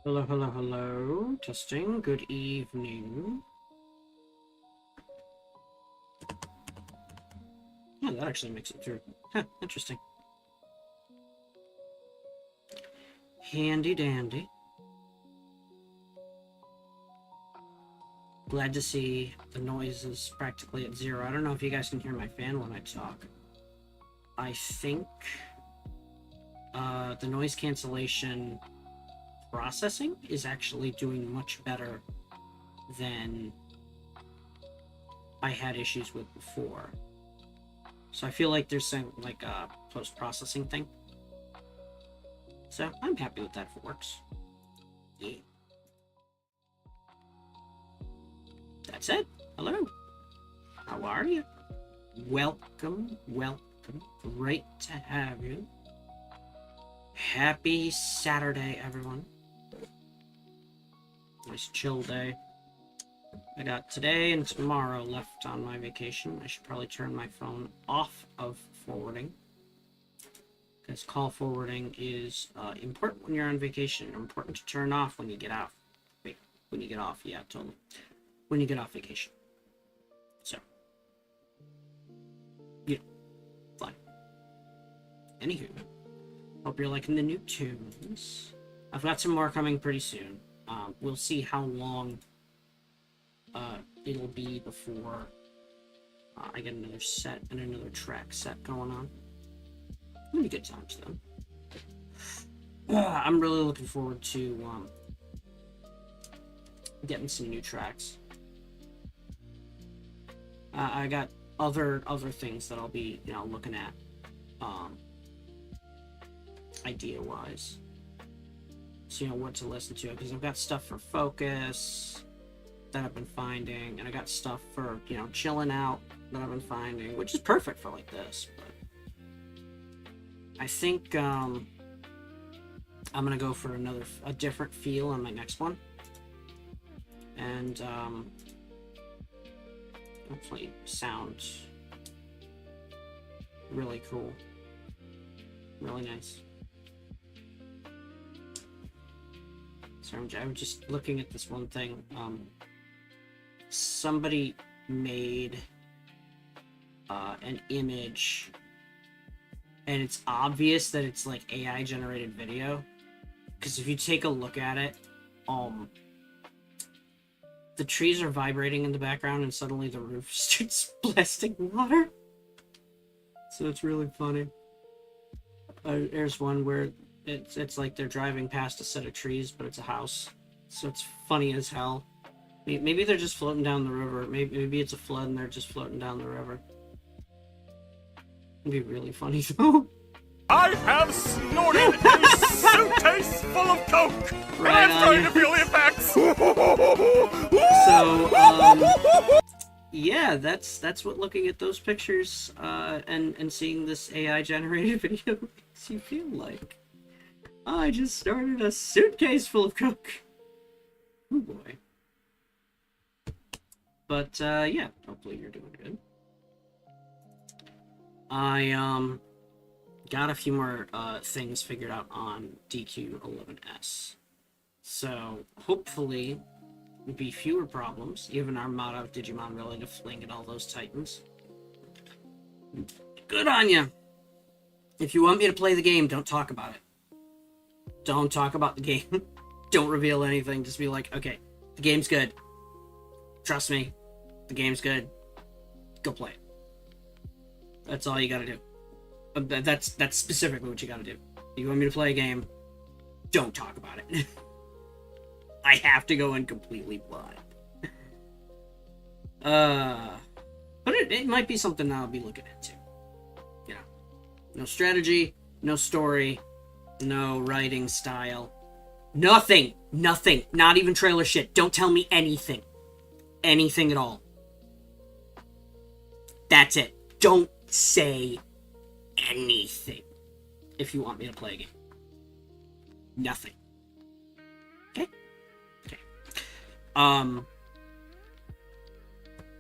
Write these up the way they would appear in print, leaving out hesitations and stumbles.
Hello, hello, hello. Testing. Good evening. Yeah, that actually makes it through. Huh, interesting. Handy dandy. Glad to see the noise is practically at zero. I don't know if you guys can hear my fan when I talk. I think the noise cancellation processing is actually doing much better than I had issues with before. So I feel like there's some like a post-processing thing. So I'm happy with that if it works. Yeah. That's it. Hello. How are you? Welcome, welcome. Great to have you. Happy Saturday, everyone. Nice chill day. I got today and tomorrow left on my vacation. I should probably turn my phone off of forwarding, because call forwarding is important when you're on vacation. Important to turn off when you get off. Wait, when you get off, yeah, totally. When you get off vacation. So, yeah, fine. Anywho, hope you're liking the new tunes. I've got some more coming pretty soon. We'll see how long it'll be before I get another set and another track set going on. It'll be good times though. I'm really looking forward to getting some new tracks. I got other things that I'll be looking at idea wise. So what to listen to, because I've got stuff for focus that I've been finding, and I got stuff for chilling out that I've been finding, which is perfect for like this. But I think I'm gonna go for a different feel on my next one, and hopefully sound really cool, really nice. So I'm just looking at this one thing. Somebody made an image, and it's obvious that it's like AI generated video, because if you take a look at it, the trees are vibrating in the background and suddenly the roof starts blasting water. So it's really funny. There's one where it's like they're driving past a set of trees, but it's a house. So it's funny as hell. Maybe they're just floating down the river. Maybe it's a flood and they're just floating down the river. It'd be really funny though. I have snorted a suitcase full of coke, and I'm starting to feel the effects. So, yeah, that's what looking at those pictures and seeing this AI generated video makes you feel like. I just started a suitcase full of coke. Oh boy. But yeah, hopefully you're doing good. I got a few more things figured out on DQ11S. So hopefully there'll be fewer problems. You have an armada of Digimon ready to fling at all those titans. Good on ya! If you want me to play the game, don't talk about it. Don't talk about the game. Don't reveal anything. Just be like, okay, the game's good. Trust me, the game's good. Go play it. That's all you gotta do. That's specifically what you gotta do. You want me to play a game? Don't talk about it. I have to go in completely blind. But it might be something I'll be looking into. No strategy, no story, no writing style. Nothing. Not even trailer shit. Don't tell me anything. Anything at all. That's it. Don't say anything if you want me to play a game. Nothing. Okay? Okay.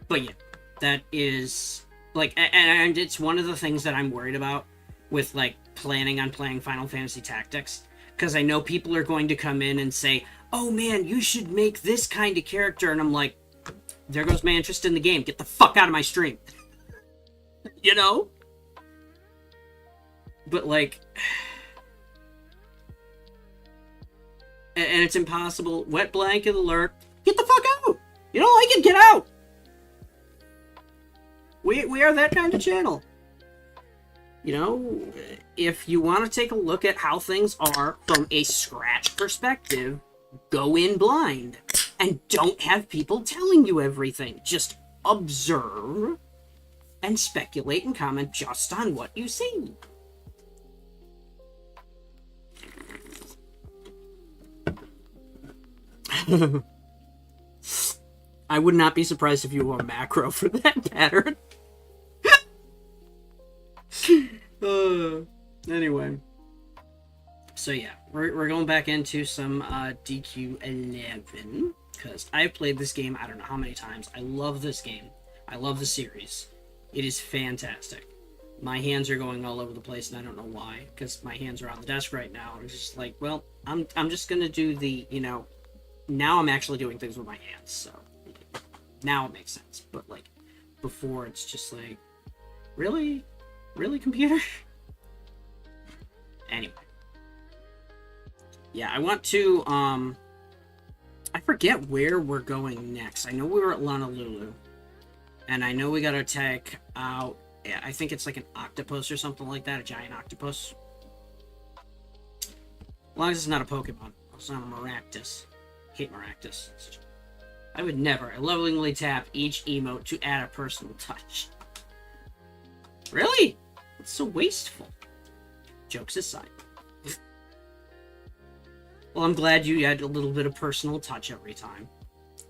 But yeah, that is like, and it's one of the things that I'm worried about with like planning on playing Final Fantasy Tactics, Because I know people are going to come in and say, oh man, you should make this kind of character. And I'm like, there goes my interest in the game. Get the fuck out of my stream. You know? But like... And it's impossible. Wet blanket alert. Get the fuck out! You don't like it? Get out! We are that kind of channel. You know, if you want to take a look at how things are from a Scratch perspective, go in blind. And don't have people telling you everything. Just observe and speculate and comment just on what you see. I would not be surprised if you were macro for that pattern. Anyway. So yeah, we're going back into some DQ11. Because I've played this game I don't know how many times. I love this game. I love the series. It is fantastic. My hands are going all over the place and I don't know why. Because my hands are on the desk right now. It's just like, well, I'm just going to do the, you know... Now I'm actually doing things with my hands, so... Now it makes sense. But, like, before it's just like... Really? Really, computer? Anyway. Yeah, I want to, I forget where we're going next. I know we were at Honolulu. And I know we gotta take out... Yeah, I think it's like an octopus or something like that. A giant octopus. As long as it's not a Pokemon. It's not a Maractus. I hate Maractus. I would never lovingly tap each emote to add a personal touch. Really? It's so wasteful. Jokes aside. Well, I'm glad you had a little bit of personal touch every time.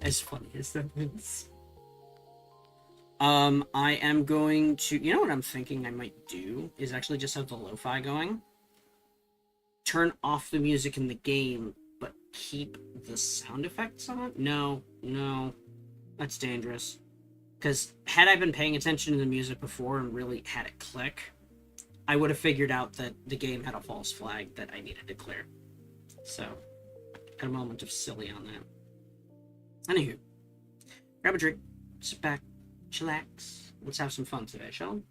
As funny as that is. I am going to... You know what I'm thinking I might do? Is actually just have the lo-fi going. Turn off the music in the game, but keep the sound effects on? No. That's dangerous. Because had I been paying attention to the music before and really had it click, I would have figured out that the game had a false flag that I needed to clear. So, got a moment of silly on that. Anywho, grab a drink, sit back, chillax. Let's have some fun today, shall we?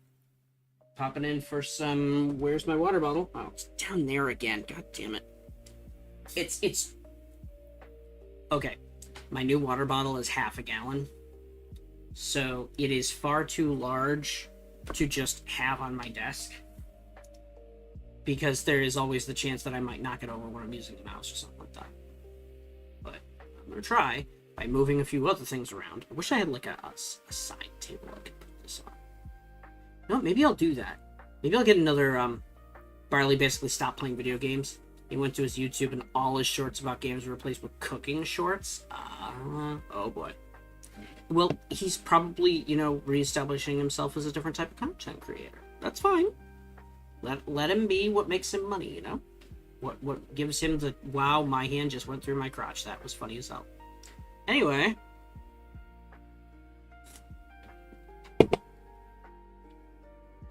Popping in for some... Where's my water bottle? Oh, it's down there again. God damn it. It's... Okay. My new water bottle is half a gallon. So, it is far too large to just have on my desk. Because there is always the chance that I might knock it over when I'm using the mouse or something like that. But I'm going to try by moving a few other things around. I wish I had like a side table I could put this on. No, maybe I'll do that. Maybe I'll get another, Barley basically stopped playing video games. He went to his YouTube and all his shorts about games were replaced with cooking shorts. Oh boy. Well, he's probably, you know, reestablishing himself as a different type of content creator. That's fine. Let him be what makes him money, you know? What gives him the, wow, my hand just went through my crotch. That was funny as hell. Anyway.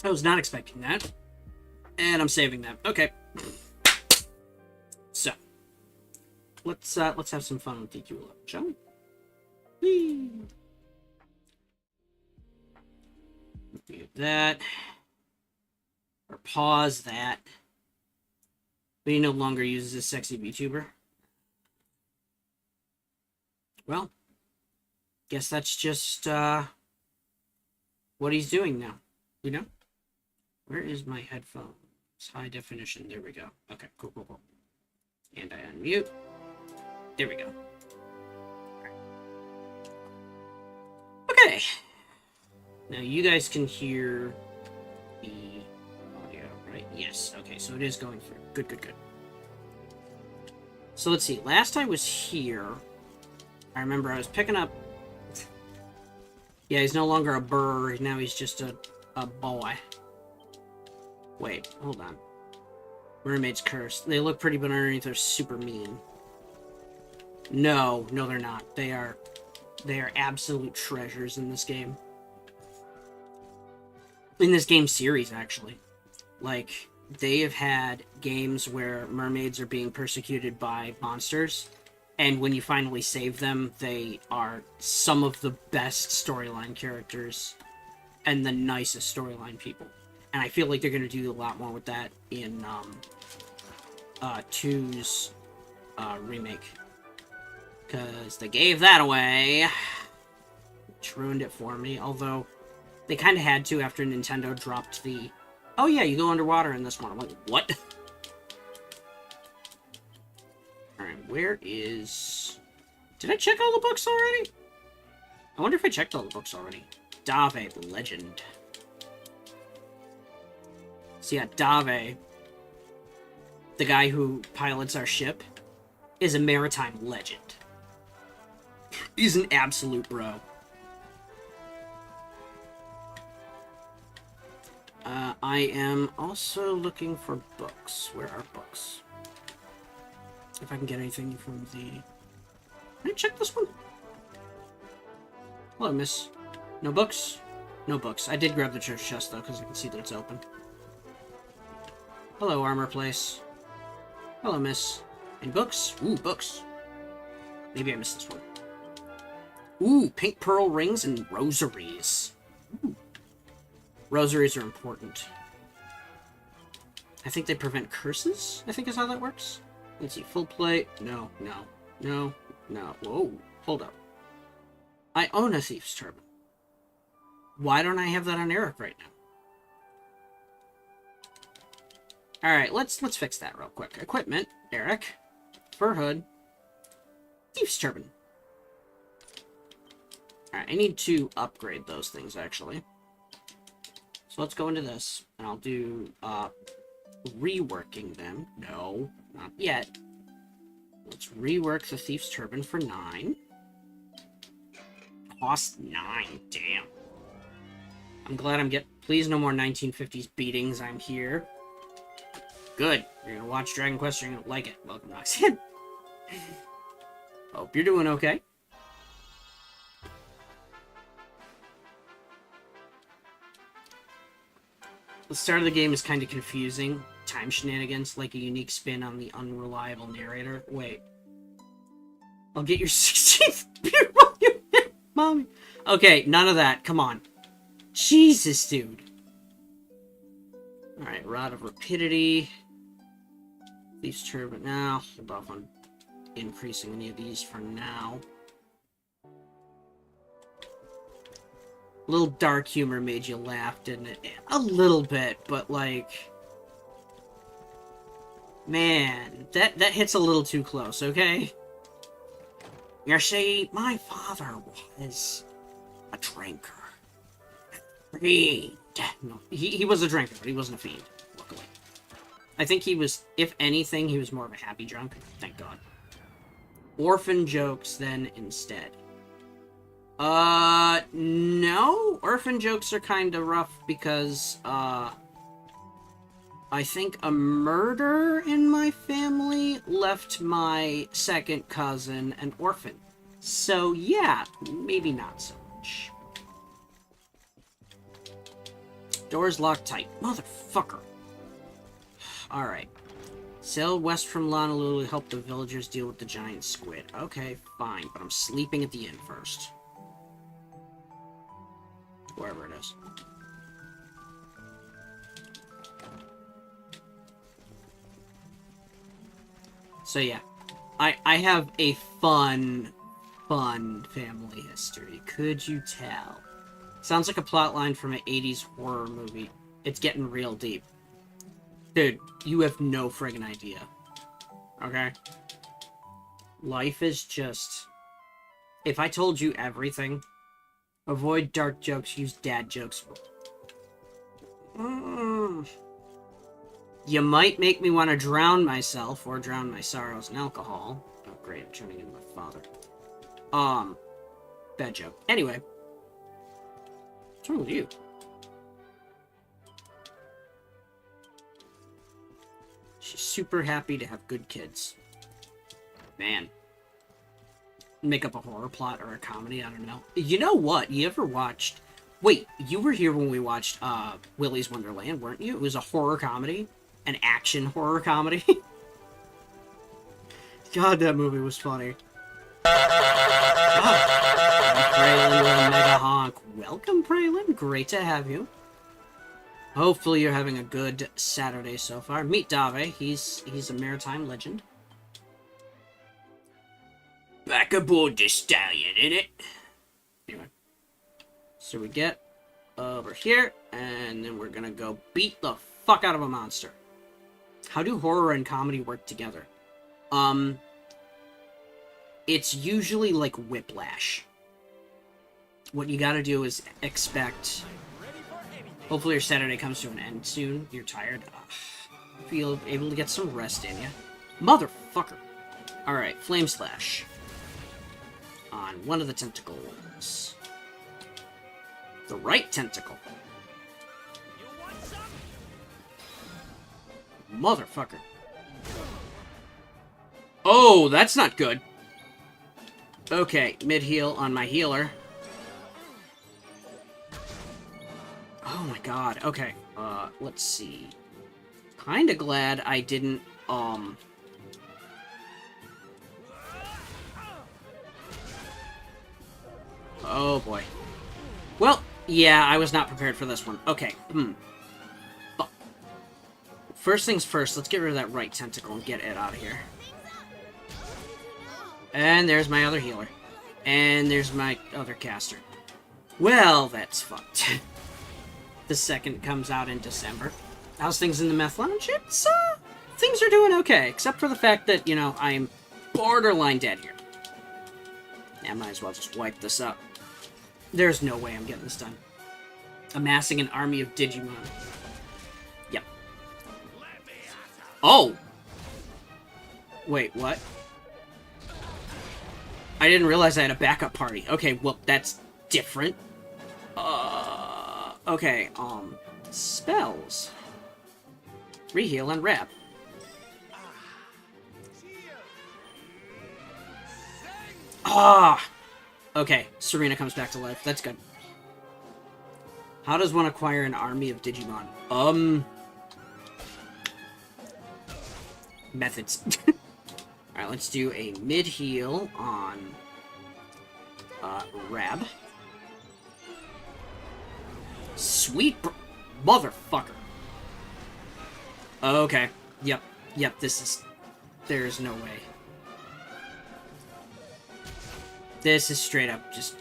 I was not expecting that. And I'm saving that. Okay. So. Let's have some fun with DQ11, shall we? Whee! Do that. Or pause that. But he no longer uses a sexy VTuber. Well, guess that's just what he's doing now. You know? Where is my headphone? It's high definition. There we go. Okay, cool. And I unmute. There we go. Okay. Now you guys can hear the audio, right? Yes. Okay, so it is going through. Good. So let's see. Last I was here, I remember I was picking up... Yeah, he's no longer a burr. Now he's just a boy. Wait, hold on. Mermaid's Curse. They look pretty, but underneath they're super mean. No, they're not. They are absolute treasures in this game. In this game series, actually. Like, they have had games where mermaids are being persecuted by monsters, and when you finally save them, they are some of the best storyline characters and the nicest storyline people. And I feel like they're going to do a lot more with that in 2's remake. Because they gave that away, which ruined it for me. Although, they kind of had to after Nintendo dropped the... Oh yeah, you go underwater in this one. I'm like, what? Alright, where is... Did I check all the books already? I wonder if I checked all the books already. Dave, the legend. So yeah, Dave, the guy who pilots our ship, is a maritime legend. He's an absolute bro. I am also looking for books. Where are books? If I can get anything from the... Can I check this one? Hello, miss. No books? No books. I did grab the church chest, though, because I can see that it's open. Hello, armor place. Hello, miss. Any books? Ooh, books. Maybe I missed this one. Ooh, pink pearl rings and rosaries. Ooh. Rosaries are important. I think they prevent curses, I think is how that works. Let's see, full plate. No, no, no, no. Whoa, hold up. I own a thief's turban. Why don't I have that on Eric right now? Alright, let's fix that real quick. Equipment, Eric. Fur hood. Thief's turban. Alright, I need to upgrade those things, actually. So let's go into this, and I'll do, reworking them. No, not yet. Let's rework the Thief's Turban for 9. Cost 9, damn. I'm glad I'm please no more 1950s beatings, I'm here. Good, you're gonna watch Dragon Quest, you're gonna like it. Welcome, Noxian. Hope you're doing okay. The start of the game is kind of confusing. Time shenanigans, like a unique spin on the unreliable narrator. Wait. I'll get your 16th beer while you hit mommy. Okay, none of that. Come on. Jesus, dude. Alright, Rod of Rapidity. Thief's Turban. Now, hold off on increasing any of these for now. A little dark humor made you laugh, didn't it? A little bit, but like... Man, that hits a little too close, okay? You see, my father was a drinker. A fiend. No, he was a drinker, but he wasn't a fiend, luckily. I think he was, if anything, he was more of a happy drunk. Thank God. Orphan jokes, then, instead. No. Orphan jokes are kind of rough because, I think a murder in my family left my second cousin an orphan. So, yeah, maybe not so much. Doors locked tight. Motherfucker. Alright. Sailed west from Honolulu to help the villagers deal with the giant squid. Okay, fine, but I'm sleeping at the inn first. Wherever it is. So yeah, I have a fun family history. Could you tell? Sounds like a plotline from an 80s horror movie. It's getting real deep. Dude, you have no friggin' idea. Okay? Life is just... If I told you everything... Avoid dark jokes, use dad jokes. You might make me want to drown myself, or drown my sorrows in alcohol. Oh, great, I'm turning into my father. Bad joke. Anyway. What's wrong with you? She's super happy to have good kids. Man. Make up a horror plot or a comedy, I don't know. You know what? You ever watched... Wait, you were here when we watched Willy's Wonderland, weren't you? It was a horror comedy. an action horror comedy. God, that movie was funny. Praylin with a mega honk. Welcome, Praylin. Great to have you. Hopefully you're having a good Saturday so far. Meet Dave. He's a maritime legend. Back aboard the stallion, innit? Anyway. So we get over here, and then we're gonna go beat the fuck out of a monster. How do horror and comedy work together? It's usually like Whiplash. What you gotta do is expect... Hopefully your Saturday comes to an end soon. You're tired. Feel able to get some rest in ya. Motherfucker. Alright, Flame Slash. On one of the tentacles. The right tentacle. Motherfucker. Oh, that's not good. Okay, mid-heal on my healer. Oh my god, okay. Let's see. Kinda glad I didn't, Oh boy. Well, yeah, I was not prepared for this one. Okay, But first things first, let's get rid of that right tentacle and get it out of here. And there's my other healer. And there's my other caster. Well, that's fucked. The second comes out in December. How's things in the meth lounge? It's, things are doing okay. Except for the fact that, you know, I'm borderline dead here. Yeah, I might as well just wipe this up. There's no way I'm getting this done. Amassing an army of Digimon. Yep. Oh! Wait, what? I didn't realize I had a backup party. Okay, well, that's different. Okay, spells. Reheal and wrap. Ah! Okay, Serena comes back to life. That's good. How does one acquire an army of Digimon? Methods. Alright, let's do a mid-heal on Rab. Sweet motherfucker. Okay. Yep, this is... There's no way. This is straight up just...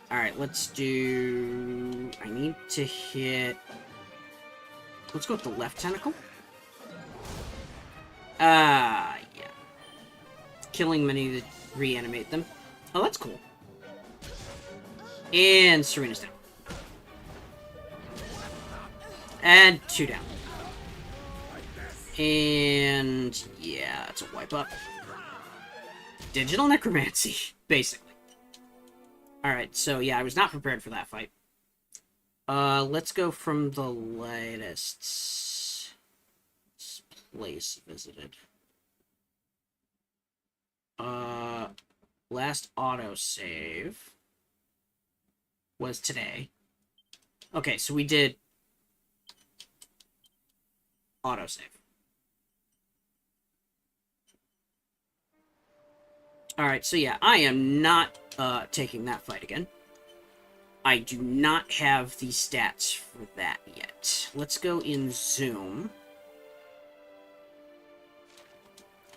Alright, let's do... I need to hit... Let's go with the left tentacle. Yeah. Killing many to reanimate them. Oh, that's cool. And Serena's down. And 2 down. And yeah, that's a wipe up. Digital necromancy, basically. Alright, so yeah, I was not prepared for that fight. Let's go from the latest place visited. Last autosave was today. Okay, so we did autosave. Alright, so yeah, I am not taking that fight again. I do not have the stats for that yet. Let's go in Zoom.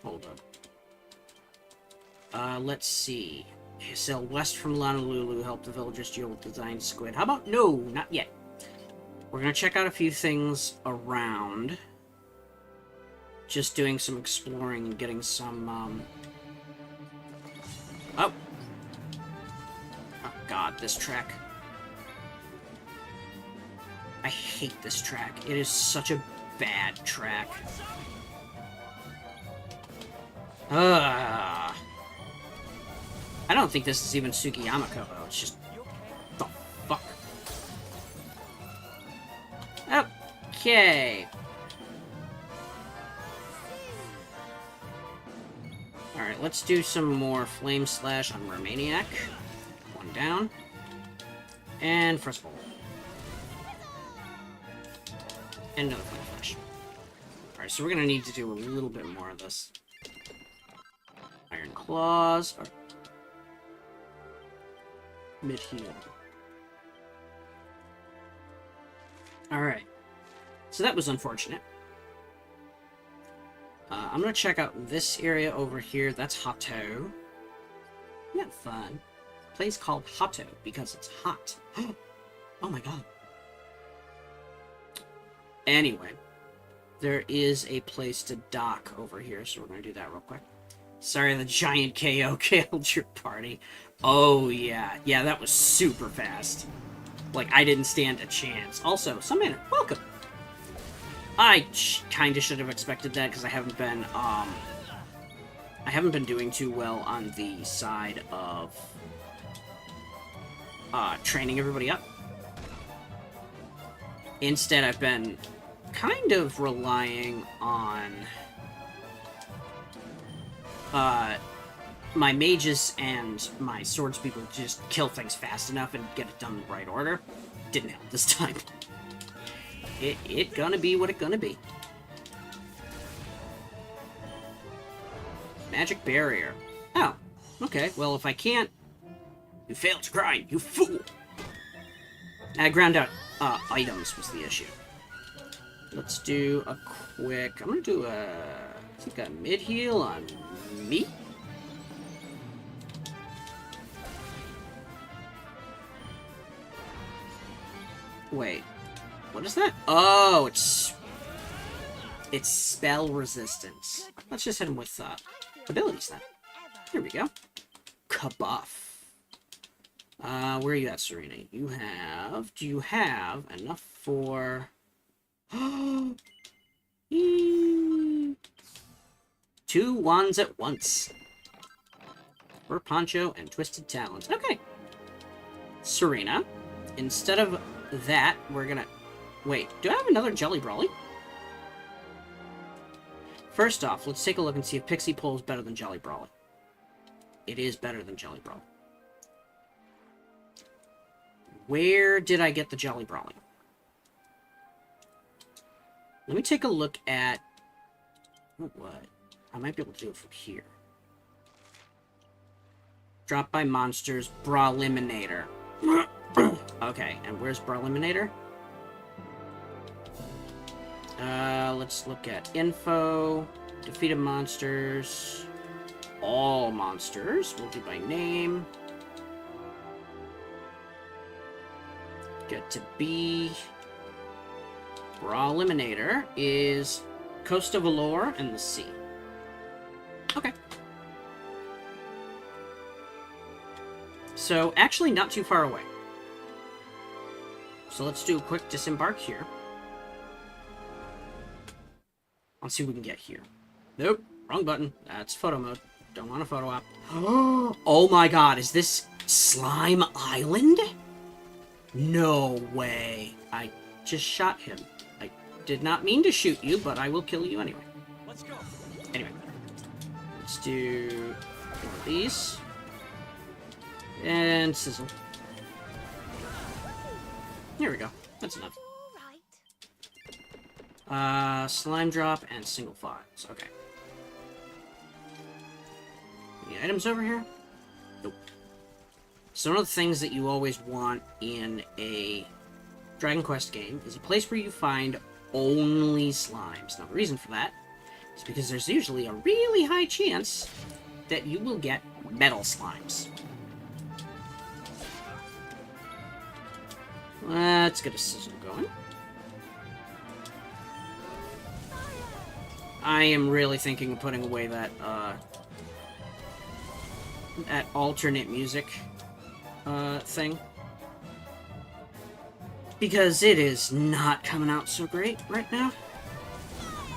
Hold up. Let's see. Sail west from Honolulu, help the villagers deal with the giant squid. How about no, not yet. We're gonna check out a few things around. Just doing some exploring and getting some, Oh! Oh god, this track. I hate this track. It is such a bad track. I don't think this is even Sugiyama Kobo. It's just... the fuck? Okay. Alright, let's do some more Flame Slash on Romaniac. 1 down. And first of all. And another flame flash. Alright, so we're gonna need to do a little bit more of this. Iron Claws. Mid-heal. Alright. So that was unfortunate. I'm gonna check out this area over here. That's Hato. Yeah, fun. Place called Hato because it's hot. Oh my god. Anyway, there is a place to dock over here, so we're gonna do that real quick. Sorry, the giant KO killed your party. Oh yeah, yeah, that was super fast. Like, I didn't stand a chance. Also, Sunmanor, welcome. I kind of should have expected that because I haven't been doing too well on the side of training everybody up. Instead, I've been kind of relying on my mages and my swords people to just kill things fast enough and get it done in the right order. Didn't help this time. It gonna be what it gonna be. Magic barrier. Oh, okay. Well, if I can't... You failed to grind, you fool! I ground out items was the issue. Let's do a quick... I'm gonna do a... I think a mid-heal on me? Wait. What is that? Oh, it's spell resistance. Let's just hit him with abilities then. Here we go. Kabuff. Where are you at, Serena? You have... Do you have enough for... 2 wands at once. For Poncho and Twisted Talons. Okay. Serena, instead of that, we're gonna... Wait, do I have another Jelly Brawly? First off, let's take a look and see if Pixie Pole is better than Jelly Brawly. It is better than Jelly Brawly. Where did I get the Jelly Brawly? Let me take a look at... What? I might be able to do it from here. Drop by monsters, Brawliminator. Okay, and where's Brawliminator? Let's look at info, defeated monsters, all monsters, we'll do by name. Get to B. Brawliminator is Coast of Allure and the sea. Okay. So, actually not too far away. So let's do a quick disembark here. Let's see what we can get here. Nope, wrong button. That's photo mode. Don't want a photo op. Oh my god, is this Slime Island? No way. I just shot him. I did not mean to shoot you, but I will kill you anyway. Let's go. Anyway. Let's do one of these. And sizzle. Here we go. That's enough. Slime drop and single files. Okay. Any items over here? Nope. So one of the things that you always want in a Dragon Quest game is a place where you find only slimes. Now the reason for that is because there's usually a really high chance that you will get metal slimes. Let's get a sizzle going. I am really thinking of putting away that, that alternate music, thing. Because it is not coming out so great right now.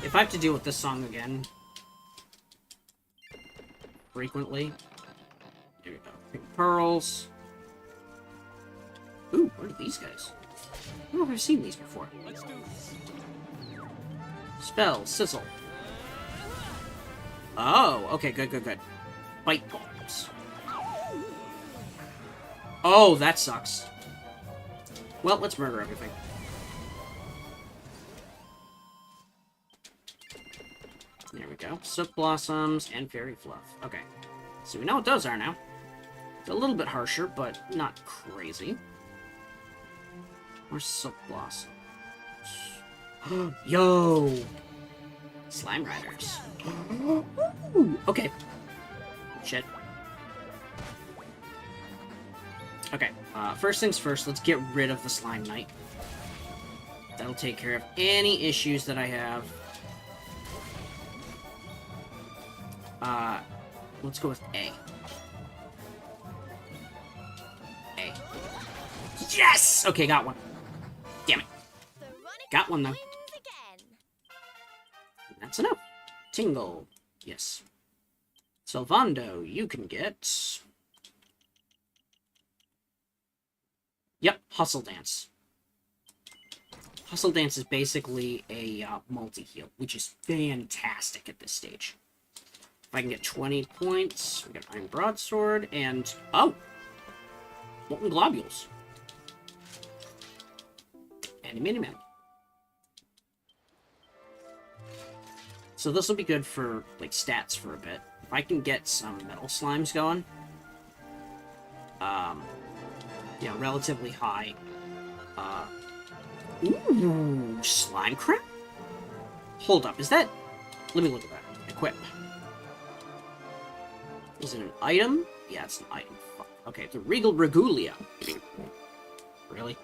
If I have to deal with this song again frequently. There we go. Pink pearls. Ooh, what are these guys? I don't know if I've seen these before. Let's do this. Spell, sizzle. Oh, okay, good, good, good. Bite bombs. Oh, that sucks. Well, let's murder everything. There we go. Soot Blossoms and Fairy Fluff. Okay. So we know what those are now. It's a little bit harsher, but not crazy. More Soot Blossoms. Yo! Slime Riders. Okay. Shit. Okay, first things first, let's get rid of the Slime Knight. That'll take care of any issues that I have. Let's go with A. A. Yes! Okay, got one. Damn it. Got one, though. That's enough. Tingle. Yes. Sylvando, you can get... Yep, Hustle Dance. Hustle Dance is basically a multi-heal, which is fantastic at this stage. If I can get 20 points, we got Iron Broadsword, and... Oh! Molten Globules. And a Miniman. So this will be good for, like, stats for a bit. If I can get some Metal Slimes going... yeah, relatively high. Ooh, Slime Crab? Hold up, is that... Let me look at that. Equip. Is it an item? Yeah, it's an item. Fuck. Okay, the Regal Regulia. Really?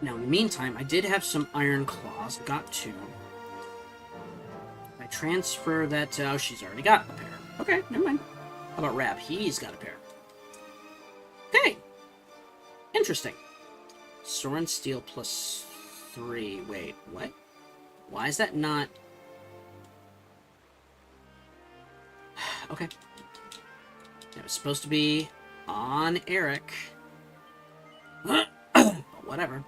Now, in the meantime, I did have some Iron Claws. Got two. I transfer that to... Oh, she's already got a pair. Okay, never mind. How about Rab? He's got a pair. Okay. Interesting. Soren Steel plus 3. Wait, what? Why is that not... Okay. It was supposed to be on Eric. But whatever.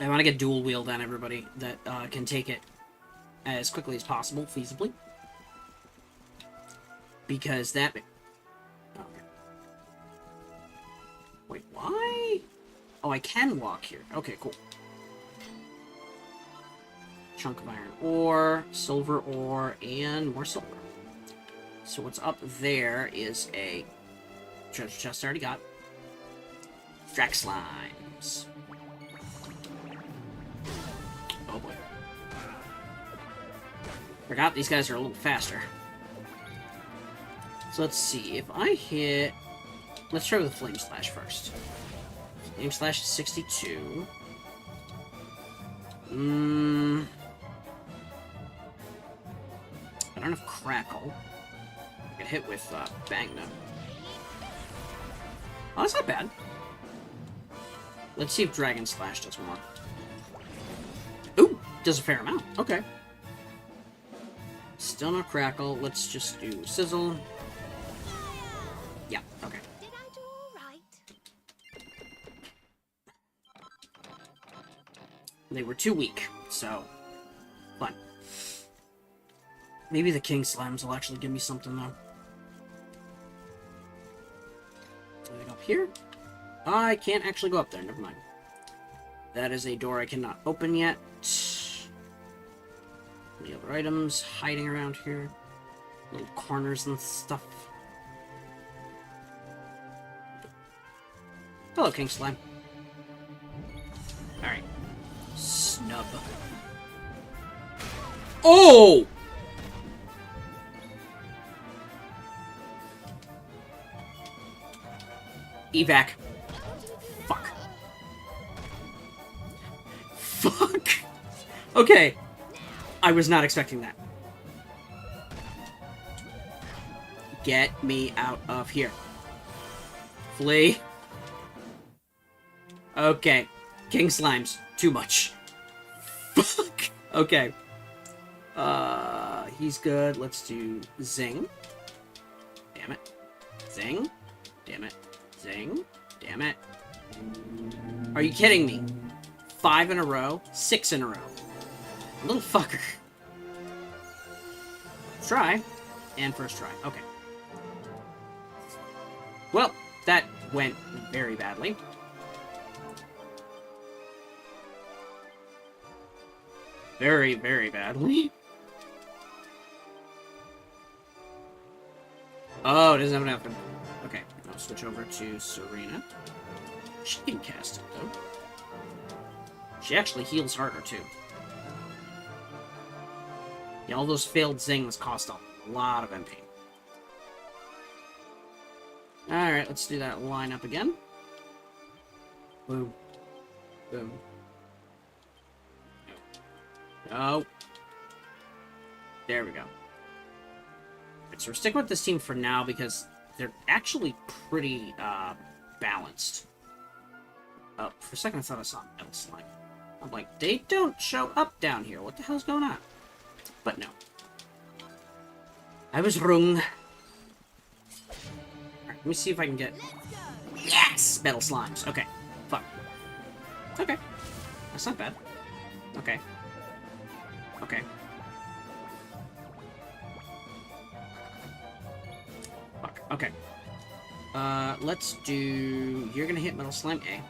I want to get dual wield on everybody that can take it as quickly as possible, feasibly. Because that... Oh. Wait, why? Oh, I can walk here. Okay, cool. Chunk of iron ore, silver ore, and more silver. So what's up there is a treasure chest I already got. Drax Slimes. Oh boy. Forgot these guys are a little faster. So let's see, if I hit... Let's try with the Flame Slash first. Flame Slash is 62. I don't have Crackle. I can hit with Bangna. Oh, that's not bad. Let's see if Dragon Slash does more. Ooh, does a fair amount. Okay. Still no Crackle. Let's just do Sizzle. Yeah, okay. Did I do all right? They were too weak, so... Fun. Maybe the King Slimes will actually give me something, though. Right up here? I can't actually go up there, never mind. That is a door I cannot open yet. Any other items hiding around here? Little corners and stuff. Hello, King Slime. Alright. Snub. Oh! Evac. Fuck. Fuck! Okay. I was not expecting that. Get me out of here. Flee. Okay. King Slimes. Too much. Fuck. Okay. He's good. Let's do Zing. Damn it. Zing. Damn it. Zing. Damn it. Are you kidding me? 5 in a row? 6 in a row. Little fucker. Try. And first try. Okay. Well, that went very badly. very, very badly. Oh, it doesn't have enough. Okay, I'll switch over to Serena. She can cast it, though. She actually heals harder, too. Yeah, all those failed zings cost a lot of MP. Alright, let's do that lineup again. Boom. Boom. No. There we go. Right, so we're sticking with this team for now because they're actually pretty balanced. Oh, for a second I thought I saw Metal Slime. I'm like, they don't show up down here. What the hell's going on? But no. I was wrong. Alright, let me see if I can get... Yes! Metal Slimes. Okay. Fuck. Okay. That's not bad. Okay. Okay. Fuck. Okay. Let's do... You're gonna hit Metal Slime A.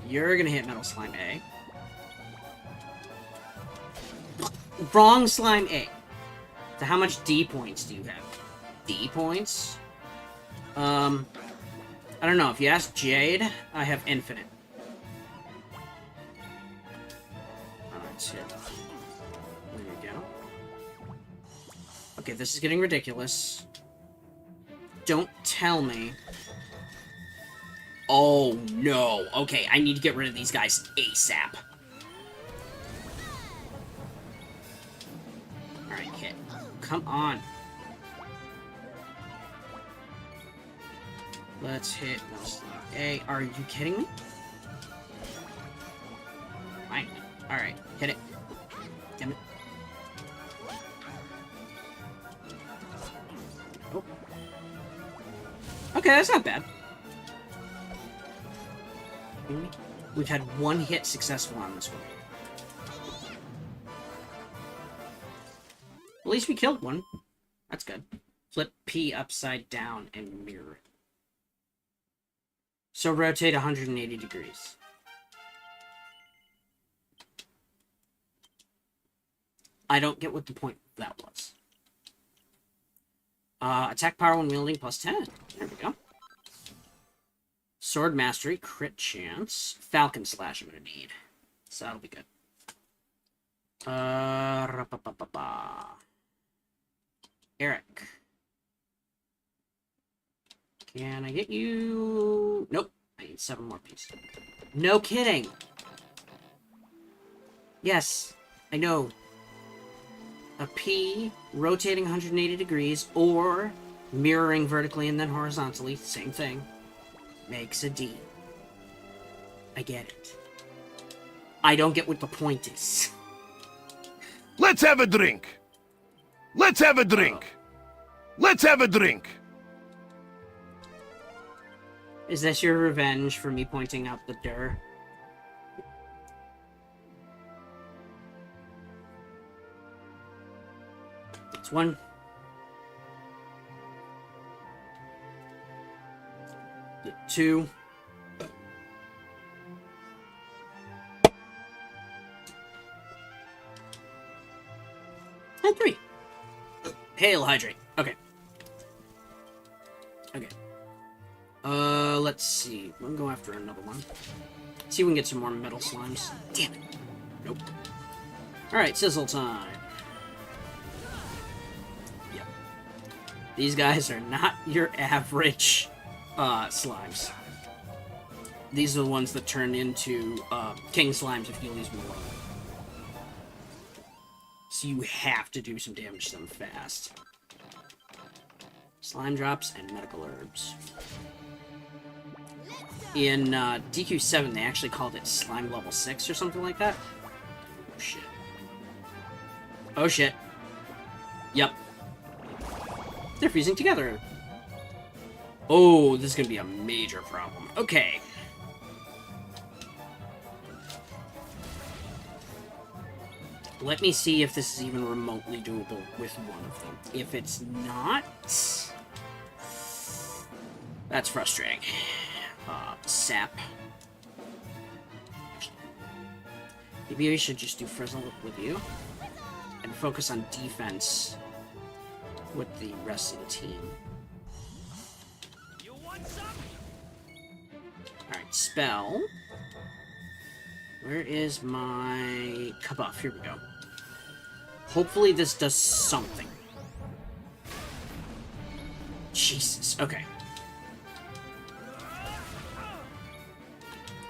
You're gonna hit Metal Slime A. Wrong Slime A. So how much D points do you have? D points? I don't know. If you ask Jade, I have infinite. Alright, so... There we go. Okay, this is getting ridiculous. Don't tell me... Oh, no. Okay, I need to get rid of these guys ASAP. Alright, hit. Come on. Let's hit A. Are you kidding me? Fine. Alright, hit it. Damn it. Oh. Okay, that's not bad. We've had one hit successful on this one. At least we killed one. That's good. Flip P upside down and mirror. So rotate 180 degrees. I don't get what the point of that was. Attack power when wielding plus 10. There we go. Sword Mastery, crit chance. Falcon Slash I'm gonna need. So that'll be good. Eric. Can I get you? Nope. I need 7 more pieces. No kidding! Yes, I know. A P, rotating 180 degrees, or mirroring vertically and then horizontally, same thing, makes a D. I get it. I don't get what the point is. Let's have a drink! Let's have a drink! Let's have a drink! Is this your revenge for me pointing out the dir? It's 1. The 2. And 3. Hail Hydrate. Okay. Okay. Let's see. I'm gonna go after another one. See if we can get some more metal slimes. Damn it. Nope. Alright, sizzle time. Yep. These guys are not your average, slimes. These are the ones that turn into, king slimes if you lose more. So you have to do some damage to them fast. Slime drops and medical herbs. In DQ7, they actually called it Slime Level 6 or something like that. Oh, shit. Oh, shit. Yep. They're fusing together. Oh, this is going to be a major problem. Okay. Let me see if this is even remotely doable with one of them. If it's not... That's frustrating. Sap. Maybe we should just do Frizzle with you. And focus on defense with the rest of the team. Alright, spell. Where is my Kabuff? Here we go. Hopefully this does something. Jesus, okay.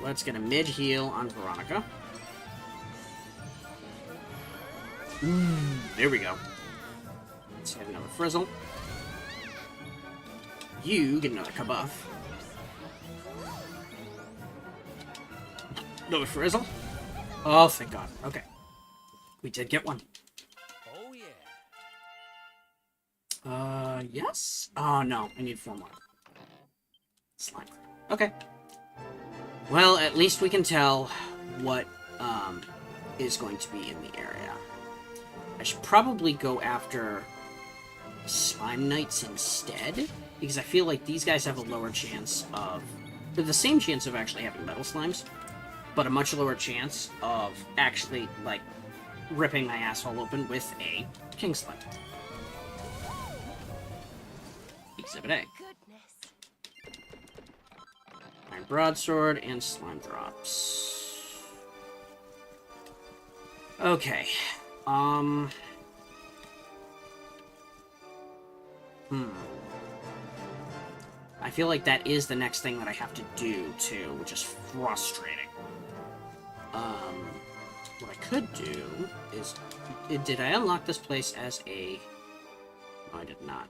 Let's get a mid-heal on Veronica. There we go. Let's have another Frizzle. You get another Kabuff. Another Frizzle. Oh, thank God. Okay. We did get one. Oh, yeah. Yes? Oh, no. I need 4 more. Slime. Okay. Well, at least we can tell what, is going to be in the area. I should probably go after Slime Knights instead, because I feel like these guys have a lower chance of... They're the same chance of actually having Metal Slimes, but a much lower chance of actually, like, ripping my asshole open with a King Slime. Exhibit A. Iron Broadsword and Slime Drops. Okay. I feel like that is the next thing that I have to do, too, which is frustrating. What I could do is... Did I unlock this place as a... No, I did not.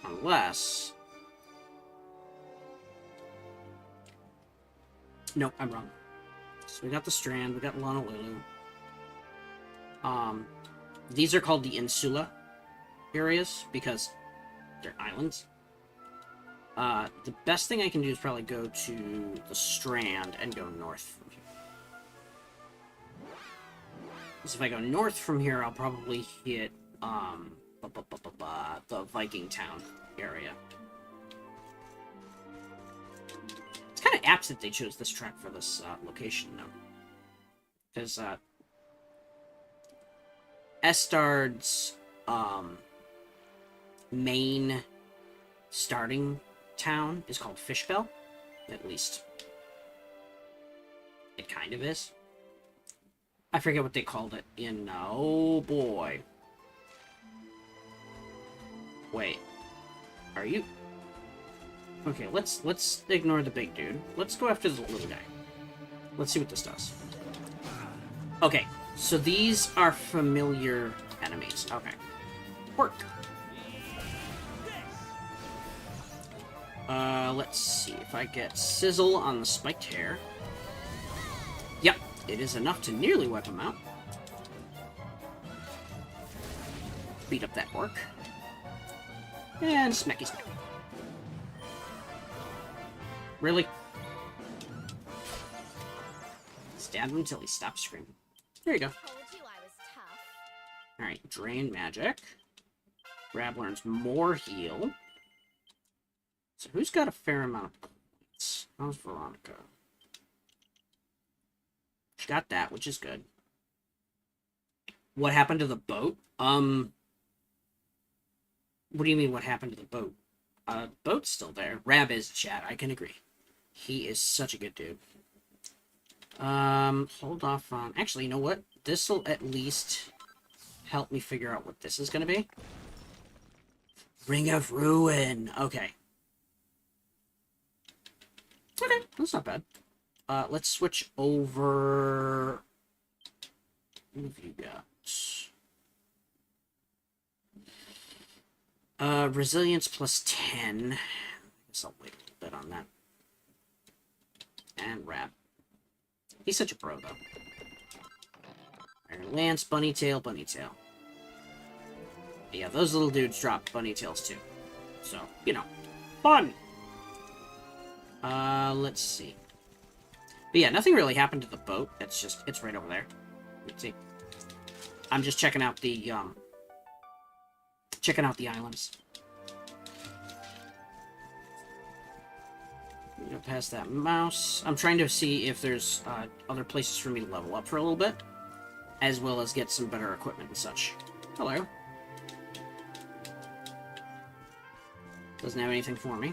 Unless... No, I'm wrong. So we got the Strand, we got Honolulu. These are called the Insula areas, because they're islands. The best thing I can do is probably go to the Strand and go north from here. Because if I go north from here, I'll probably hit, the Viking Town area. It's kind of apt that they chose this track for this, location, though. Because, Estard's, main starting town is called Fishbell. At least it kind of is. I forget what they called it in oh boy. Wait. Are you okay, let's ignore the big dude. Let's go after the little guy. Let's see what this does. Okay, so these are familiar enemies. Okay. Work. Let's see if I get Sizzle on the spiked hair. Yep, it is enough to nearly wipe him out. Beat up that orc. And smacky smack. Really? Stab him until he stops screaming. There you go. Alright, Drain Magic. Grab learns more heal. So who's got a fair amount of points? How's Veronica? She got that, which is good. What happened to the boat? What do you mean what happened to the boat? Boat's still there. Rab is chat, I can agree. He is such a good dude. Hold off on... Actually, you know what? This'll at least help me figure out what this is gonna be. Ring of Ruin. Okay. Okay, that's not bad. Let's switch over... What have you got? Resilience plus 10. I guess I'll wait a little bit on that. And Rab. He's such a pro, though. Iron Lance, Bunny Tail, Bunny Tail. Yeah, those little dudes drop Bunny Tails, too. So, you know. Fun! Let's see. But yeah, nothing really happened to the boat. It's right over there. Let's see. I'm just checking out the islands. I'm gonna pass that mouse. I'm trying to see if there's other places for me to level up for a little bit, as well as get some better equipment and such. Hello. Doesn't have anything for me,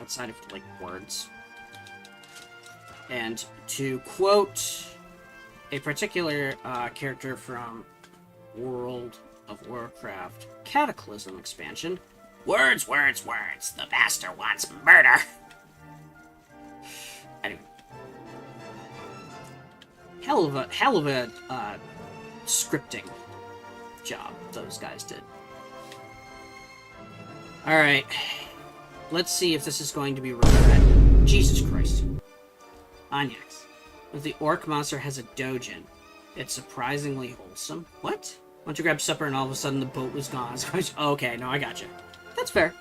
outside of, like, words. And to quote a particular character from World of Warcraft Cataclysm expansion, words, words, words, the master wants murder. Anyway. Hell of a scripting job those guys did. Alright. Let's see if this is going to be regret. Jesus Christ. Onyx. If the orc monster has a dojin, it's surprisingly wholesome. What? Why don't you grab supper and all of a sudden the boat was gone? Okay, no, I gotcha. That's fair.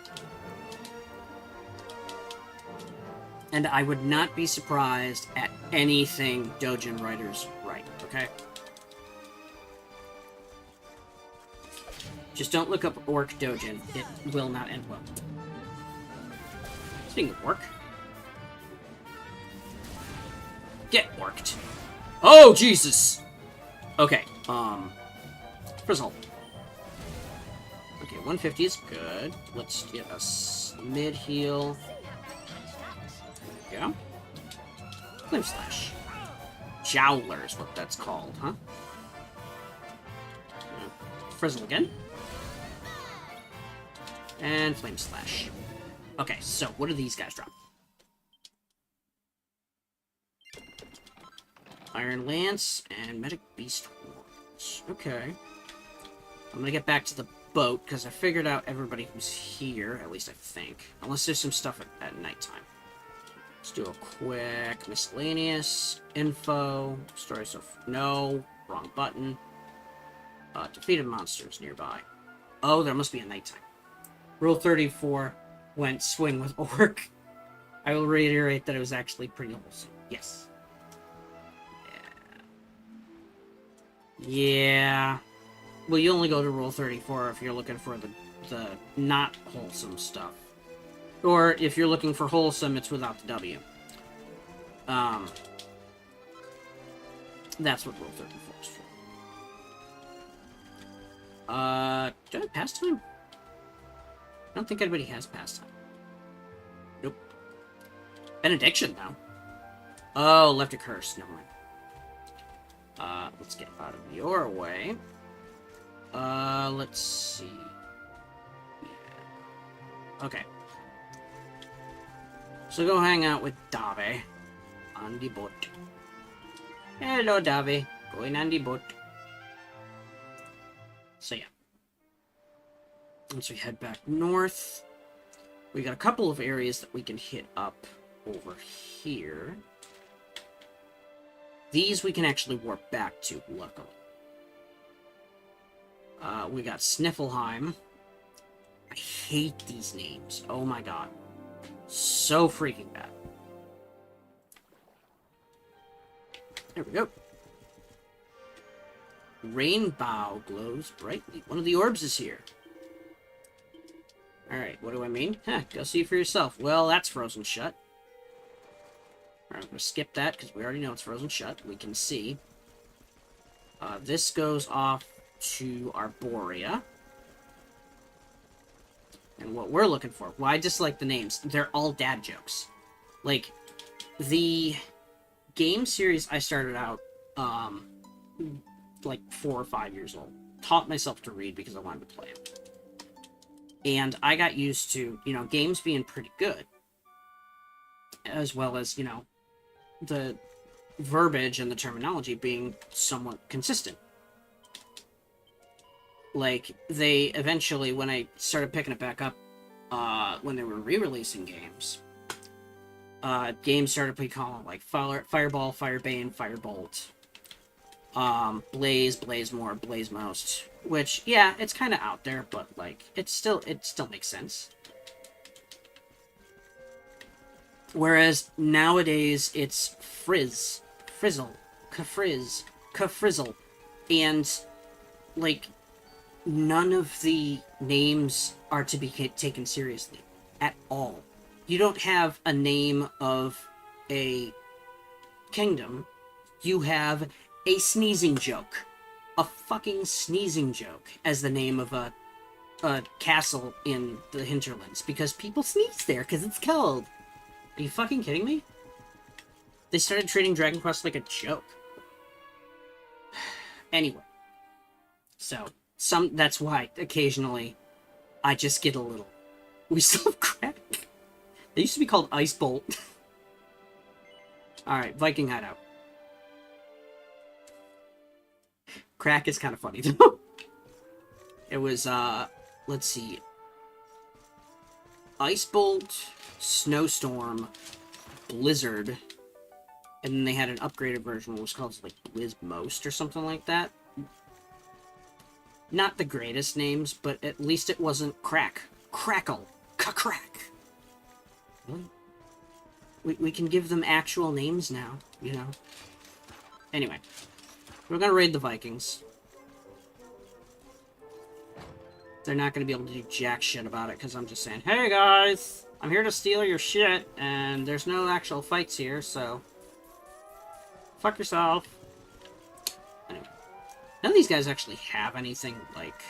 And I would not be surprised at anything dojin writers write, okay? Just don't look up orc dojin. It will not end well. Speaking of orc. Get orked. Oh, Jesus! Okay, Frizzle. Okay, 150 is good. Let's get a mid-heal. There we go. Flame Slash. Jowler is what that's called, huh? Frizzle again. And Flame Slash. Okay, so what do these guys drop? Iron Lance and Medic Beast Horns. Okay. I'm gonna get back to the boat, because I figured out everybody who's here, at least I think. Unless there's some stuff at nighttime. Let's do a quick miscellaneous info. Story so no. Wrong button. Defeated monsters nearby. Oh, there must be a nighttime. Rule 34 went swing with orc. I will reiterate that it was actually pretty wholesome. Yes. Yeah. Well, you only go to Rule 34 if you're looking for the not wholesome stuff. Or if you're looking for wholesome, it's without the W. That's what Rule 34 is for. Do I have pastime? I don't think anybody has pastime. Nope. Benediction, though. Oh, left a curse. Never mind. Let's get out of your way. Let's see. Yeah. Okay. So go hang out with Dave on the boat. Hello, Dave. Going on the boat. So yeah. Once we head back north, we got a couple of areas that we can hit up over here. These we can actually warp back to, luckily. We got Sniffleheim. I hate these names. Oh my god. So freaking bad. There we go. Rainbow glows brightly. One of the orbs is here. Alright, what do I mean? Go see for yourself. Well, that's frozen shut. Alright, I'm going to skip that because we already know it's frozen shut. We can see. This goes off to Arborea. And what we're looking for. Well, I dislike the names. They're all dad jokes. Like, the game series I started out, like 4 or 5 years old. Taught myself to read because I wanted to play it. And I got used to, games being pretty good. As well as, the verbiage and the terminology being somewhat consistent. Like, they eventually, when I started picking it back up, when they were re-releasing games, games started to be called, like, Fireball, Firebane, Firebolt, Blaze, Blazemore, Blazemost, which, yeah, it's kind of out there, but, like, it still makes sense. Whereas, nowadays, it's Frizz, Frizzle, Kafrizz, Kafrizzle, and, like, none of the names are to be taken seriously. At all. you don't have a name of a kingdom. You have a sneezing joke. A fucking sneezing joke as the name of a castle in the hinterlands. Because people sneeze there because it's cold. Are you fucking kidding me? They started treating Dragon Quest like a joke. Anyway. So, that's why occasionally I just get a little... We still have crack. They used to be called Ice Bolt. Alright, Viking Hideout. Crack is kind of funny, though. It was, let's see. Ice Bolt, Snowstorm, Blizzard, and then they had an upgraded version, which was called, like, Blizzmost or something like that. Not the greatest names, but at least it wasn't Crack. Crackle. Crack. Really? We can give them actual names now, you know? Anyway. We're gonna raid the Vikings. They're not gonna be able to do jack shit about it, because I'm just saying, hey guys! I'm here to steal your shit, and there's no actual fights here, so... Fuck yourself. Anyway. None of these guys actually have anything, like...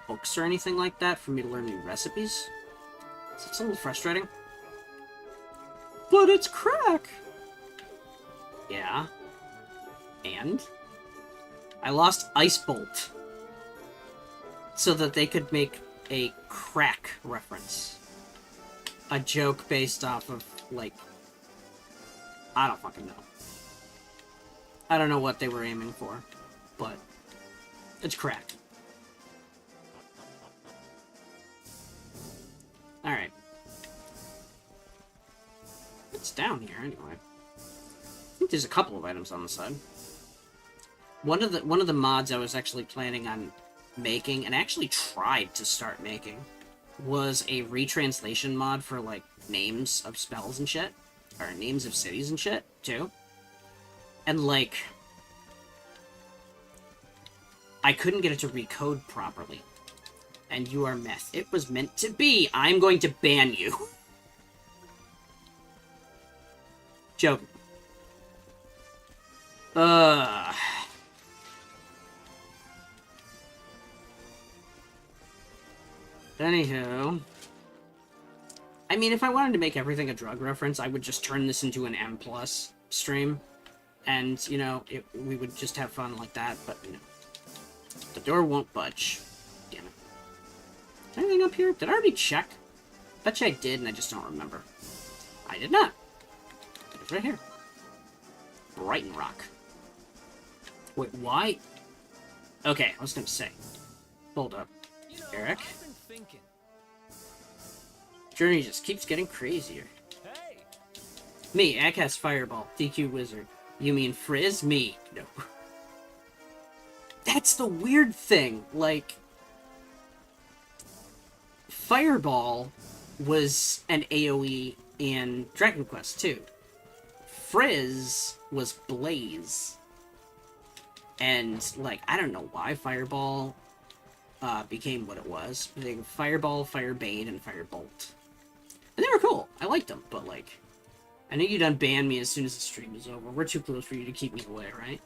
books or anything like that for me to learn new recipes. So it's a little frustrating. But it's crack! Yeah. And? I lost Ice Bolt. So that they could make a crack reference. A joke based off of, like... I don't fucking know. I don't know what they were aiming for. But... it's crack. Alright. It's down here, anyway. I think there's a couple of items on the side. One of the mods I was actually planning on making, and actually tried to start making, was a retranslation mod for, like, names of spells and shit. Or names of cities and shit, too. And, like... I couldn't get it to recode properly. And you are meth. It was meant to be! I'm going to ban you! Joking. Anywho. I mean, if I wanted to make everything a drug reference, I would just turn this into an M+ stream. And, you know, we would just have fun like that, but, you know. The door won't budge. Damn it. Is there anything up here? Did I already check? Bet you I did, and I just don't remember. I did not. It's right here. Brighton Rock. Wait, why? Okay, I was gonna say. Hold up. Eric? Journey just keeps getting crazier. Me, Ak has Fireball. DQ Wizard. You mean Frizz? Me. No. That's the weird thing. Like, Fireball was an AoE in Dragon Quest II. Frizz was Blaze. And, like, I don't know why Fireball became what it was. They were Fireball, Firebane, and Firebolt. And they were cool. I liked them, but, like, I knew you'd unban me as soon as the stream was over. We're too close for you to keep me away, right?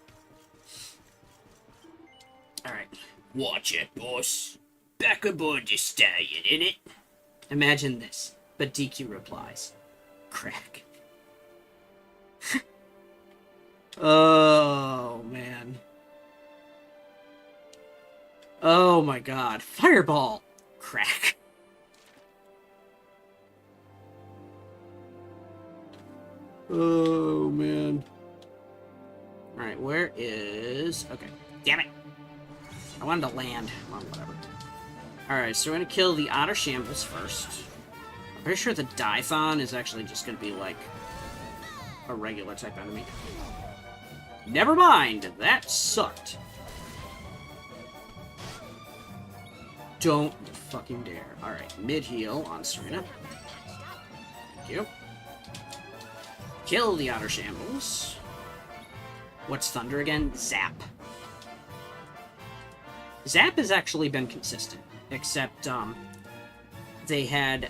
Alright. Watch it, boss. Back aboard the stallion, innit? Imagine this, but DQ replies. Crack. Oh, man. Oh my god. Fireball! Crack. Oh, man. Alright, where is... Okay. Damn it! I wanted to land. Well, whatever. Alright, so we're gonna kill the Otter Shambles first. I'm pretty sure the Dython is actually just gonna be, like, a regular type enemy. Never mind! That sucked. Don't fucking dare. Alright, mid-heal on Serena. Thank you. Kill the Otter Shambles. What's Thunder again? Zap. Zap has actually been consistent, except, they had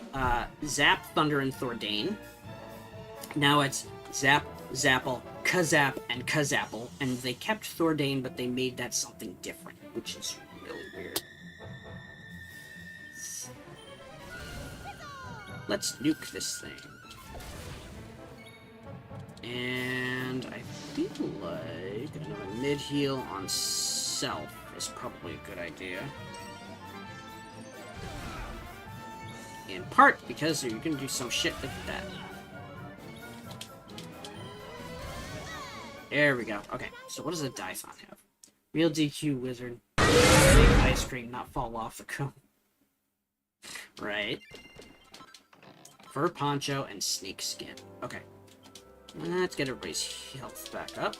Zap, Thunder, and Thordane. Now it's Zap, Zapple, Kazap, and Kazapple, and they kept Thordane, but they made that something different, which is really weird. Let's nuke this thing. And I feel like another mid-heal on Self is probably a good idea. In part because you can do some shit with that. There we go. Okay, so what does a Dyson have? Real DQ Wizard. Make ice cream not fall off the cone. Right. Fur Poncho and Snake Skin. Okay. Let's get everybody's health back up.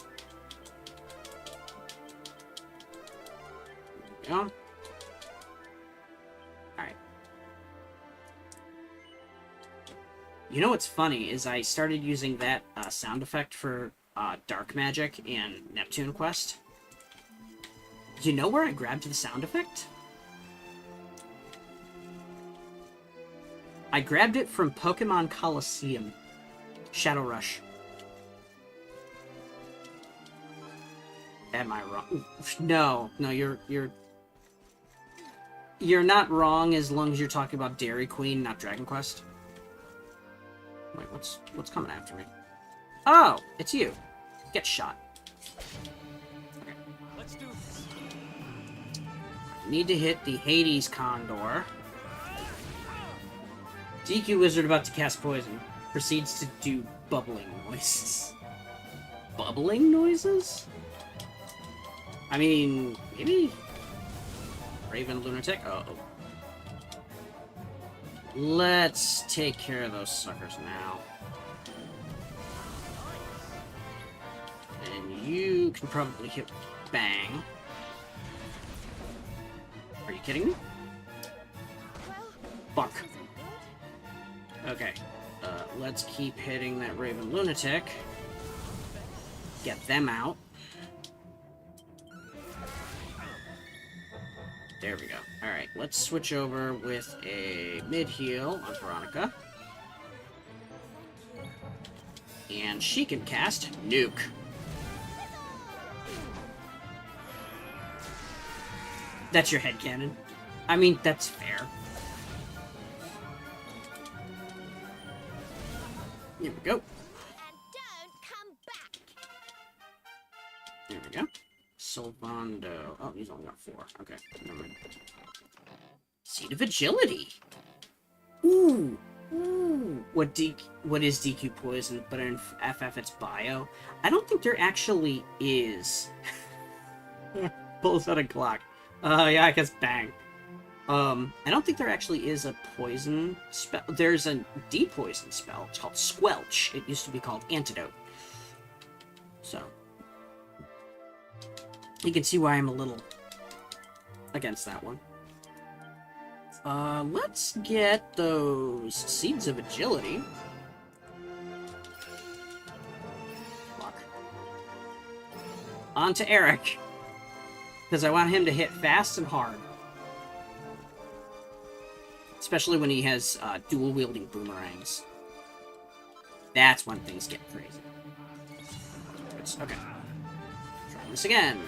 There we go. Alright. You know what's funny is I started using that sound effect for Dark Magic in Neptune Quest. You know where I grabbed the sound effect? I grabbed it from Pokemon Coliseum. Shadow Rush. Am I wrong? No, you're not wrong as long as you're talking about Dairy Queen, not Dragon Quest. Wait, what's coming after me? Oh, it's you. Get shot. Okay. Let's do this. Need to hit the Hades Condor. DQ Wizard about to cast poison. Proceeds to do bubbling noises. Bubbling noises? I mean, maybe? Raven Lunatic? Uh oh. Let's take care of those suckers now. And you can probably hit Bang. Are you kidding me? Fuck. Okay. Let's keep hitting that Raven Lunatic. Get them out. There we go. Alright, let's switch over with a mid-heal on Veronica. And she can cast Nuke. That's your headcanon. I mean, that's fair. Here we go. And don't come back. There we go. Sylvando. Oh, he's only got 4. Okay, never mind. Seed of Agility. Ooh. Ooh. What is DQ Poison, but in FF it's Bio? I don't think there actually is. Pulls out a Glock. Yeah, I guess Bang. I don't think there actually is a poison spell. There's a depoison spell. It's called Squelch. It used to be called Antidote. So, you can see why I'm a little against that one. Let's get those Seeds of Agility. Fuck. On to Eric. Because I want him to hit fast and hard. Especially when he has dual-wielding boomerangs. That's when things get crazy. Okay. Try this again.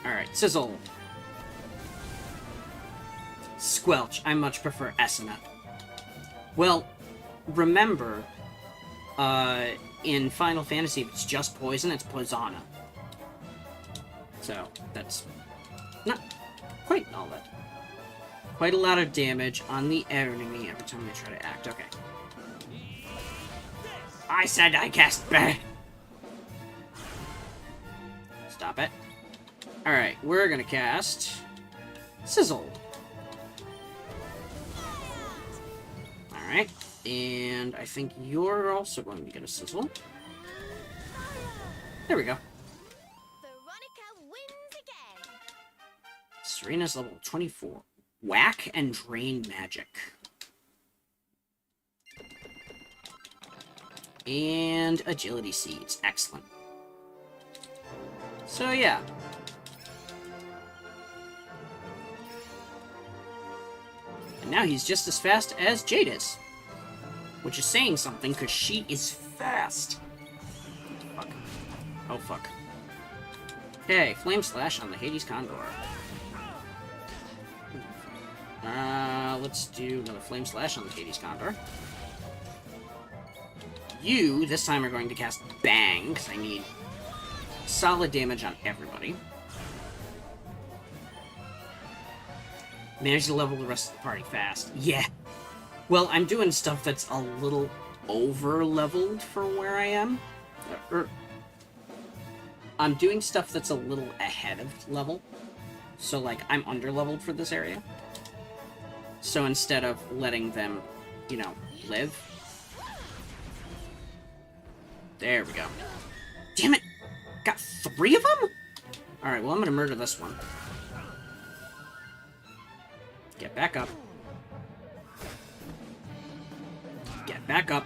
Alright, Sizzle. Squelch. I much prefer Esuna. Well, remember, in Final Fantasy, if it's just poison, it's Poisona. So, that's not quite all that. Quite a lot of damage on the enemy every time they try to act. Okay. I said I cast Bang! Stop it. Alright, we're gonna cast Sizzle. Alright, and I think you're also going to get a Sizzle. There we go. Veronica wins again. Serena's level 24. Whack and Drain Magic. And Agility Seeds. Excellent. So, yeah. And now he's just as fast as Jade is. Which is saying something, because she is fast. Fuck. Oh, fuck. Okay, Flame Slash on the Hades Condor. Let's do another Flame Slash on the Hades Condor. You, this time, are going to cast Bang, because I need solid damage on everybody. Manage to level the rest of the party fast. Yeah. Well, I'm doing stuff that's a little over-leveled for where I am. I'm doing stuff that's a little ahead of level. So, like, I'm under-leveled for this area. So instead of letting them, you know, live. There we go. Damn it! Got 3 of them? Alright, well, I'm gonna murder this one. Get back up. Get back up.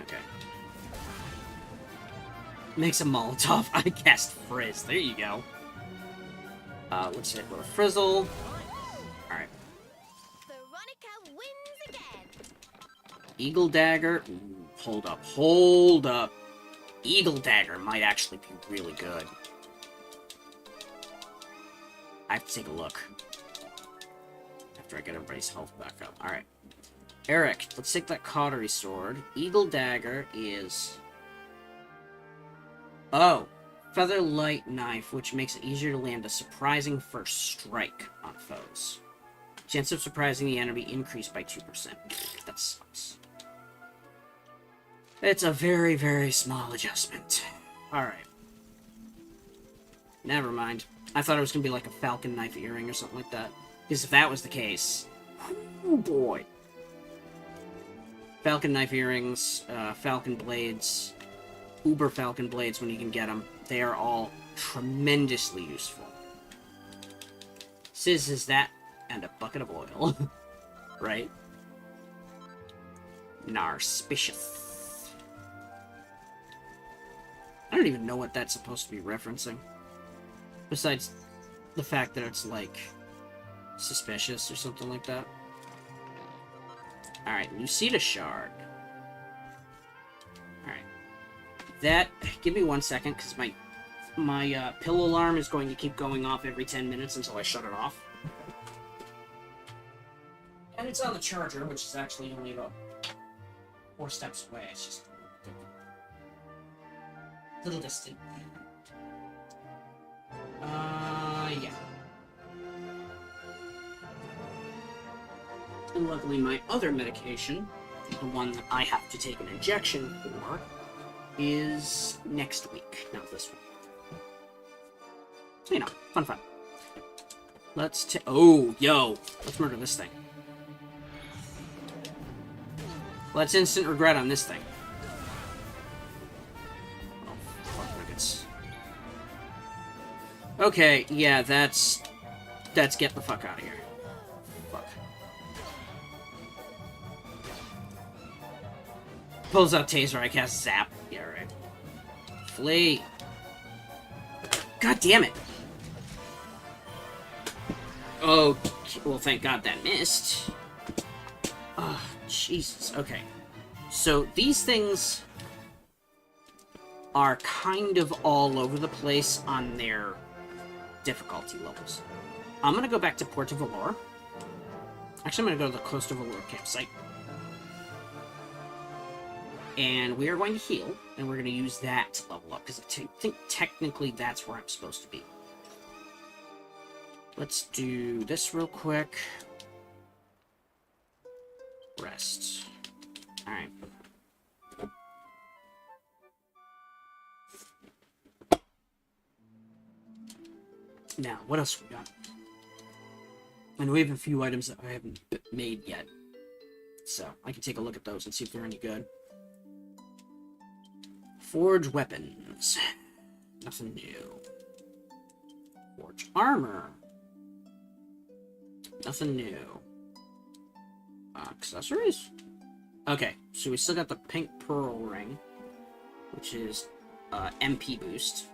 Okay. Makes a Molotov. I cast Frizz. There you go. Let's hit with a Frizzle. Alright. Veronica wins again. Eagle Dagger. Ooh, hold up. Hold up. Eagle Dagger might actually be really good. I have to take a look. After I get everybody's health back up. Alright. Eric, let's take that Cautery Sword. Eagle Dagger is... Oh. Featherlight Knife, which makes it easier to land a surprising first strike on foes. Chance of surprising the enemy increased by 2%. That sucks. It's a very, very small adjustment. Alright. Never mind. I thought it was going to be like a Falcon Knife Earring or something like that. Because if that was the case... Oh boy. Falcon Knife Earrings, Falcon Blades, Uber Falcon Blades when you can get them. They are all tremendously useful. Sizz is that and a bucket of oil. Right? Narspicious. I don't even know what that's supposed to be referencing. Besides the fact that it's, like, suspicious or something like that. Alright, Lucida Shard. Alright. That... Give me 1 second, because my pill alarm is going to keep going off every 10 minutes until I shut it off. And it's on the charger, which is actually only about 4 steps away. It's just a little distant. Yeah. And luckily my other medication, the one that I have to take an injection for, is next week, not this one. So, you know, fun. Let's oh, yo! Let's murder this thing. Let's instant regret on this thing. Oh, fuck nuggets. Okay, yeah, that's get the fuck out of here. Fuck. Pulls out Taser, I cast Zap. Yeah, right. Flee. God damn it. Oh, well, thank God that missed. Oh, Jesus. Okay. So, these things are kind of all over the place on their difficulty levels. I'm gonna go back to Port of Valor. Actually, I'm gonna go to the Coast of Valor campsite. And we are going to heal, and we're going to use that to level up, because I think technically that's where I'm supposed to be. Let's do this real quick. Rest. Alright. Now, what else we got? And we have a few items that I haven't made yet. So, I can take a look at those and see if they're any good. Forge weapons. Nothing new. Forge armor. Nothing new. Accessories? Okay, so we still got the pink pearl ring, which is MP boost.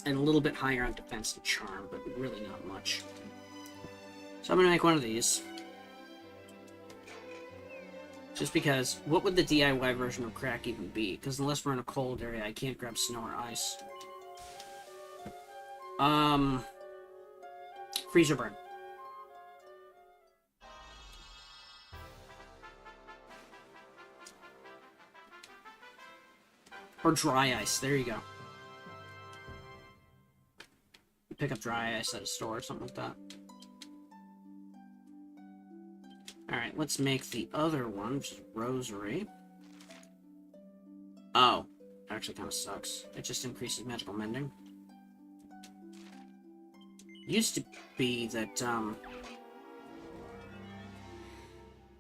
And a little bit higher on defense and charm, but really not much. So I'm gonna make one of these. Just because, what would the DIY version of crack even be? Because unless we're in a cold area, I can't grab snow or ice. Freezer burn. Or dry ice, there you go. Pick up dry ice at a store or something like that. Alright, let's make the other one, which is Rosary. Oh, actually kind of sucks. It just increases magical mending. Used to be that,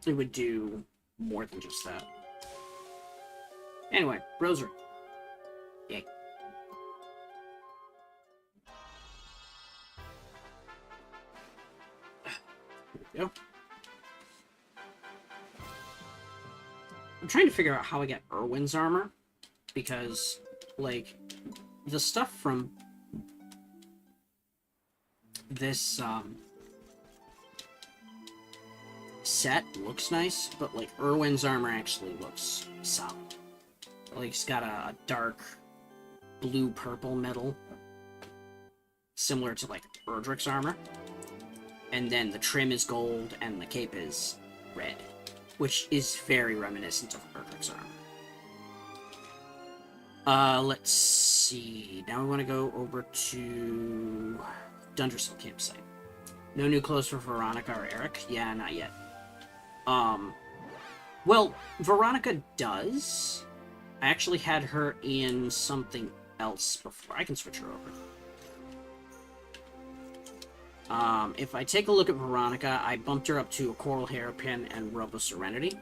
it would do more than just that. Anyway, Rosary. Yay. There we go. I'm trying to figure out how I get Irwin's armor, because, like, the stuff from this, set looks nice, but, like, Irwin's armor actually looks solid. Like, he's got a dark blue-purple metal, similar to, like, Erdrick's armor, and then the trim is gold, and the cape is red, which is very reminiscent of Erdrick's armor. Let's see. Now we want to go over to Dundersill campsite. No new clothes for Veronica or Eric? Yeah, not yet. Well, Veronica does. I actually had her in something else before. I can switch her over. If I take a look at Veronica, I bumped her up to a Coral Hairpin and Robo Serenity.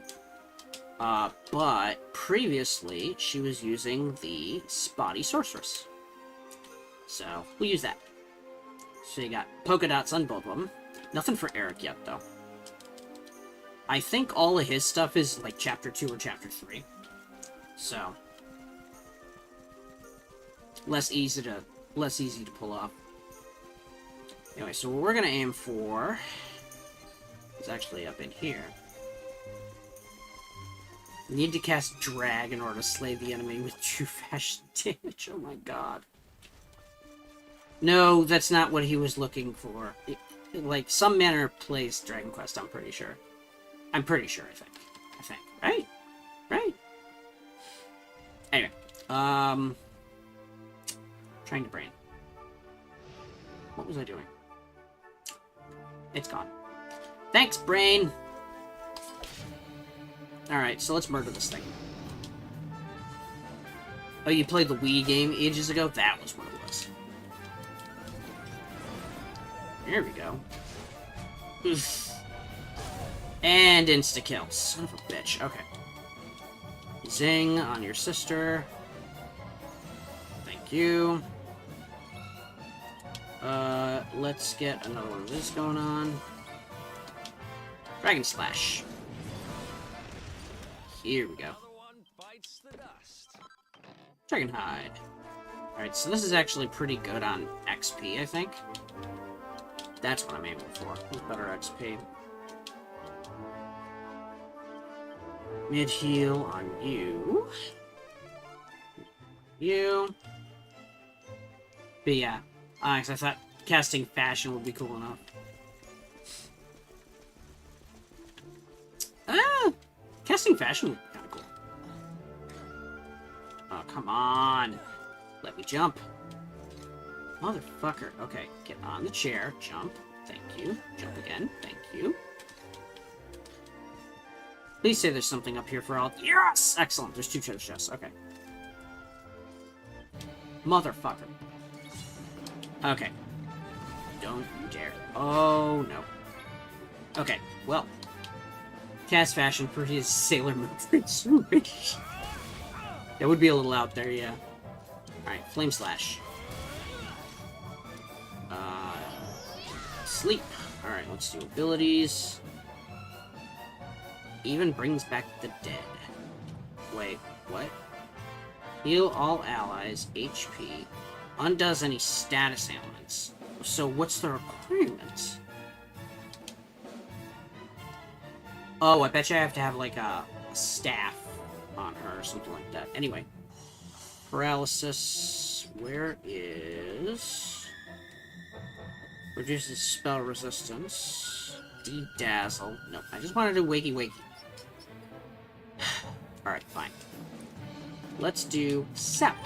But previously, she was using the Spotty Sorceress. So, we'll use that. So you got polka dots on both of them. Nothing for Eric yet, though. I think all of his stuff is, like, Chapter 2 or Chapter 3. So, less easy to pull off. Anyway, so what we're gonna aim for is actually up in here. Need to cast Drag in order to slay the enemy with true fashion damage. Oh my god. No, that's not what he was looking for. Like, some manner plays Dragon Quest, I'm pretty sure. I think. Right? Right? Anyway, trying to brain. What was I doing? It's gone. Thanks, brain! Alright, so let's murder this thing. Oh, you played the Wii game ages ago? That was what it was. There we go. Oof. And insta-kill. Son of a bitch. Okay. Zing on your sister. Thank you. Let's get another one of this going on. Dragon Slash. Here we go. Dragon Hide. Alright, so this is actually pretty good on XP, I think. That's what I'm aiming for. With better XP. Mid-heal on you. You. But yeah, because I thought casting Fashion would be cool enough. Casting Fashion would be kind of cool. Oh, come on. Let me jump. Motherfucker. Okay, get on the chair. Jump. Thank you. Jump again. Thank you. Please say there's something up here for all... Yes! Excellent. There's 2 treasure chests. Okay. Motherfucker. Okay. Don't you dare. Oh, no. Okay, well. Cast Fashion for his Sailor Moon switch. That would be a little out there, yeah. Alright, Flame Slash. Sleep. Alright, let's do abilities. Even brings back the dead. Wait, what? Heal all allies, HP. Undoes any status ailments. So what's the requirement? Oh, I bet you I have to have, like, a staff on her or something like that. Anyway. Paralysis. Where is... Reduces spell resistance. De-dazzle. Nope, I just want to do wakey wakey. Alright, fine. Let's do Sep.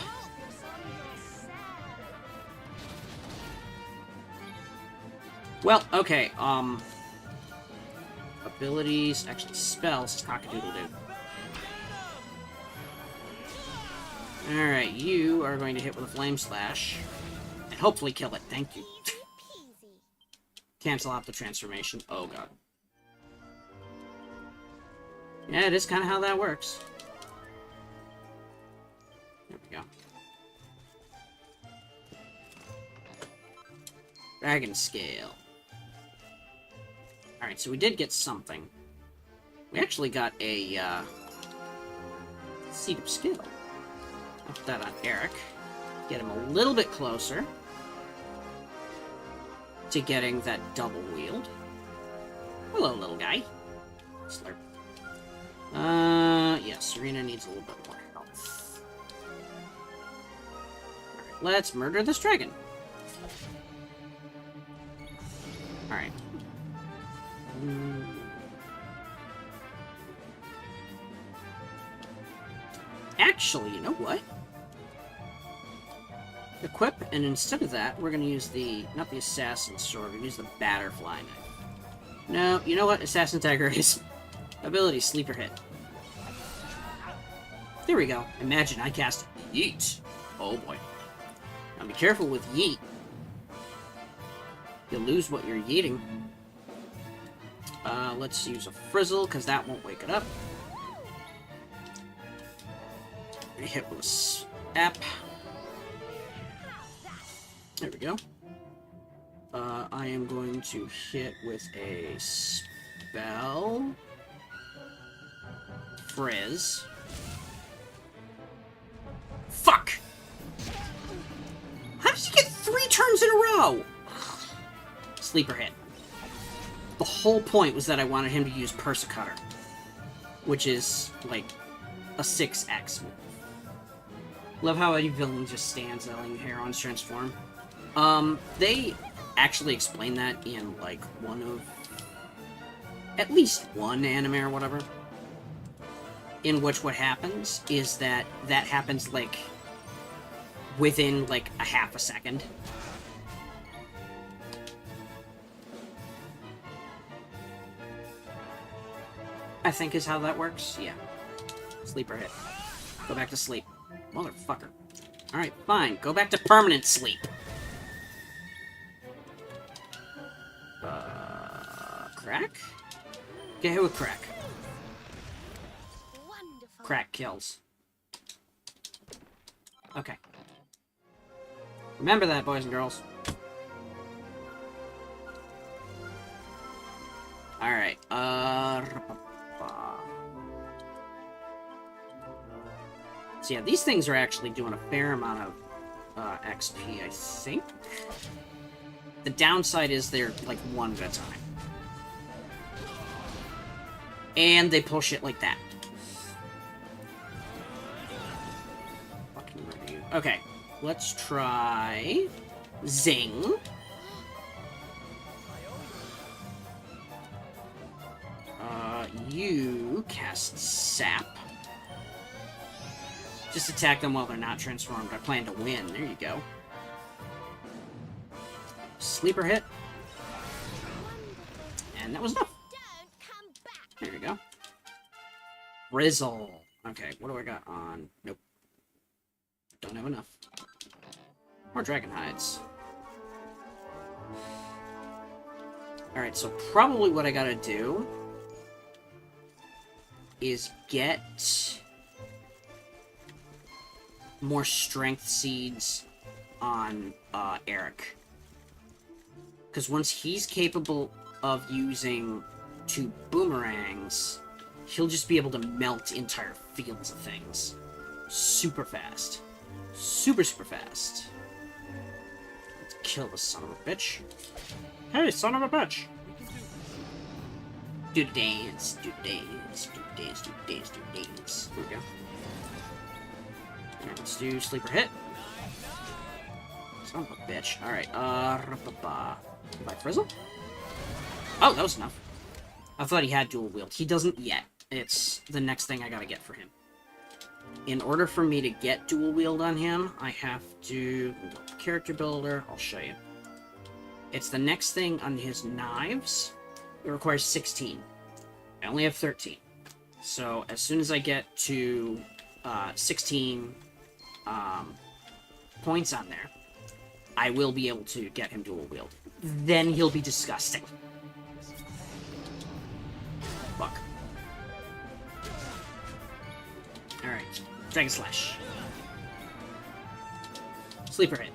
Well, okay, abilities, actually spells, cock-a-doodle-doo. Alright, you are going to hit with a Flame Slash, and hopefully kill it, thank you. Easy peasy. Cancel out the transformation, oh god. Yeah, it is kind of how that works. There we go. Dragon Scale. Alright, so we did get something. We actually got a, Seed of Skill. I'll put that on Eric. Get him a little bit closer to getting that double wield. Hello, little guy. Slurp. Yeah, Serena needs a little bit more health. Alright, let's murder this dragon. Alright. Actually, you know what? Equip, and instead of that, we're gonna use the, not the Assassin's Sword, we're gonna use the Batterfly Knife. No, you know what? Assassin Dagger is ability Sleeper Hit. There we go. Imagine I cast Yeet. Oh boy. Now be careful with Yeet. You'll lose what you're yeeting. Let's use a Frizzle, because that won't wake it up. Hit with a Sap. There we go. I am going to hit with a spell. Frizz. Fuck! How did you get 3 turns in a row? Sleeper hit. The whole point was that I wanted him to use Persecutor, which is, like, a 6x move. Love how any villain just stands letting Heron's transform. They actually explain that in, like, one of... at least one anime or whatever. In which what happens is that happens, like, within, like, a half a second. I think is how that works. Yeah. Sleeper hit. Go back to sleep. Motherfucker. Alright, fine. Go back to permanent sleep. Crack? Get hit with crack. Wonderful. Crack kills. Okay. Remember that, boys and girls. Alright, so yeah, these things are actually doing a fair amount of XP, I think. The downside is they're, like, one at a time. And they pull shit like that. Fucking review. Okay, let's try... Zing. You cast Sap. Just attack them while they're not transformed. I plan to win. There you go. Sleeper hit. And that was enough. Don't come back. There you go. Rizzle. Okay, what do I got on? Nope. Don't have enough. More dragon hides. Alright, so probably what I gotta do is get more strength seeds on Eric. Because once he's capable of using 2 boomerangs, he'll just be able to melt entire fields of things. Super fast. Super, super fast. Let's kill this son of a bitch. Hey, son of a bitch! Do the dance, do the dance, do the dance, do the dance, do the dance. There we go. Alright, let's do sleeper hit. Son of a bitch. Alright, by Frizzle? Oh, that was enough. I thought he had dual wield. He doesn't yet. It's the next thing I gotta get for him. In order for me to get dual wield on him, I have to... Character builder, I'll show you. It's the next thing on his knives. It requires 16. I only have 13. So, as soon as I get to 16 points on there, I will be able to get him dual wield. Then he'll be disgusting. Fuck. Alright. Dragon Slash. Sleeper hit.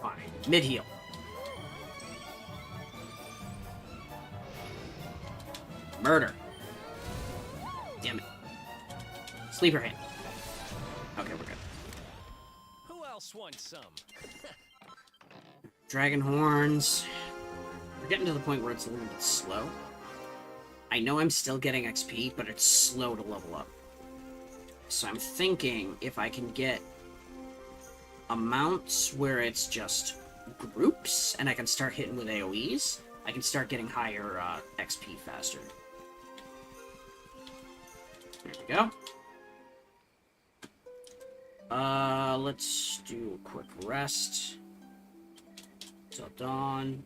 Fine. Mid heal. Murder. Damn it. Sleeper hit. Okay, we're good. Who else wants some? Dragon Horns. We're getting to the point where it's a little bit slow. I know I'm still getting XP, but it's slow to level up. So I'm thinking if I can get amounts where it's just groups, and I can start hitting with AoEs, I can start getting higher XP faster. There we go. Let's do a quick rest. Till dawn.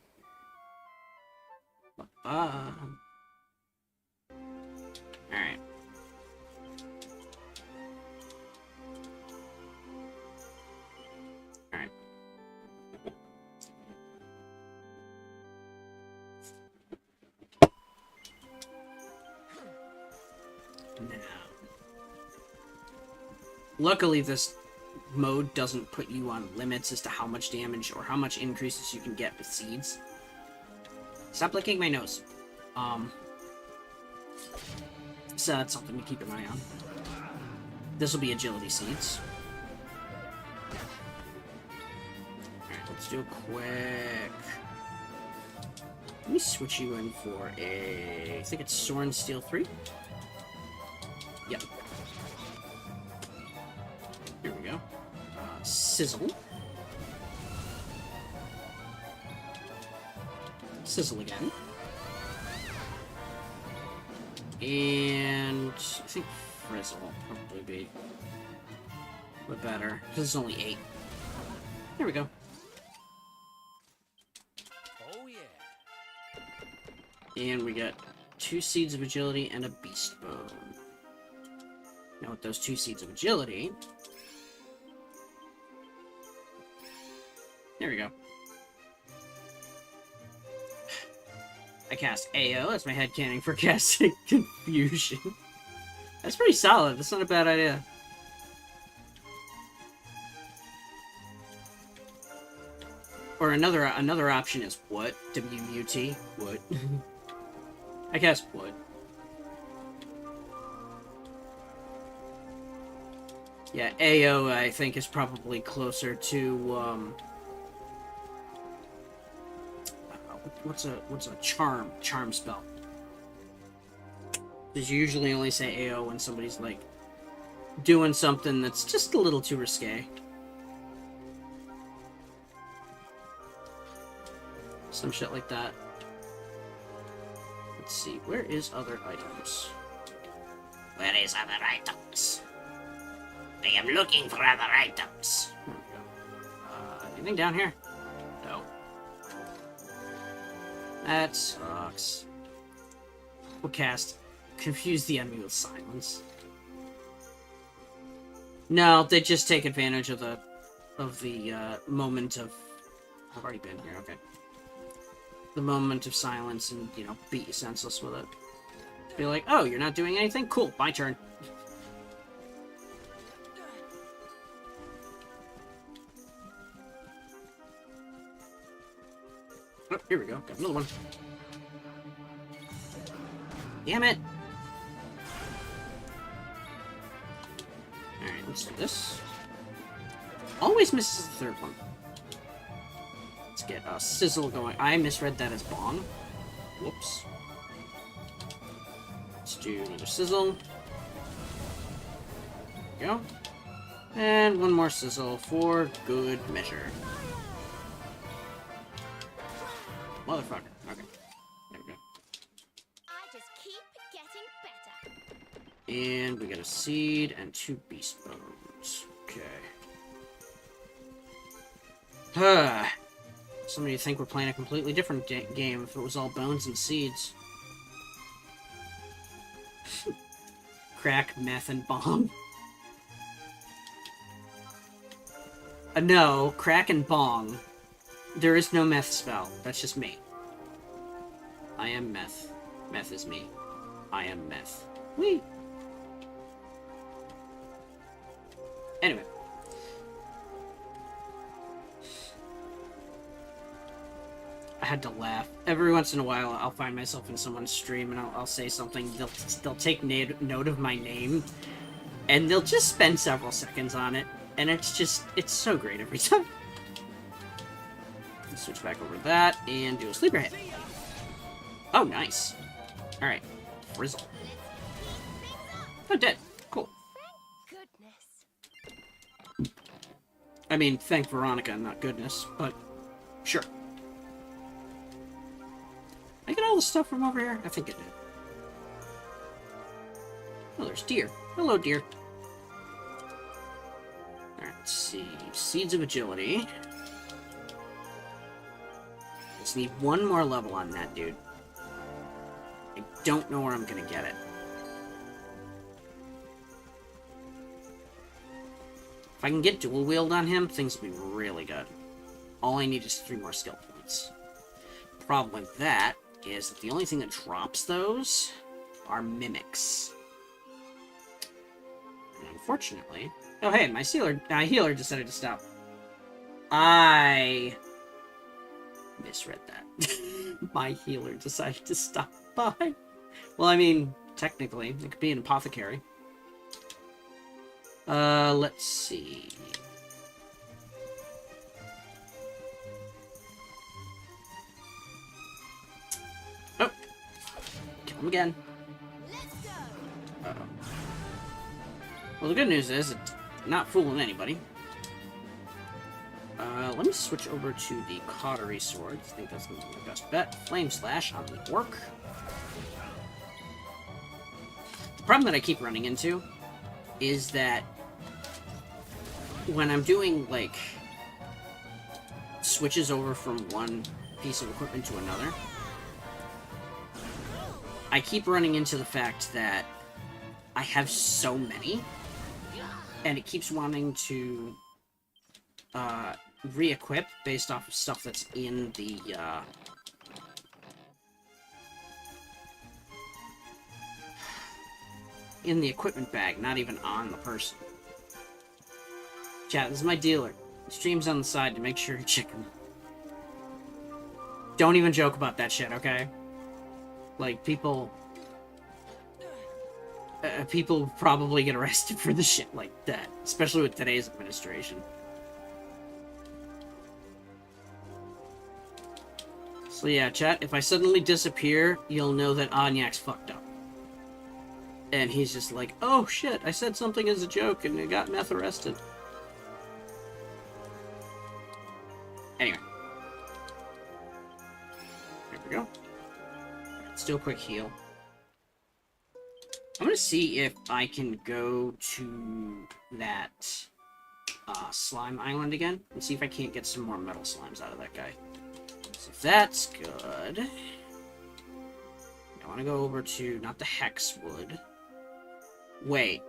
Alright. Alright. Now. Luckily, this mode doesn't put you on limits as to how much damage or how much increases you can get with seeds. Stop licking my nose. So that's something to keep an eye on. This will be agility seeds. Alright, let's do a quick... Let me switch you in for a... I think it's Soren Steel 3? Yep. Here we go. Sizzle. Sizzle again. And I think Frizzle will probably be a bit better, because it's only 8. There we go. Oh yeah. And we got 2 Seeds of Agility and a Beast Bone. Now with those 2 Seeds of Agility... There we go. I cast AO as my headcanon for casting Confusion. That's pretty solid. That's not a bad idea. Or another option is what? WUT? What? I cast what? Yeah, AO I think is probably closer to what's a charm spell? Because you usually only say AO when somebody's like doing something that's just a little too risque. Some shit like that. Let's see, where is other items? Where is other items? I am looking for other items. There we go. Anything down here? No. That sucks. We'll cast Confuse the Enemy with Silence. No, they just take advantage of the moment of... I've already been here, okay. The moment of silence and, you know, beat you senseless with it. Be like, oh, you're not doing anything? Cool, my turn. Oh, here we go. Got another one. Damn it! Alright, let's do this. Always misses the third one. Let's get a sizzle going. I misread that as bong. Whoops. Let's do another sizzle. There we go. And one more sizzle for good measure. Motherfucker. Okay. There we go. I just keep getting better. And we got a seed and 2 beast bones. Okay. Somebody would think we're playing a completely different game if it was all bones and seeds. Crack, meth, and bomb. No, crack and bong. There is no meth spell. That's just me. I am meth. Meth is me. I am meth. Whee! Anyway. I had to laugh. Every once in a while, I'll find myself in someone's stream and I'll say something. They'll take note of my name, and they'll just spend several seconds on it, and it's so great every time. Let's switch back over to that and do a sleeper hit. Oh, nice. All right, Frizzle. Oh, dead. Cool. Goodness. I mean, thank Veronica, not goodness, but sure. I get all the stuff from over here? I think I did. Oh, there's deer. Hello, deer. Alright, let's see. Seeds of Agility. Just need one more level on that dude. I don't know where I'm gonna get it. If I can get dual wield on him, things will be really good. All I need is 3 more skill points. Problem with that is that the only thing that drops those are mimics. And unfortunately... Oh, hey, my healer decided to stop. I misread that. My healer decided to stop by. Well, I mean, technically, it could be an apothecary. Let's see... Again. Let's go. Uh-oh. Well, the good news is it's not fooling anybody. Let me switch over to the Cautery Sword. I think that's going to be my best bet. Flame Slash on the Orc. The problem that I keep running into is that when I'm doing, like, switches over from one piece of equipment to another, I keep running into the fact that I have so many, and it keeps wanting to re-equip based off of stuff that's in the equipment bag, not even on the person. Chat, this is my dealer. Stream's on the side to make sure you're chicken. Don't even joke about that shit, okay? Like, people probably get arrested for the shit like that, especially with today's administration. So yeah, chat, if I suddenly disappear, you'll know that Anyak's fucked up. And he's just like, oh shit, I said something as a joke and I got meth arrested. Anyway. There we go. Let's do a quick heal. I'm gonna see if I can go to that slime island again and see if I can't get some more metal slimes out of that guy. So if that's good, I want to go over to not the Hexwood. Wait,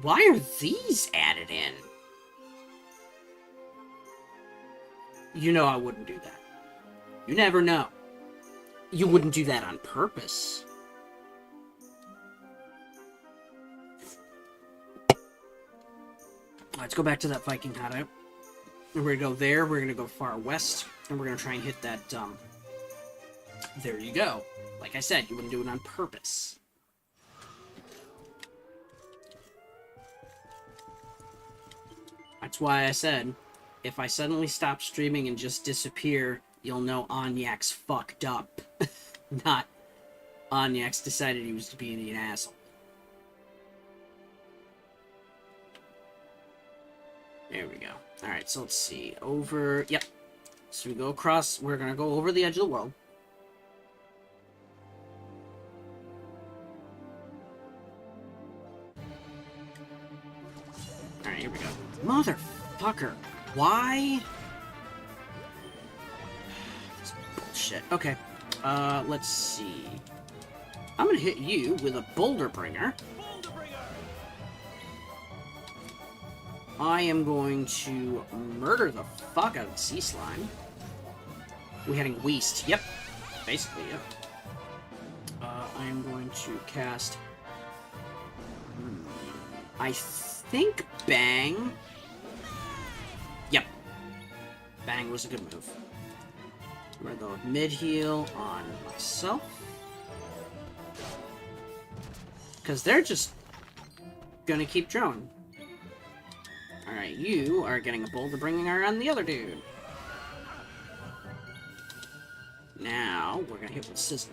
why are these added in? You know I wouldn't do that. You never know. You wouldn't do that on purpose. Let's go back to that Viking hideout. And we're gonna go there, we're gonna go far west, and we're gonna try and hit that, there you go. Like I said, you wouldn't do it on purpose. That's why I said, if I suddenly stop streaming and just disappear, you'll know Onyak's fucked up. Not Onyak's decided he was being an asshole. There we go. Alright, so let's see. Over... Yep. So we go across... We're gonna go over the edge of the world. Alright, here we go. Motherfucker. Why? This bullshit. Okay. Let's see. I'm gonna hit you with a Boulder Bringer. I am going to murder the fuck out of the sea slime. We're heading west. Yep. Basically, yep. I am going to cast... I think Bang. Yep. Bang was a good move. We're going to mid-heal on myself. Because they're just gonna keep drawing. Alright, you are getting a Boulder Bringer on the other dude. Now, we're gonna hit with Sizzle.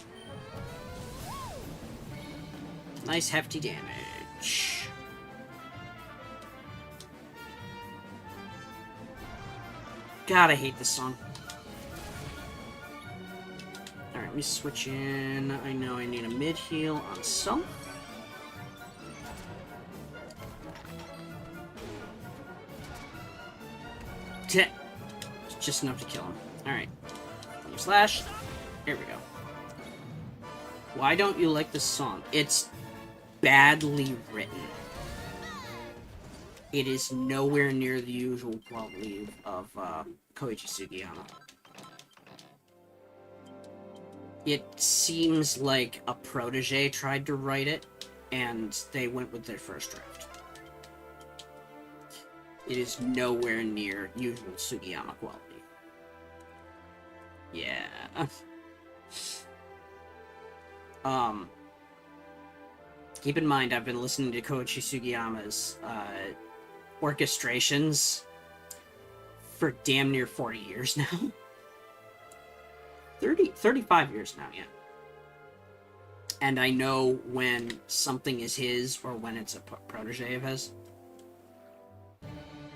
Nice hefty damage. God, I hate this song. Alright, let me switch in. I know I need a mid-heal on self. Just enough to kill him. Alright. Slash. Here we go. Why don't you like this song? It's badly written. It is nowhere near the usual quality of Koichi Sugiyama. It seems like a protege tried to write it, and they went with their first draft. It is nowhere near usual Sugiyama quality. Yeah. Keep in mind, I've been listening to Koichi Sugiyama's orchestrations for damn near 40 years now. 35 years now, yeah. And I know when something is his or when it's a protege of his.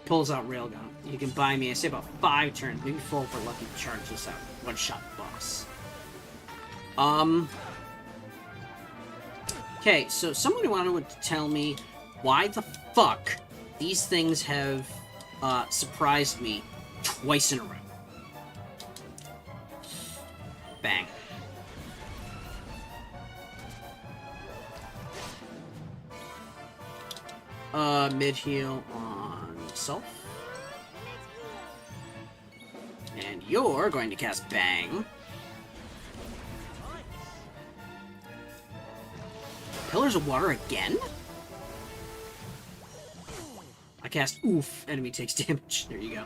Pulls out Railgun. You can buy me, I say about 5 turns, maybe 4 for lucky to charge this out. One-shot boss. Okay, so somebody wanted to tell me why the fuck these things have surprised me twice in a row. Bang. Mid-heal on self. And you're going to cast Bang. Pillars of Water again? I cast Oof. Enemy takes damage. There you go.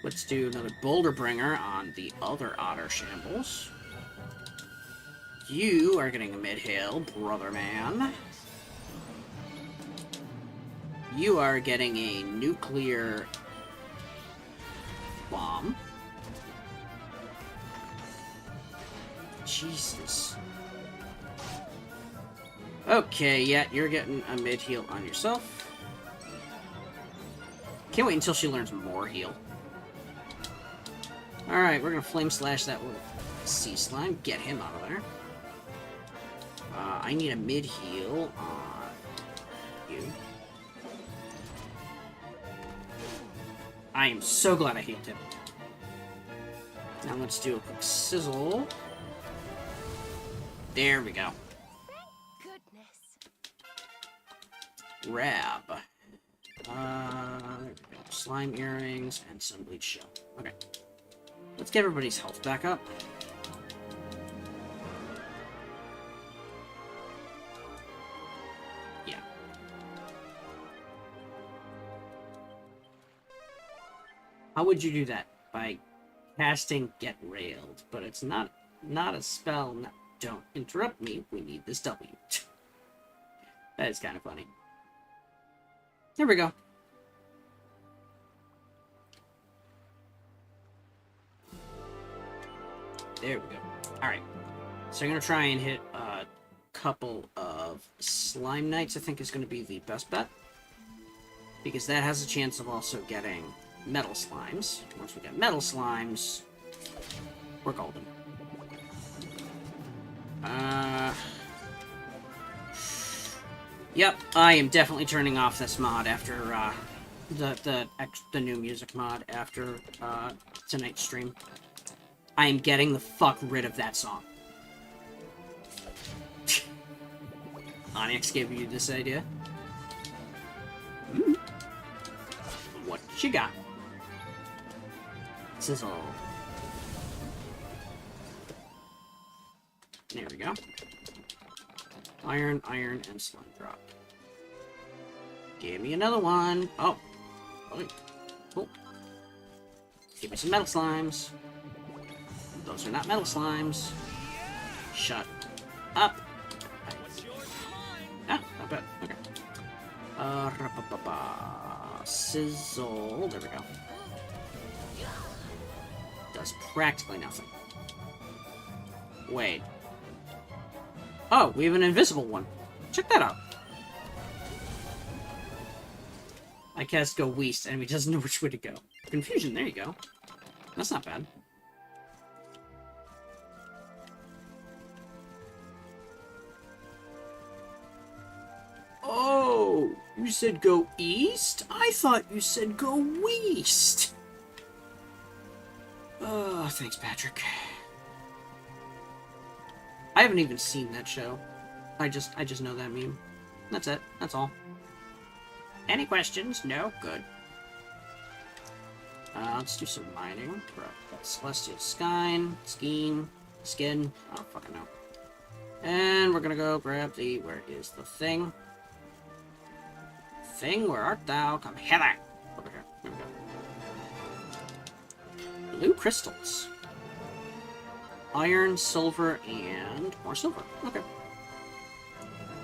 Let's do another Boulder Bringer on the other Otter Shambles. You are getting a mid-heal, brother man. You are getting a nuclear bomb. Jesus. Okay, yeah, you're getting a mid-heal on yourself. Can't wait until she learns more heal. Alright, we're gonna Flame Slash that little sea slime. Get him out of there. I need a mid-heal on you. I am so glad I hit him. Now let's do a quick sizzle. There we go. Goodness. Rab. There we go. Slime earrings and Sunbleach shell. Okay. Let's get everybody's health back up. Yeah. How would you do that? By casting Get Railed, but it's not a spell. No, don't interrupt me. We need this W. That is kind of funny. There we go. There we go. Alright. So I'm going to try and hit a couple of Slime Knights, I think is going to be the best bet. Because that has a chance of also getting Metal Slimes. Once we get Metal Slimes, we're golden. Yep, I am definitely turning off this mod after, the new music mod after, tonight's stream. I am getting the fuck rid of that song. Onyx gave you this idea. What you got? Sizzle. There we go. Iron, iron, and slime drop. Give me another one. Oh. Oh. Cool. Give me some metal slimes. Those are not metal slimes. Shut up. Ah, not bad. Okay. Sizzle. There we go. Does practically nothing. Wait. Oh, we have an invisible one. Check that out. I cast Go Weast, and he doesn't know which way to go. Confusion, there you go. That's not bad. Oh, you said go east? I thought you said go west. Oh, thanks, Patrick. I haven't even seen that show. I just know that meme. That's it. That's all. Any questions? No? Good. Let's do some mining. Celestial Skin. I don't fucking know. And we're gonna go grab the... Where is the thing? Thing, where art thou? Come hither! Over here. There we go. Blue crystals. Iron, silver, and more silver. Okay.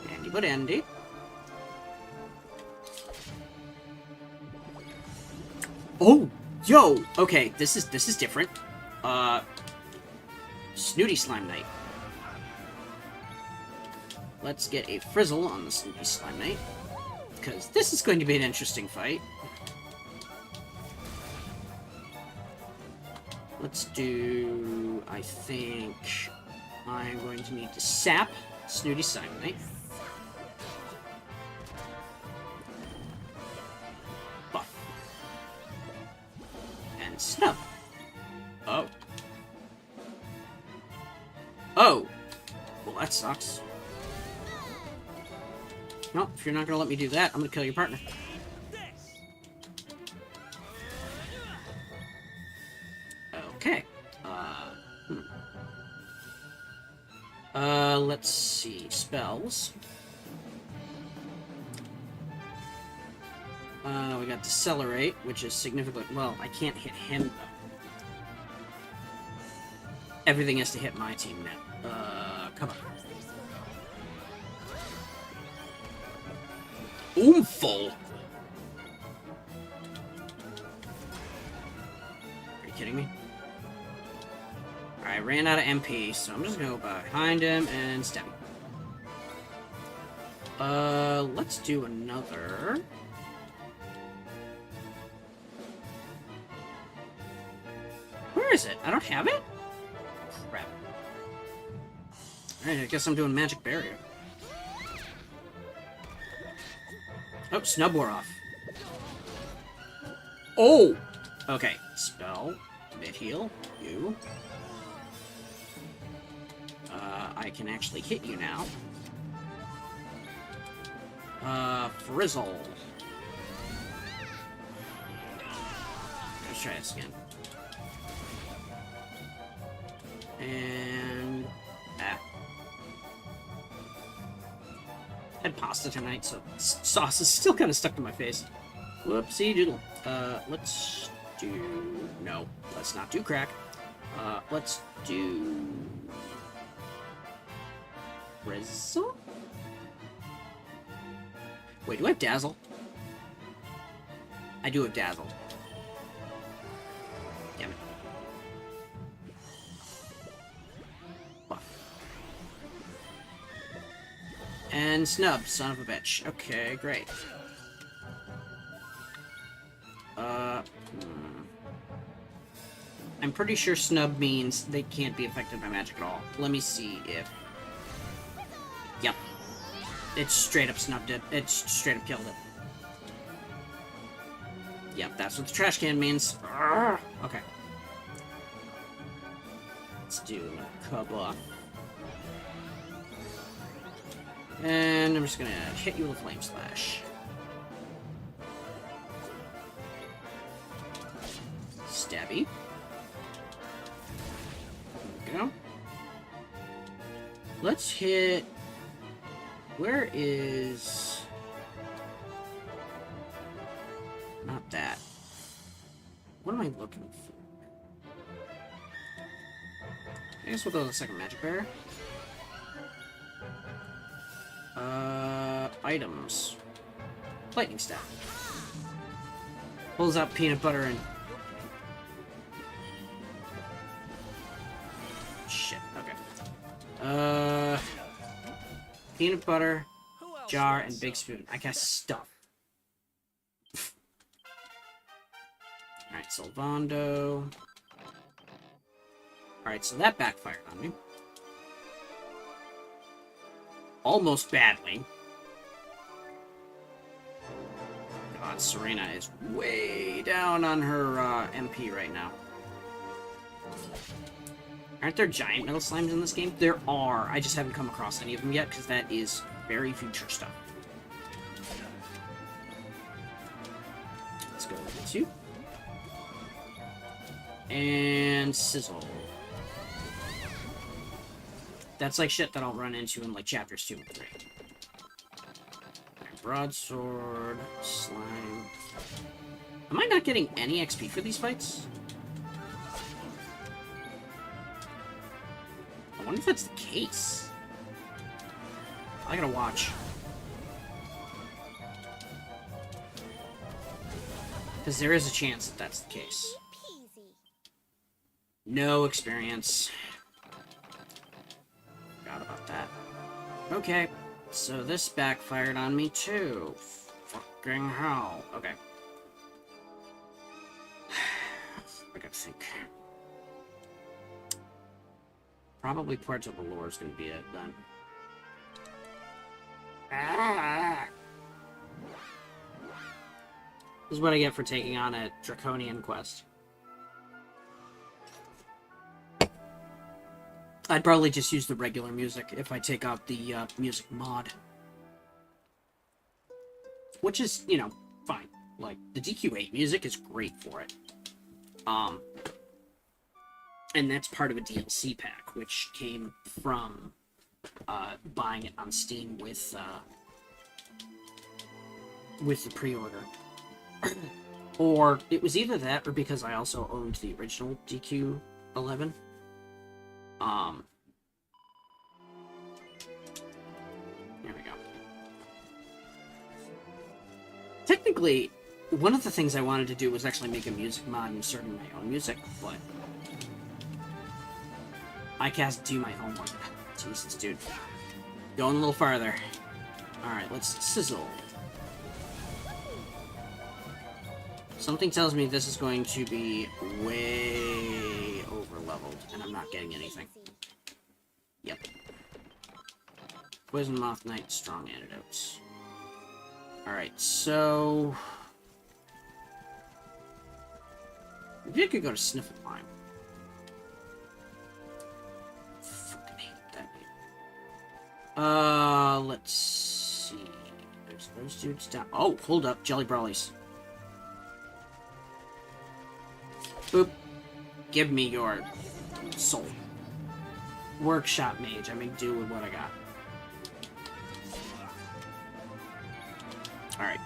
Handy but handy. Oh, yo. Okay, this is different. Snooty Slime Knight. Let's get a Frizzle on the Snooty Slime Knight, because this is going to be an interesting fight. Let's do... I think I'm going to need to sap Snooty Slime Knight. Buff. And snub. Oh. Oh! Well, that sucks. No, if you're not gonna let me do that, I'm gonna kill your partner. Okay. Let's see. Spells. We got Decelerate, which is significant. Well, I can't hit him, though. Everything has to hit my team now. Come on. Oomful! Are you kidding me? I ran out of MP, so I'm just gonna go behind him and stab him. Let's do another... Where is it? I don't have it? Crap. Alright, I guess I'm doing Magic Barrier. Oh, Snub wore off. Oh! Okay, spell, mid-heal, you. I can actually hit you now. Frizzle. Let's try this again. And... Had pasta tonight, so sauce is still kind of stuck to my face. Whoopsie doodle. Let's do... No, let's not do crack. Let's do... Frizzle? Wait, do I have Dazzle? I do have Dazzle. Damn it. And Snub, son of a bitch. Okay, great. I'm pretty sure Snub means they can't be affected by magic at all. Let me see if... Yep. It straight up snubbed it. It straight up killed it. Yep, that's what the trash can means. Arrgh. Okay. Let's do a Kabuff. And I'm just gonna hit you with a Flame Slash. Stabby. There we go. Let's hit... Where is... Not that. What am I looking for? I guess we'll go with the second magic bear. Items. Lightning staff. Pulls out peanut butter and... Shit, okay. Peanut butter, Who else jar, wants and big some? spoon. I cast stuff. Alright, Sylvando. Alright, so that backfired on me. Almost badly. God, Serena is way down on her MP right now. Aren't there giant metal slimes in this game? There are. I just haven't come across any of them yet, because that is very future stuff. Let's go with you. And Sizzle. That's like shit that I'll run into in like chapters 2 and 3. Broadsword, slime. Am I not getting any XP for these fights? I wonder if that's the case. I gotta watch. Because there is a chance that that's the case. Peasy. No experience. Forgot about that. Okay, so this backfired on me too. Fucking hell. Okay. I gotta think. Probably Puerto Valor is gonna be it then. This is what I get for taking on a Draconian quest. I'd probably just use the regular music if I take out the music mod. Which is, you know, fine. Like, the DQ8 music is great for it. And that's part of a DLC pack, which came from buying it on Steam with the pre-order. Or it was either that, or because I also owned the original DQ11. There we go. Technically, one of the things I wanted to do was actually make a music mod inserting my own music, but I cast do my homework. Jesus, dude. Going a little farther. Alright, let's sizzle. Something tells me this is going to be way over-leveled, and I'm not getting anything. Yep. Poison Moth Knight, strong antidotes. Alright, so... maybe I could go to Snifflepine. Fucking hate that name. Let's see. There's those dudes down. Oh, hold up. Jelly Brawlies. Boop. Give me your soul. Workshop Mage. I make do with what I got. Alright.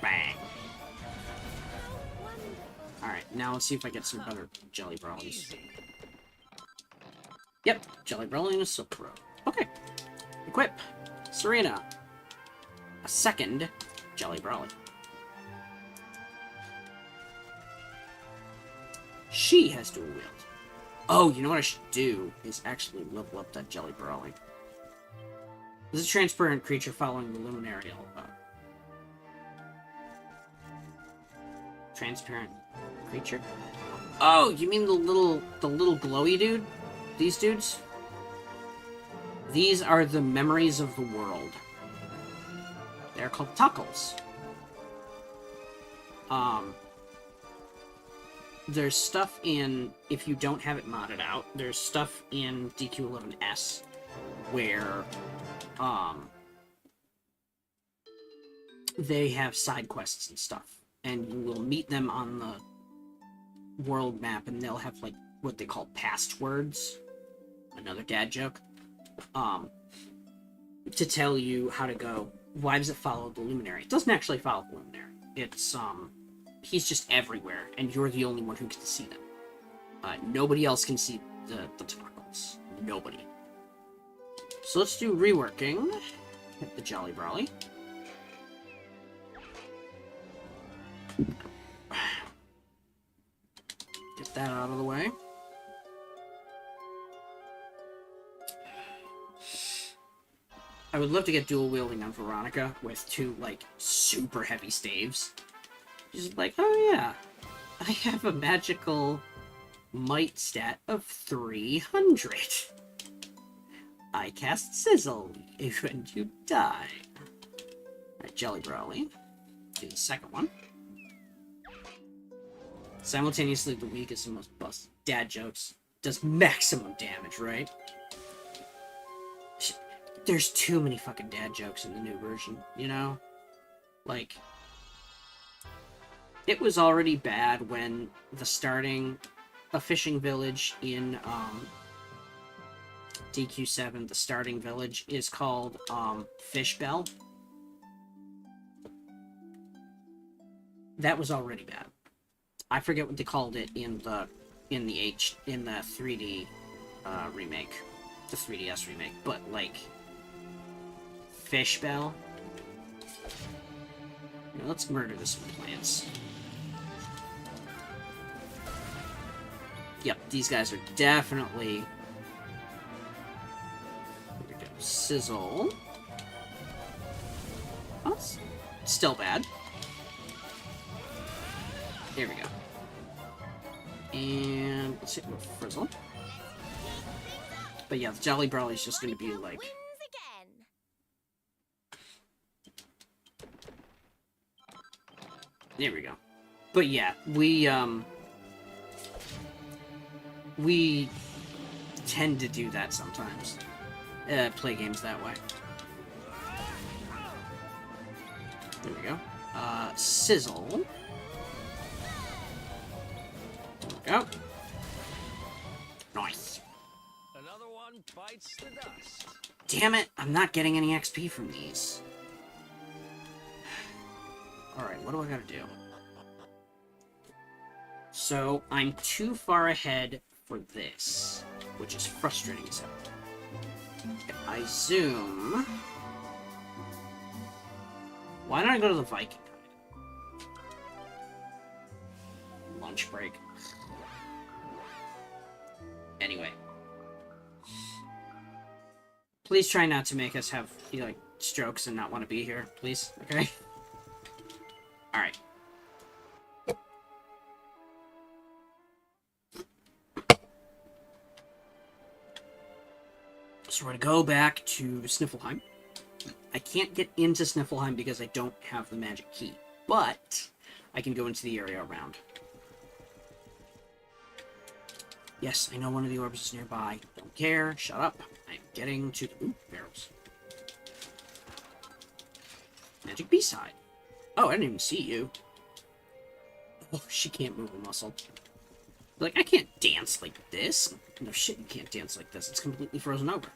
Bang. Alright, now let's see if I get some other Jelly Brawlies. Yep, Jelly Brawly and a Silk Robe. Okay. Equip. Serena. A second Jelly Brawly. She has dual wield. Oh, you know what I should do is actually level up that Jelly Brawly. There's a transparent creature following the luminary. Transparent creature? Oh, you mean the little glowy dude? These dudes? These are the memories of the world. They're called tuckles. There's stuff in, if you don't have it modded out, there's stuff in DQ11S where, they have side quests and stuff, and you will meet them on the world map, and they'll have, like, what they call passwords. Another dad joke. To tell you how to go. Why does it follow the luminary? It doesn't actually follow the luminary. It's, he's just everywhere, and you're the only one who can see them. Nobody else can see the toggles. Nobody. So let's do reworking. Hit the Jolly Brawly. Get that out of the way. I would love to get dual wielding on Veronica with two, like, super heavy staves. She's like, oh yeah, I have a magical might stat of 300. I cast Sizzle when you die. Alright, Jelly Brawly. Do the second one. Simultaneously the weakest and most busted. Dad jokes. Does maximum damage, right? There's too many fucking dad jokes in the new version, you know? Like, it was already bad when a fishing village in, DQ7, the starting village, is called, Fishbell. That was already bad. I forget what they called it in the 3D, remake. The 3DS remake, but, like, Fishbell. You know, let's murder this with plants. Yep, these guys are definitely... Here we go. Sizzle. Oh, it's still bad. There we go. And let's hit with Frizzle. But yeah, the Jolly Brawly is just going to be like... There we go. But yeah, we tend to do that sometimes. Play games that way. There we go. Sizzle. There we go. Nice. Another one bites the dust. Damn it, I'm not getting any XP from these. Alright, what do I gotta do? So, I'm too far ahead for this, which is frustrating as hell. If I zoom... Why don't I go to the Viking Guide? Lunch break. Anyway. Please try not to make us have, like, strokes and not want to be here, please, okay? Alright. So we're gonna go back to Sniffelheim. I can't get into Sniffelheim because I don't have the magic key, but I can go into the area around. Yes, I know one of the orbs is nearby. Don't care. Shut up. I'm getting to the... Ooh, barrels. Magic B-side. Oh, I didn't even see you. Oh, she can't move a muscle. Like, I can't dance like this. No shit, you can't dance like this. It's completely frozen over.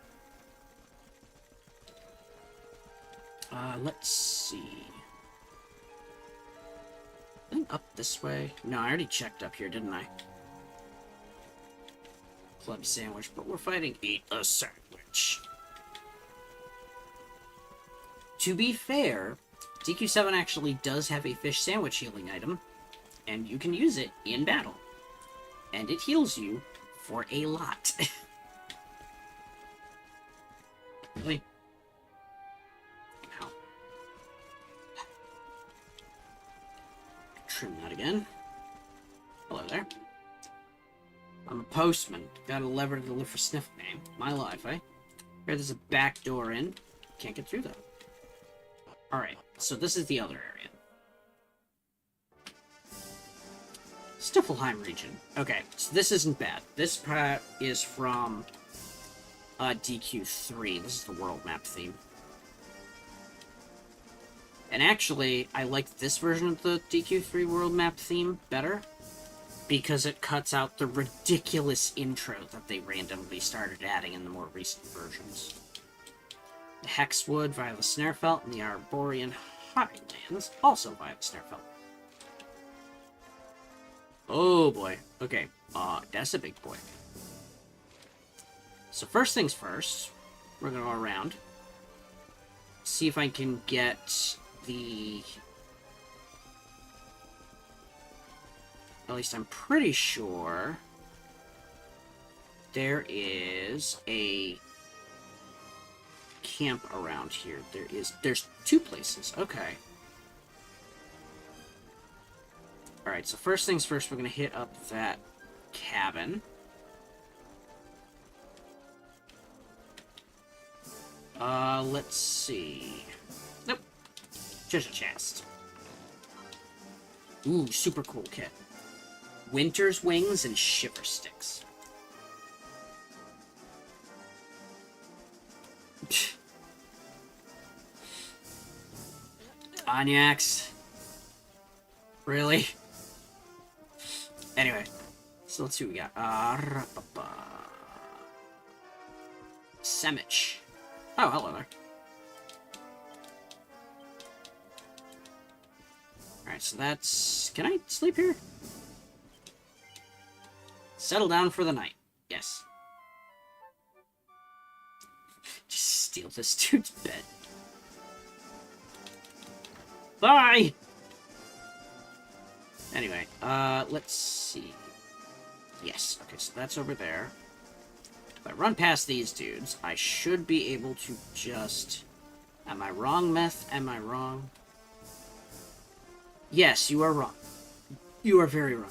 Let's see. I think up this way. No, I already checked up here, didn't I? Club sandwich, but we're fighting Eat a Sandwich. To be fair, DQ7 actually does have a fish sandwich healing item, and you can use it in battle. And it heals you for a lot. Really? that again. Hello there. I'm a postman. Got a lever to deliver Sniffle Game. My life, eh? Here, there's a back door in. Can't get through, though. Alright, so this is the other area. Stiflheim region. Okay, so this isn't bad. This part is from DQ3. This is the world map theme. And actually, I like this version of the DQ3 world map theme better, because it cuts out the ridiculous intro that they randomly started adding in the more recent versions. The Hexwood via the Snarefelt, and the Arborian Highlands also via the Snarefelt. Oh boy. Okay. That's a big boy. So first things first, we're gonna go around. See if I can get the... At least I'm pretty sure there is a camp around here. There's two places. Okay. Alright, so first things first, we're gonna hit up that cabin. Let's see. Nope. Treasure chest. Ooh, super cool kit. Winter's Wings and Shiver Sticks. Onyx. Really? Anyway, so let's see what we got. Semich. Oh, hello there. Alright, so that's... Can I sleep here? Settle down for the night. Yes. Just steal this dude's bed. Bye! Anyway, let's see. Yes, okay, so that's over there. If I run past these dudes, I should be able to just... Am I wrong, Meth? Am I wrong? Yes, you are wrong. You are very wrong.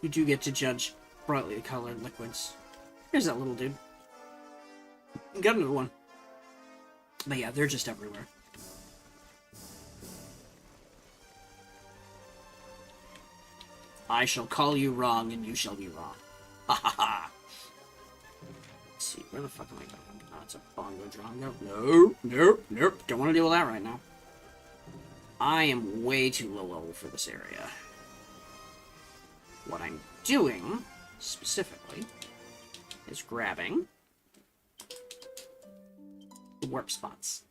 You do get to judge brightly colored liquids. Here's that little dude. Got another one. But yeah, they're just everywhere. I shall call you wrong, and you shall be wrong. Ha ha ha! Let's see, where the fuck am I going? Oh, it's a bongo drongo. Nope, nope, nope. Don't want to deal with that right now. I am way too low level for this area. What I'm doing, specifically, is grabbing the warp spots.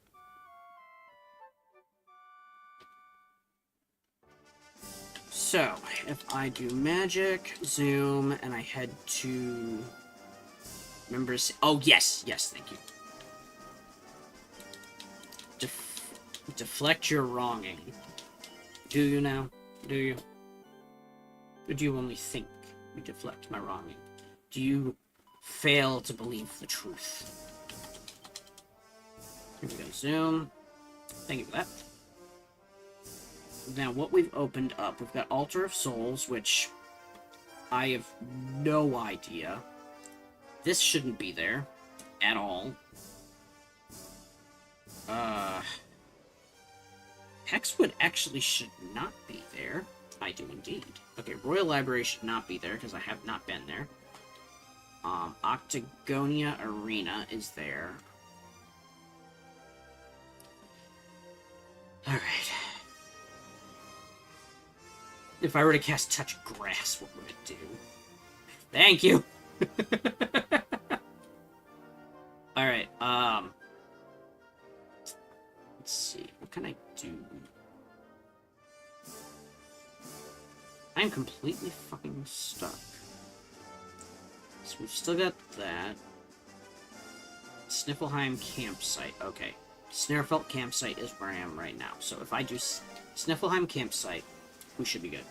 So, if I do magic, zoom, and I head to... Members... Oh, yes! Yes, thank you. Deflect your wronging. Do you now? Do you? Or do you only think you deflect my wronging? Do you fail to believe the truth? Here we go, zoom. Thank you for that. Now, what we've opened up, we've got Altar of Souls, which I have no idea. This shouldn't be there at all. Hexwood actually should not be there. I do indeed. Okay, Royal Library should not be there, because I have not been there. Octagonia Arena is there. Alright. If I were to cast Touch Grass, what would it do? Thank you! Alright, let's see. What can I do? I'm completely fucking stuck. So we've still got that. Sniffleheim Campsite. Okay. Snarefelt Campsite is where I am right now. So if I do Sniffleheim Campsite, we should be good.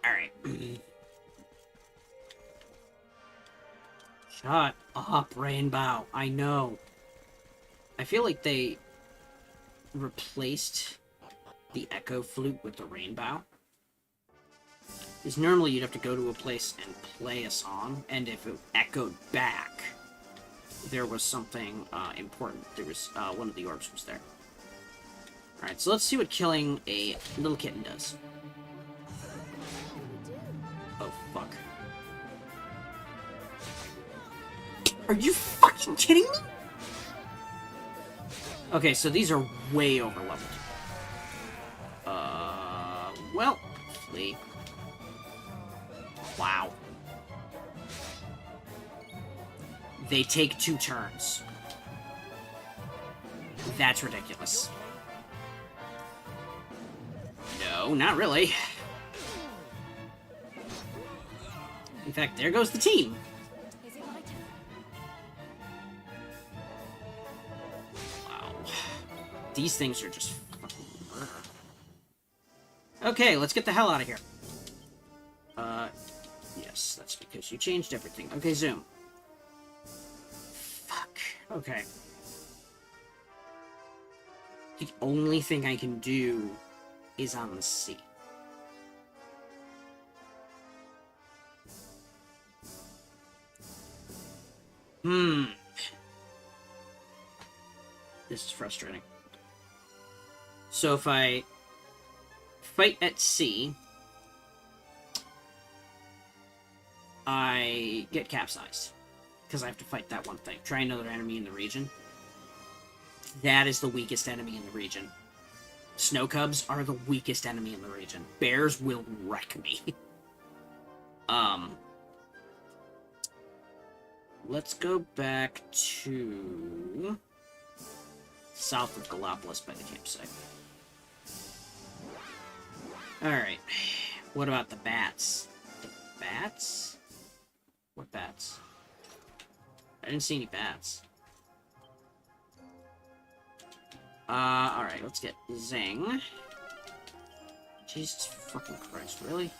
Alright. Shut up, Rainbow. I know. I feel like they replaced the Echo Flute with the Rainbow. Because normally you'd have to go to a place and play a song, and if it echoed back, there was something important. There was one of the orbs was there. Alright, so let's see what killing a little kitten does. Oh, fuck. Are you fucking kidding me? Okay, so these are way overleveled. Well, flee. Wow. They take 2 turns. That's ridiculous. No, not really. In fact, there goes the team. Is it my turn? Wow. These things are just fucking murder. Okay, let's get the hell out of here. Yes, that's because you changed everything. Okay, zoom. Fuck. Okay. The only thing I can do is on the sea. This is frustrating. So if I fight at sea, I get capsized. Because I have to fight that one thing. Try another enemy in the region. That is the weakest enemy in the region. Snow cubs are the weakest enemy in the region. Bears will wreck me. Let's go back to south of Gallipolis by the campsite. Alright. What about the bats? The bats? What bats? I didn't see any bats. Alright, let's get Zing. Jesus fucking Christ, really?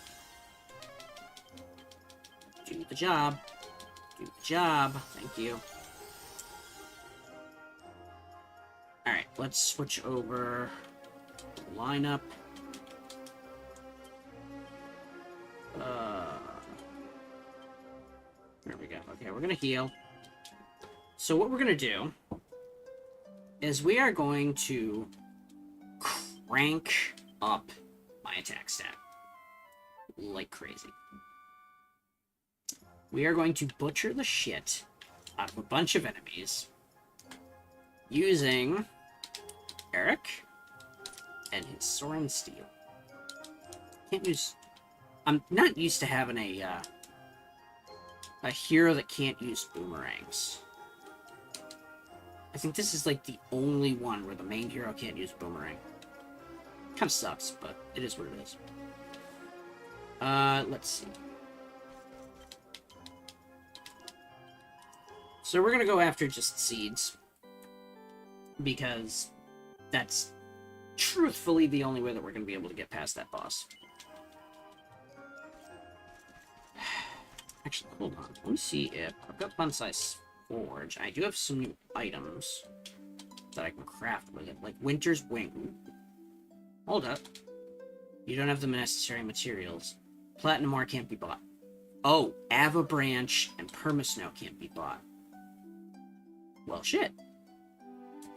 Do the job. Do the job. Thank you. Alright, let's switch over the lineup. There we go. Okay, we're gonna heal. So what we're gonna do is we are going to crank up my attack stat like crazy. We are going to butcher the shit out of a bunch of enemies using Eric and his Soren Steel. Can't use... I'm not used to having a hero that can't use boomerangs. I think this is like the only one where the main hero can't use boomerang. Kind of sucks, but it is what it is. Let's see. So we're gonna go after just seeds. Because that's truthfully the only way that we're gonna be able to get past that boss. Actually, hold on. Let me see if I've got Bonsai's Forge. I do have some new items that I can craft with it, like Winter's Wing. Hold up. You don't have the necessary materials. Platinum ore can't be bought. Oh, Ava Branch and Permasnow can't be bought. Well, shit.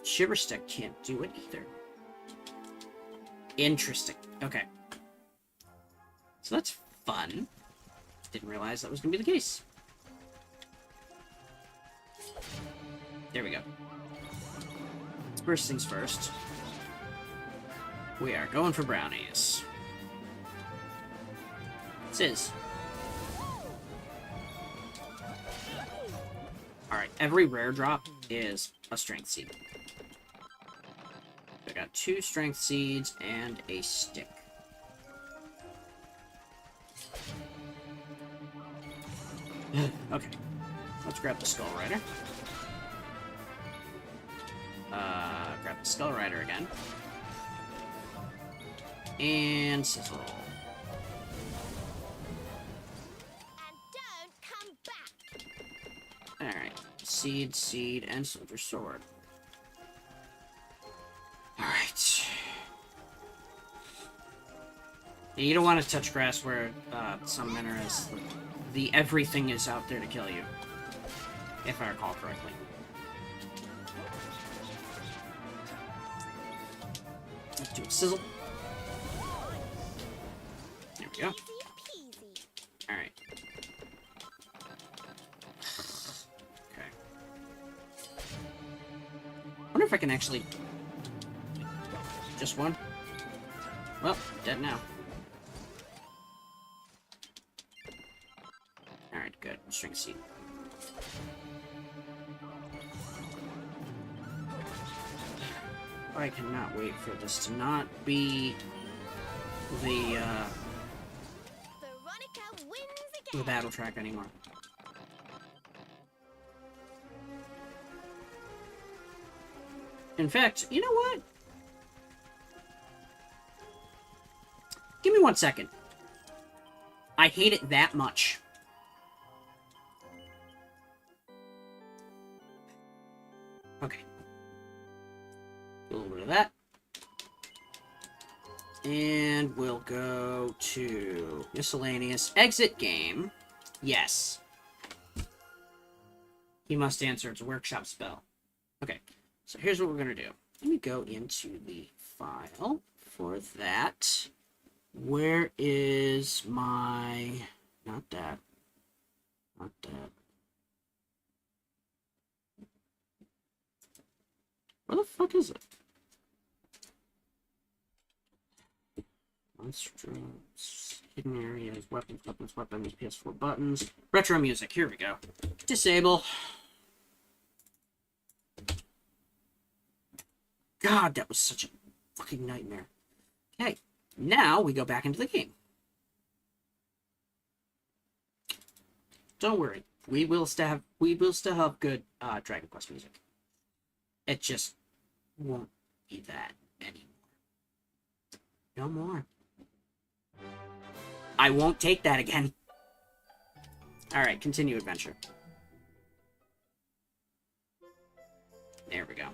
Shiverstick can't do it either. Interesting. Okay. So that's fun. Didn't realize that was going to be the case. There we go. First things first. We are going for brownies. Sis. Alright, every rare drop is a strength seed. I got 2 strength seeds and a stick. Okay. Let's grab the Skull Rider. Grab the Skull Rider again. And Sizzle. And don't come back. Seed, and Silver Sword. Alright. You don't want to touch grass where some men are as the everything is out there to kill you. If I recall correctly. Let's do a sizzle. There we go. Alright. Okay. I wonder if I can actually... Just one? Well, dead now. Alright, good. String seed. I cannot wait for this to not be the battle track anymore. In fact, you know what? Give me 1 second. I hate it that much. Okay. A little bit of that. And we'll go to miscellaneous exit game. Yes. He must answer. It's a workshop spell. Okay. So here's what we're going to do. Let me go into the file for that. Where is my... Not that. Not that. Where the fuck is it? Monsters, hidden areas, weapons, PS4 buttons. Retro music, here we go. Disable. God, that was such a fucking nightmare. Okay, now we go back into the game. Don't worry, we will still have good Dragon Quest music. It just won't be that anymore. No more. I won't take that again. Alright, continue adventure. There we go.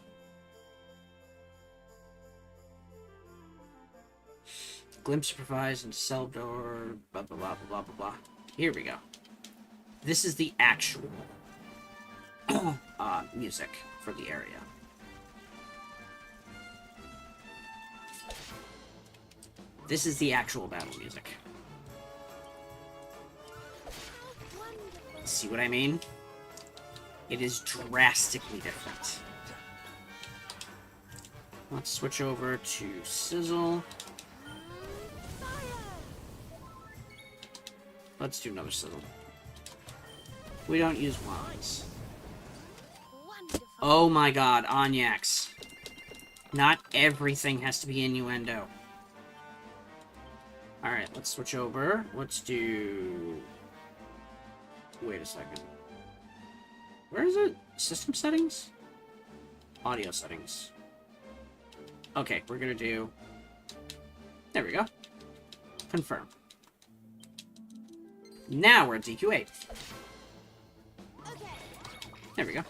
Glimpse provides into cell door, blah, blah, blah, blah, blah, blah. Here we go. This is the actual music for the area. This is the actual battle music. See what I mean? It is drastically different. Let's switch over to Sizzle. Let's do another Sizzle. We don't use wands. Oh my god, Onyax. Not everything has to be innuendo. Alright, let's switch over. Let's do... Wait a second. Where is it? System settings? Audio settings. Okay, we're gonna do... There we go. Confirm. Now we're at DQ8. There we go.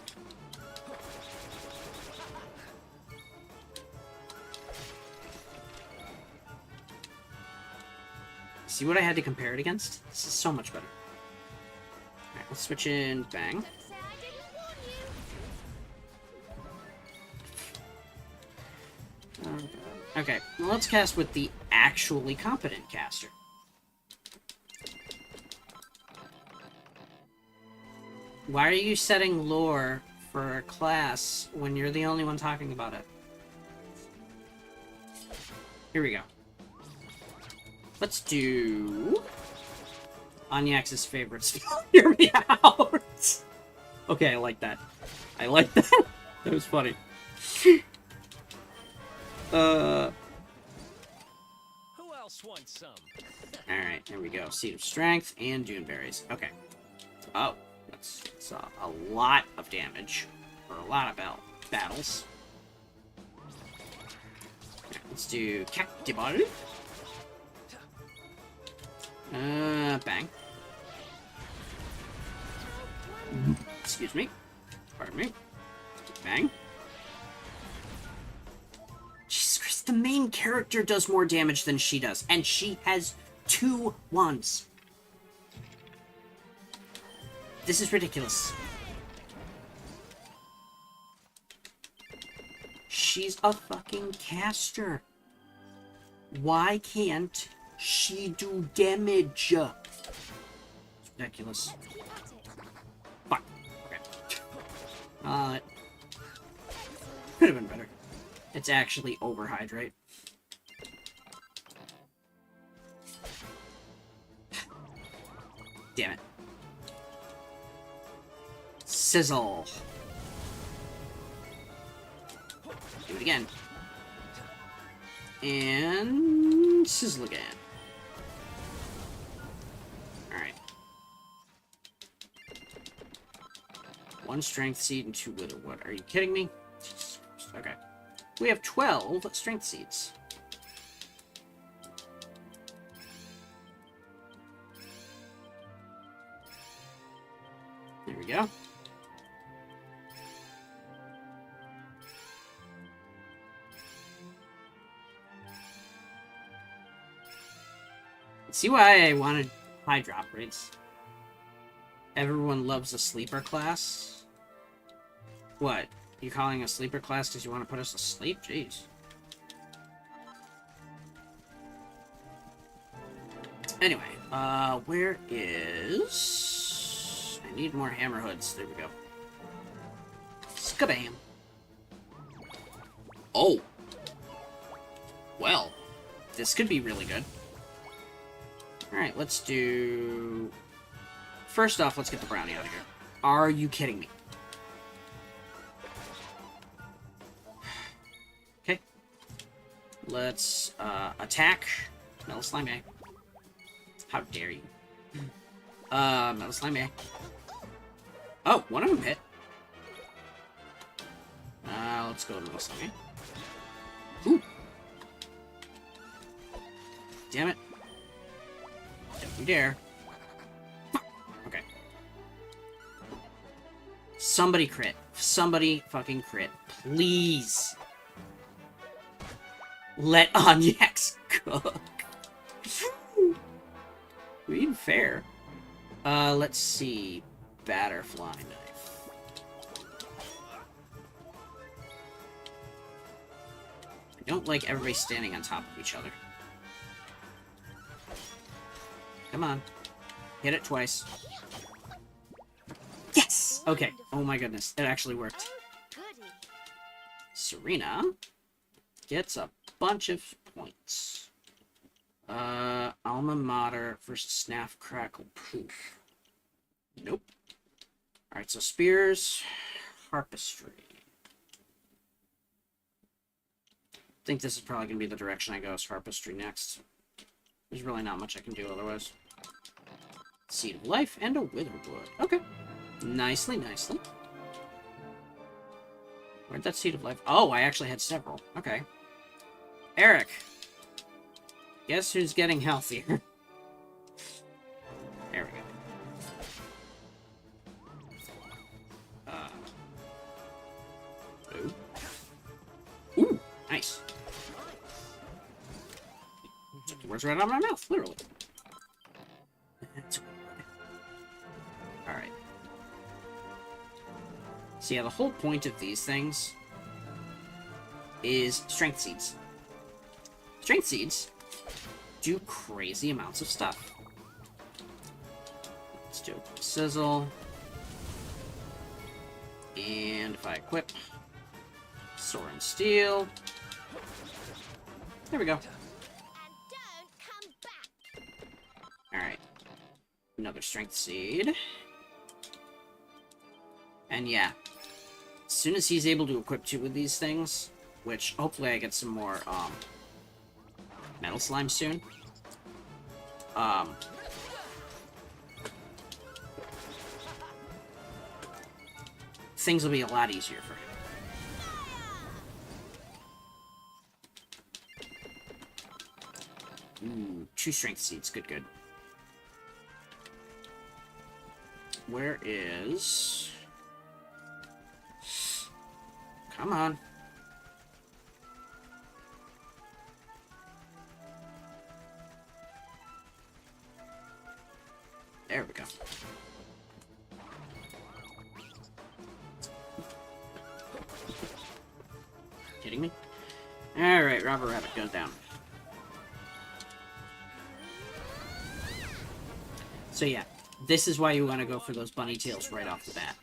See what I had to compare it against? This is so much better. Alright, let's switch in Bang. Okay, well, let's cast with the actually competent caster. Why are you setting lore for a class when you're the only one talking about it? Here we go. Let's do... Onyax's favorite spell. Hear me out! Okay, I like that. I like that. That was funny. Who else wants some? Alright, there we go. Seed of Strength and Duneberries. Okay. Oh, that's a lot of damage. For a lot of battles. Right, let's do Cactiball. Bang. Excuse me. Pardon me. Bang. Jesus Christ, the main character does more damage than she does, and she has 2 wands. This is ridiculous. She's a fucking caster. Why can't she do damage? It's ridiculous. Fuck. Okay. Could have been better. It's actually overhydrate. Damn it. Sizzle. Do it again. And sizzle again. Alright. 1 strength seed and 2 witherwood. Are you kidding me? Okay. We have 12 strength seeds. There we go. See why I wanted high drop rates? Everyone loves a sleeper class. What? You calling a sleeper class because you want to put us to sleep? Jeez. Anyway, where is... I need more hammer hoods. There we go. Skabam. Oh. Well, this could be really good. Alright, let's do... First off, let's get the brownie out of here. Are you kidding me? Okay. Let's, attack. Metal Slime. How dare you? Metal Slime. Oh, one of them hit. Let's go to Metal Slime. Ooh. Damn it. Don't you dare. Okay. Somebody crit. Somebody fucking crit. Please. Let Onyx cook. Being fair. Let's see. Batterfly knife. I don't like everybody standing on top of each other. Come on. Hit it twice. Yes! Okay. Oh my goodness. It actually worked. Serena gets a bunch of points. Alma Mater versus Snaff Crackle Poof. Nope. Alright, so Spears, Harpistry. I think this is probably going to be the direction I go as Harpistry next. There's really not much I can do otherwise. Seed of Life and a Witherwood. Okay. Nicely, nicely. Where'd that Seed of Life... Oh, I actually had several. Okay. Eric. Guess who's getting healthier? There we go. Ooh, nice. Took the words right out of my mouth, literally. Alright. So yeah, the whole point of these things is strength seeds. Strength seeds do crazy amounts of stuff. Let's do a sizzle. And if I equip Soren Steel. There we go. Alright. Another strength seed. And yeah. As soon as he's able to equip 2 of these things, which hopefully I get some more metal slime soon. Things will be a lot easier for him. Ooh, 2 strength seeds. Good, good. Where is... Come on. There we go. Kidding me? Alright, Robber Rabbit goes down. So yeah, this is why you want to go for those bunny tails right off the bat.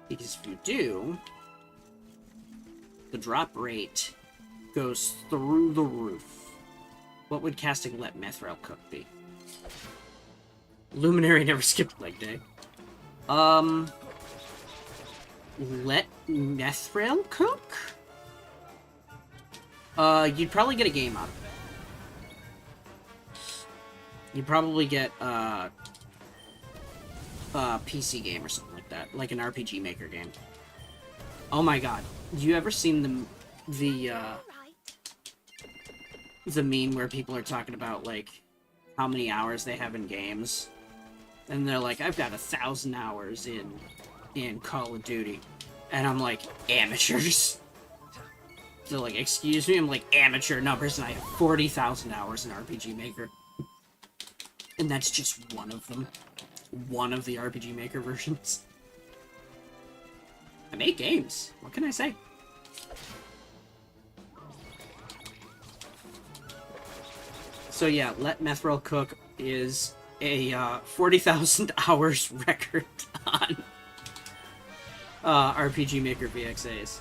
Because if you do, the drop rate goes through the roof. What would casting Let Mithril Cook be? Luminary never skipped leg day. Let Mithril Cook? You'd probably get a game out of it. You'd probably get, a PC game or something like that. Like an RPG Maker game. Oh my god. You ever seen the meme where people are talking about, like, how many hours they have in games? And they're like, I've got 1,000 hours in Call of Duty. And I'm like, amateurs. They're like, excuse me? I'm like, amateur numbers, and I have 40,000 hours in RPG Maker. And that's just one of them. One of the RPG Maker versions. I make games. What can I say? So yeah, Let Mithril Cook is a 40,000 hours record on RPG Maker VXAs.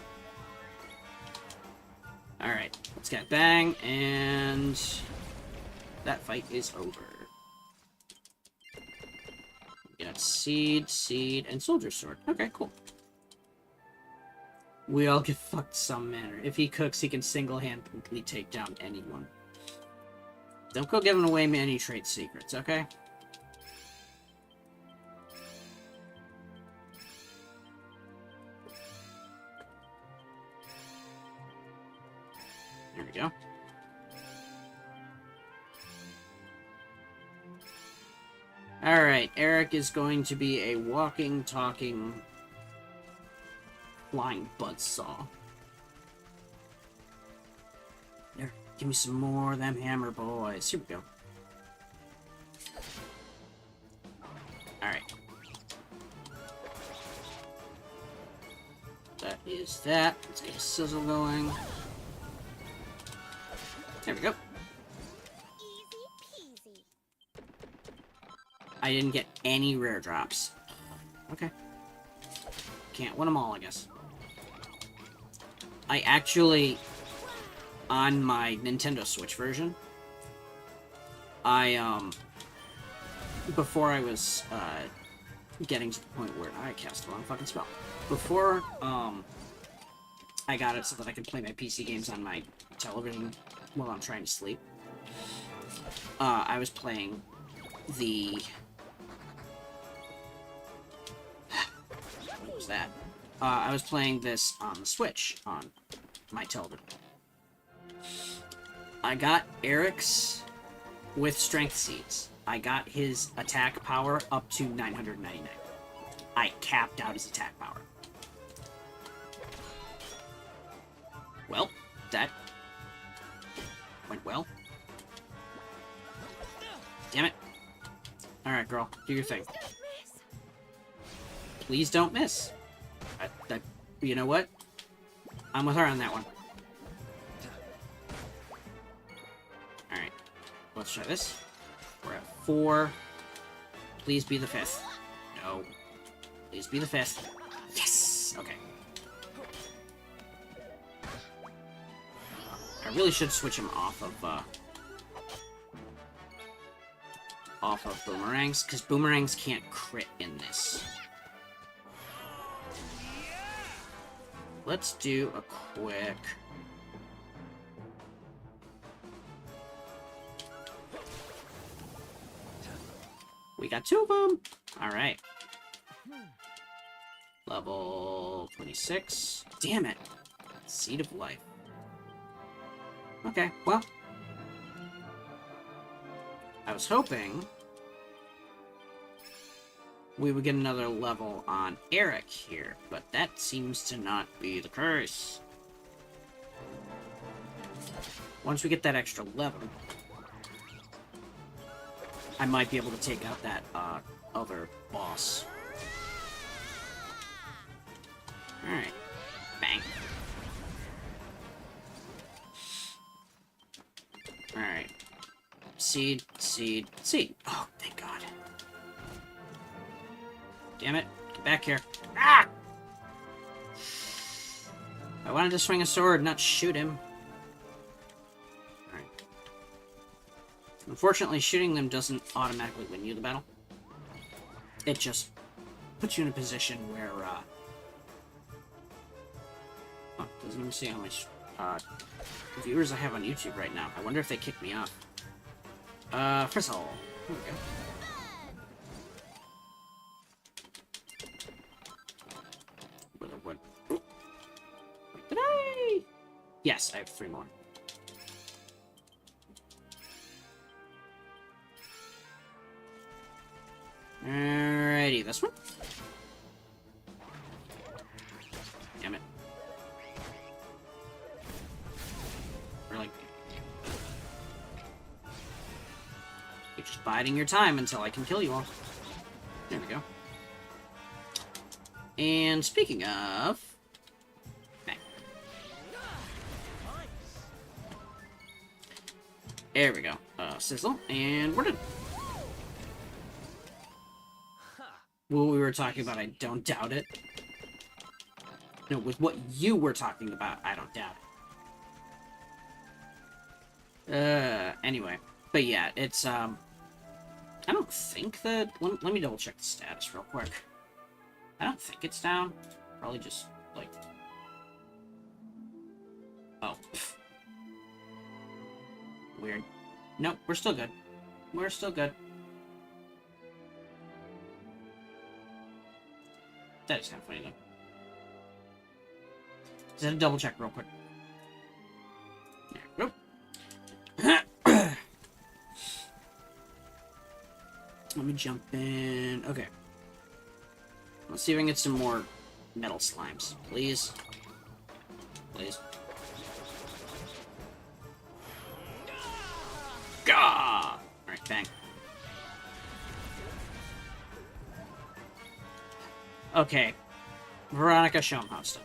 Alright, let's get bang, and that fight is over. We got Seed, and Soldier Sword. Okay, cool. We all get fucked some manner. If he cooks, he can single-handedly take down anyone. Don't go giving away many trade secrets, okay? There we go. Alright, Eric is going to be a walking, talking, flying buzzsaw. There, give me some more of them hammer boys. Here we go. Alright. That is that. Let's get a sizzle going. There we go. Easy peasy. I didn't get any rare drops. Okay. Can't win them all, I guess. I actually, on my Nintendo Switch version, before I was, getting to the point where I cast the wrong fucking spell. Before, I got it so that I could play my PC games on my television while I'm trying to sleep. I was playing the... What was that? I was playing this on the Switch, on my television. I got Eric's with Strength Seeds. I got his attack power up to 999. I capped out his attack power. Well, that went well. Damn it. Alright, girl. Do your thing. Please don't miss. You know what? I'm with her on that one. Alright. Let's try this. We're at 4. Please be the 5th. No. Please be the 5th. Yes! Okay. I really should switch him off of boomerangs, because boomerangs can't crit in this. Let's do a quick... We got 2 of them! Alright. Level 26. Damn it! Seed of Life. Okay, well. I was hoping we would get another level on Eric here, but that seems to not be the case. Once we get that extra level, I might be able to take out that other boss. Alright. Bang. Alright. Seed, seed, seed. Oh, thank God. Damn it. Get back here. Ah! I wanted to swing a sword, not shoot him. Alright. Unfortunately, shooting them doesn't automatically win you the battle. It just puts you in a position where, oh, doesn't even see how much, viewers I have on YouTube right now. I wonder if they kicked me off. Frizzle. Here we go. What? Wait, did I? Yes, I have 3 more. Alrighty, this one. Damn it. Really? You're just biding your time until I can kill you all. There we go. And speaking of... Bang. There we go. Sizzle. And we're done. What we were talking about, I don't doubt it. No, with what you were talking about, I don't doubt it. Anyway. But yeah, it's, I don't think that... Let me double check the status real quick. I don't think it's down. Probably just, like... Oh. Pfft. Weird. Nope, we're still good. We're still good. That is kind of funny, though. Just had to double check real quick. There we go. Let me jump in. Okay. Let's see if I can get some more metal slimes. Please. Please. Gah! Alright, bang. Okay. Veronica, show him how it's done.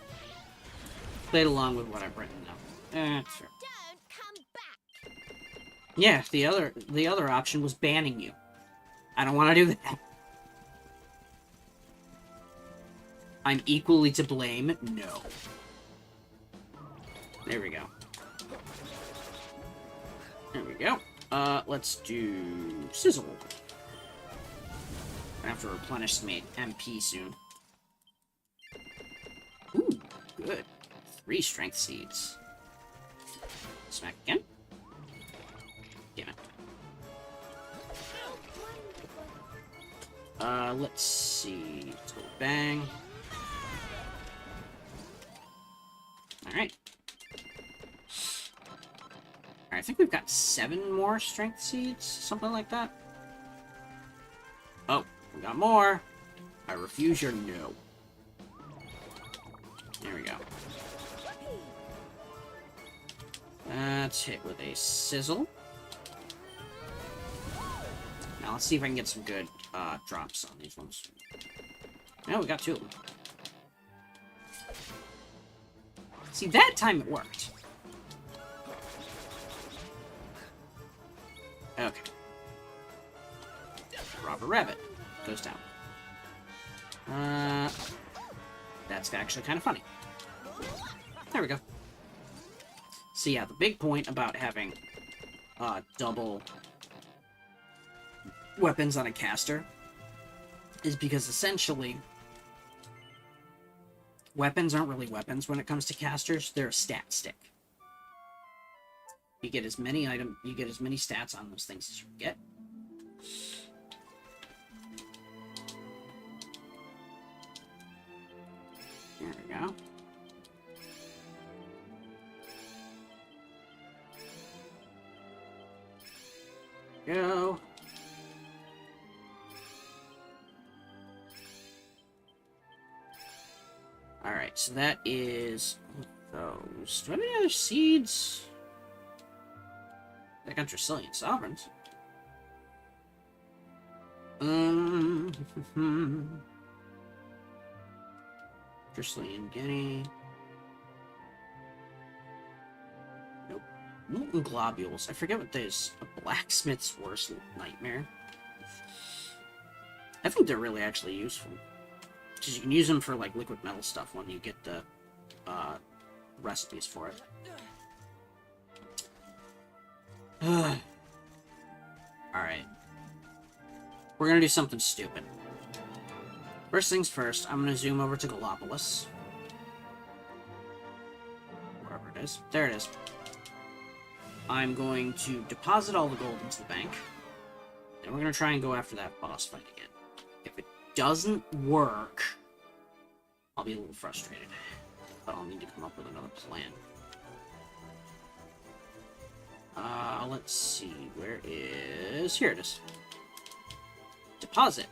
Played along with what I've written now. Sure. Don't come back. Yeah, the other option was banning you. I don't want to do that. I'm equally to blame? No. There we go. There we go. Let's do Sizzle. I have to replenish some MP soon. Ooh, good. 3 strength seeds. Smack again. Damn it. Let's see. Let's go bang. Alright. I think we've got 7 more strength seeds, something like that. Oh, we got more. I refuse your no. There we go. Let's hit with a sizzle. Now let's see if I can get some good drops on these ones. No, we got 2 of them. See, that time it worked. Okay. Robber Rabbit goes down. That's actually kind of funny. There we go. So yeah, the big point about having double weapons on a caster is because essentially weapons aren't really weapons when it comes to casters. They're a stat stick. You get as many stats on those things as you can get. There we go. Go. Alright, so that is those. Do I have any other seeds? I got Dracilian Sovereigns. Dracilian Guinea. Nope. Molten Globules. I forget what those. A blacksmith's worst nightmare. I think they're really actually useful. Because you can use them for, like, liquid metal stuff when you get the recipes for it. Alright. We're gonna do something stupid. First things first, I'm gonna zoom over to Gallopolis. Wherever it is. There it is. I'm going to deposit all the gold into the bank. And we're gonna try and go after that boss fight again. If it doesn't work, I'll be a little frustrated. But I'll need to come up with another plan. Let's see. Where is... Here it is. Deposit.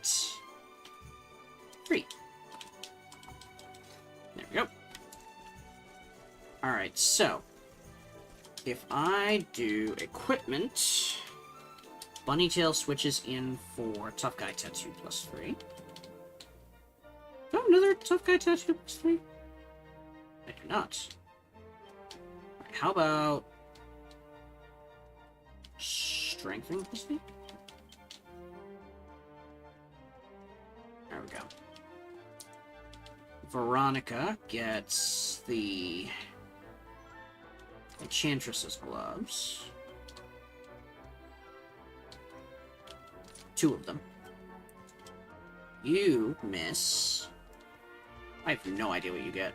3. There we go. Alright, so... If I do equipment... Bunnytail switches in for Tough Guy Tattoo +3. Oh, another Tough Guy Tattoo +3? I do not. Right, how about... Strengthening +3? There we go. Veronica gets the Enchantress's gloves. 2 of them. You miss... I have no idea what you get.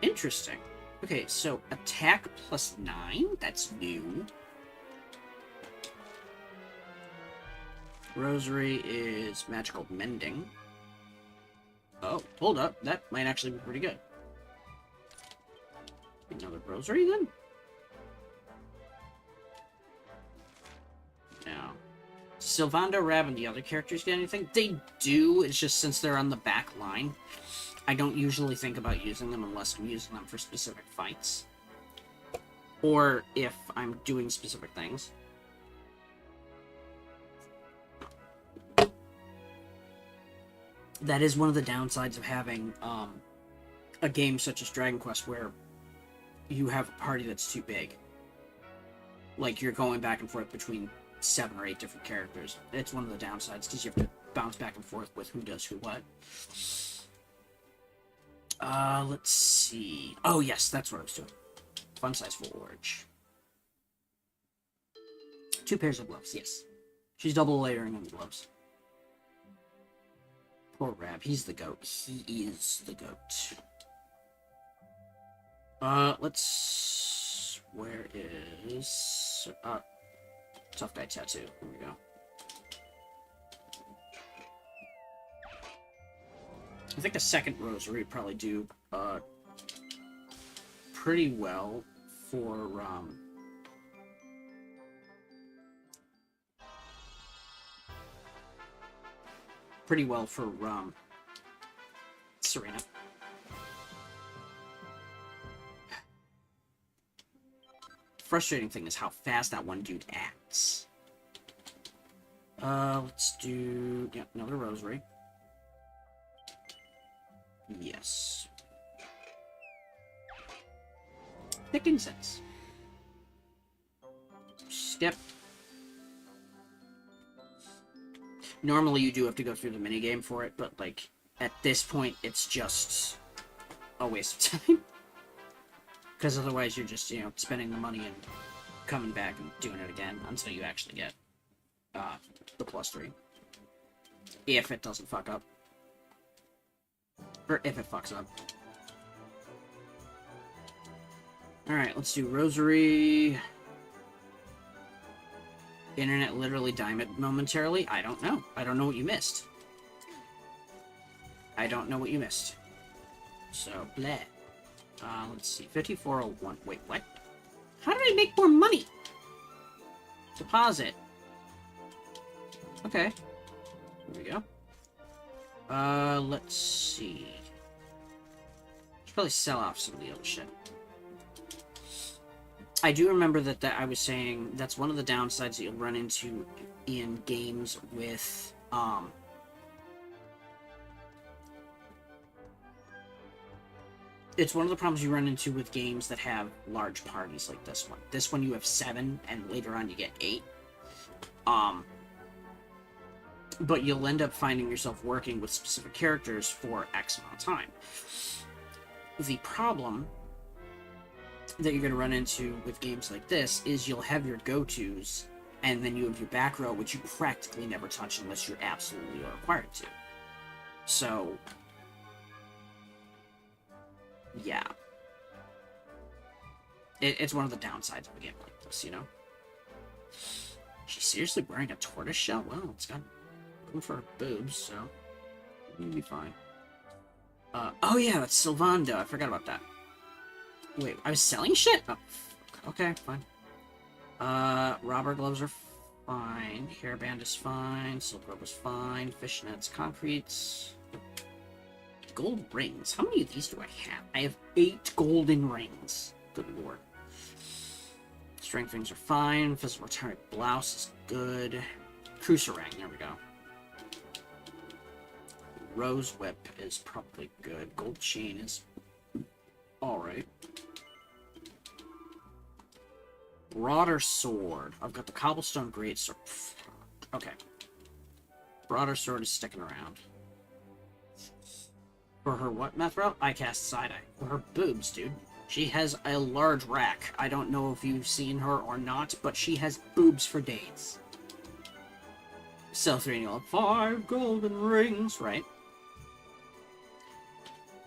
Interesting. Okay, so attack +9? That's new. Rosary is magical mending. Oh, hold up. That might actually be pretty good. Another rosary, then? No. Sylvando, Rab, and the other characters get anything? They do, it's just since they're on the back line, I don't usually think about using them unless I'm using them for specific fights. Or if I'm doing specific things. That is one of the downsides of having a game such as Dragon Quest where you have a party that's too big. Like, you're going back and forth between 7 or 8 different characters. It's one of the downsides, because you have to bounce back and forth with who does who what. Let's see. Oh, yes, that's what I was doing. Fun size forge. 2 pairs of gloves, yes. She's double layering on the gloves. Poor Rab, he's the goat. He is the goat. Let's... Where is... Tough Guy Tattoo. Here we go. I think the second rosary would probably do, pretty well for, Serena. Frustrating thing is how fast that one dude acts. Let's do... Yeah, another rosary. Yes. Thick incense. Skip. Normally you do have to go through the minigame for it, but, like, at this point, it's just a waste of time. Because otherwise you're just, you know, spending the money and coming back and doing it again until you actually get, the +3. If it doesn't fuck up. Or if it fucks up. Alright, let's do rosary. Internet literally died momentarily. I don't know. I don't know what you missed. I don't know what you missed. So, bleh. Let's see. 5401. Wait, what? How did I make more money? Deposit. Okay. Here we go. Let's see. Should probably sell off some of the other shit. I do remember that I was saying that's one of the downsides that you'll run into in games with, it's one of the problems you run into with games that have large parties like this one. This one you have 7, and later on you get 8. But you'll end up finding yourself working with specific characters for X amount of time. The problem that you're going to run into with games like this is you'll have your go-tos, and then you have your back row, which you practically never touch unless you're absolutely required to. So, yeah. It's one of the downsides of a game like this, you know? She's seriously wearing a tortoise shell? Well, it's got room for her boobs, so it'll be fine. Oh yeah, that's Sylvando. I forgot about that. Wait, I was selling shit? Oh, okay, fine. Robber gloves are fine. Hairband is fine. Silk robe is fine. Fishnets, concretes. Gold rings. How many of these do I have? I have 8 golden rings. Good lord. Strength rings are fine. Physical retirement blouse is good. Cruiserang, there we go. Rose whip is probably good. Gold chain is alright. Broader sword. I've got the cobblestone greatsword. Okay. Broader sword is sticking around. For her what, Methro? I cast side-eye. For her boobs, dude. She has a large rack. I don't know if you've seen her or not, but she has boobs for days. Sell 3 and you'll have 5 golden rings, right?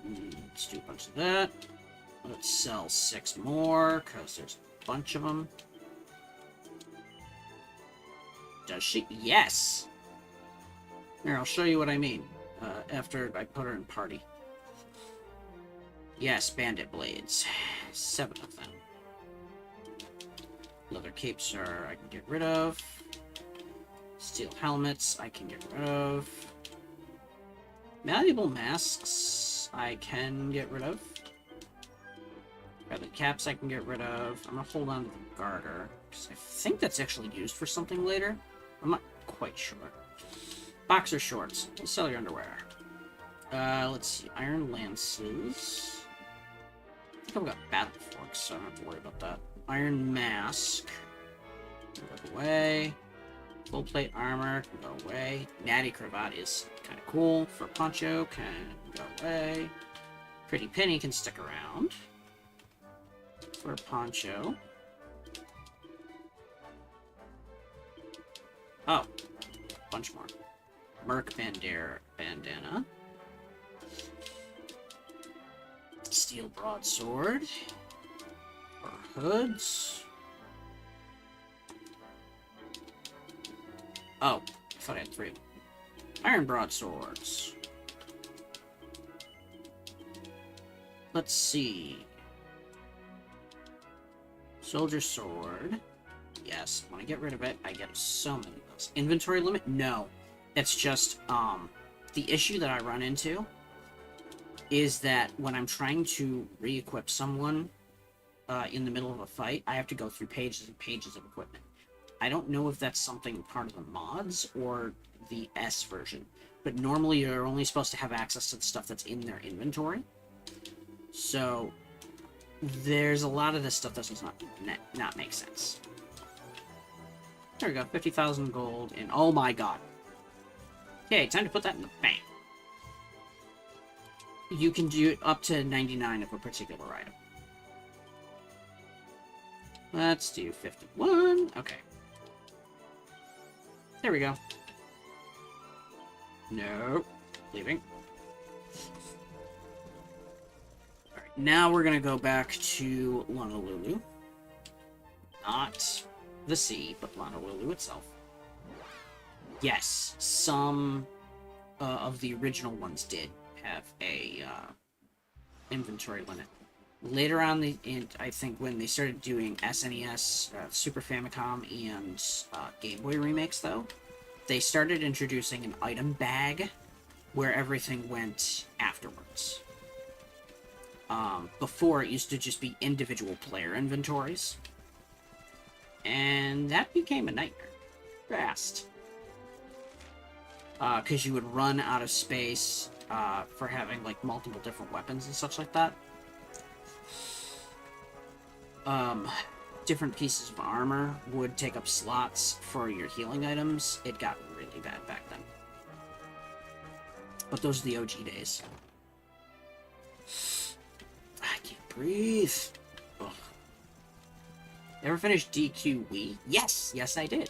Let's do a bunch of that. Let's sell 6 more, because there's a bunch of them. Does she? Yes! Here, I'll show you what I mean, after I put her in party. Yes, bandit blades. 7 of them. Leather capes are I can get rid of. Steel helmets I can get rid of. Malleable masks I can get rid of. Feathered caps I can get rid of. I'm gonna hold on to the garter, because I think that's actually used for something later. I'm not quite sure. Boxer shorts. Let's sell your underwear. Let's see. Iron lances. I think I've got battle forks, so I don't have to worry about that. Iron mask. Can go away. Full plate armor can go away. Natty cravat is kind of cool. For poncho can go away. Pretty penny can stick around. For poncho. Oh, bunch more. Merc bandana. Steel broadsword. For hoods. Oh, I thought I had 3. Iron broadswords. Let's see. Soldier sword. Yes, when I get rid of it, I get so many of those. Inventory limit? No. It's just, the issue that I run into is that when I'm trying to re-equip someone in the middle of a fight, I have to go through pages and pages of equipment. I don't know if that's something part of the mods or the S version, but normally you're only supposed to have access to the stuff that's in their inventory. So there's a lot of this stuff that does not make sense. There we go, 50,000 gold in. Oh my god. Okay, time to put that in the bank. You can do up to 99 of a particular item. Let's do 51. Okay. There we go. Nope. Leaving. Alright, now we're gonna go back to Honolulu. Not the sea, but Honolulu itself. Yes, some of the original ones did have a inventory limit. Later on, I think when they started doing SNES, Super Famicom, and Game Boy remakes, though, they started introducing an item bag where everything went afterwards. Before, it used to just be individual player inventories. And that became a nightmare. Fast. Because you would run out of space for having, like, multiple different weapons and such like that. Different pieces of armor would take up slots for your healing items. It got really bad back then. But those are the OG days. I can't breathe. Ugh. Ever finished DQ Wii? Yes! Yes, I did.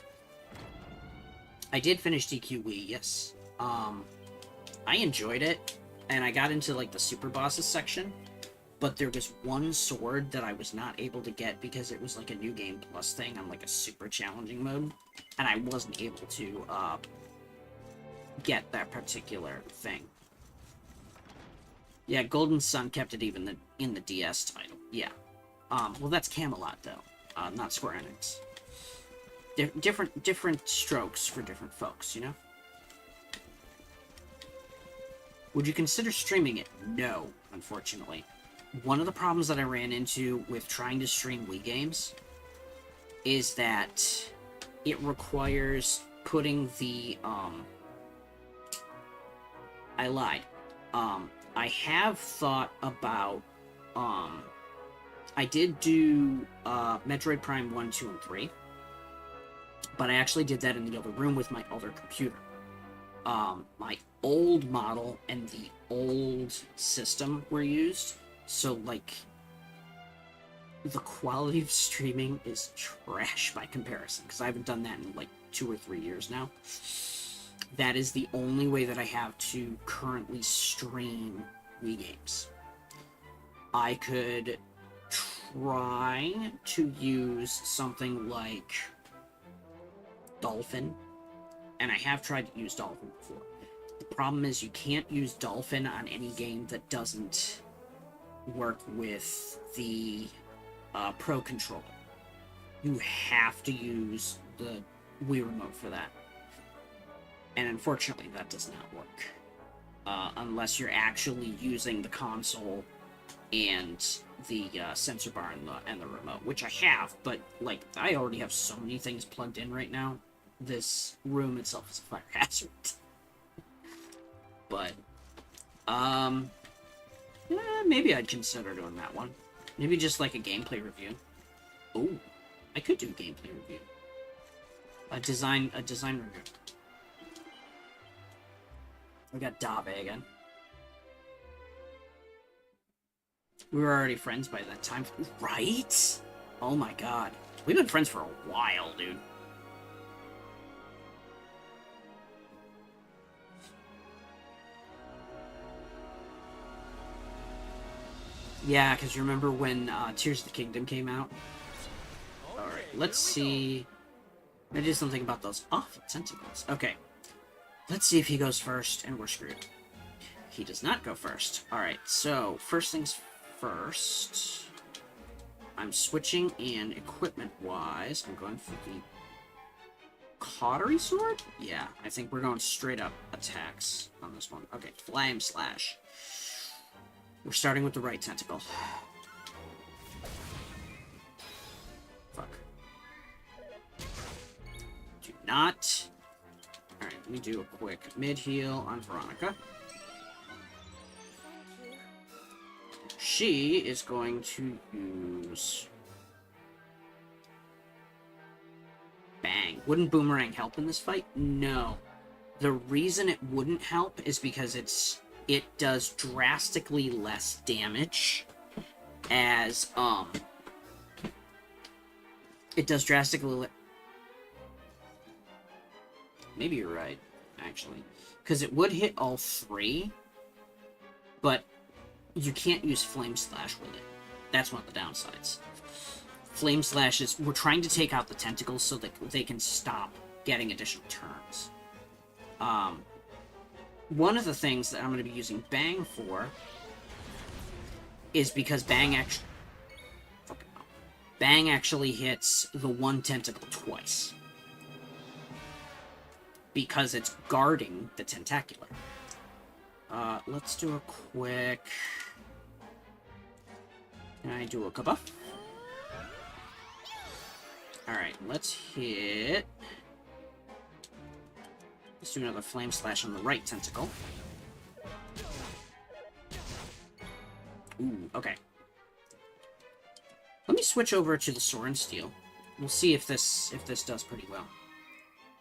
I did finish DQ Wii, yes. I enjoyed it, and I got into, like, the super bosses section, but there was one sword that I was not able to get because it was, like, a New Game Plus thing on, like, a super challenging mode, and I wasn't able to, get that particular thing. Yeah, Golden Sun kept it even in the DS title. Yeah. Well, that's Camelot, though, not Square Enix. Different strokes for different folks, you know? Would you consider streaming it? No, unfortunately. One of the problems that I ran into with trying to stream Wii games is that it requires putting the, I lied. I have thought about, I did do, Metroid Prime 1, 2, and 3. But I actually did that in the other room with my other computer. My old model and the old system were used, so, like, the quality of streaming is trash by comparison, because I haven't done that in, like, 2 or 3 years now. That is the only way that I have to currently stream Wii games. I could try to use something like Dolphin, and I have tried to use Dolphin before. The problem is you can't use Dolphin on any game that doesn't work with the Pro Controller. You have to use the Wii Remote for that. And unfortunately, that does not work. Unless you're actually using the console and the sensor bar and the remote, which I have, but, like, I already have so many things plugged in right now. This room itself is a fire hazard. But, maybe I'd consider doing that one. Maybe just, like, a gameplay review. Oh, I could do a gameplay review. A design review. We got Dave again. We were already friends by that time. Right? Oh my god. We've been friends for a while, dude. Yeah, because remember when Tears of the Kingdom came out? Alright, let's see. I'm gonna do something about those awful tentacles. Okay. Let's see if he goes first, and we're screwed. He does not go first. Alright, so, first things first. I'm switching in equipment-wise. I'm going for the Cautery Sword? Yeah, I think we're going straight up attacks on this one. Okay, Flame Slash. We're starting with the right tentacle. Fuck. Do not. Alright, let me do a quick mid-heal on Veronica. She is going to use... Bang. Wouldn't Boomerang help in this fight? No. The reason it wouldn't help is because it does drastically less damage as, it does drastically maybe you're right, actually. Because it would hit all three, but you can't use Flame Slash with it. That's one of the downsides. Flame Slash is, we're trying to take out the tentacles so that they can stop getting additional turns. One of the things that I'm going to be using Bang for is because Bang actually hits the one tentacle twice. Because it's guarding the tentacular. Let's do a quick... Can I do a kabuff? Alright, let's hit... Let's do another Flame Slash on the right tentacle. Ooh, okay. Let me switch over to the Soren Steel. We'll see if this does pretty well.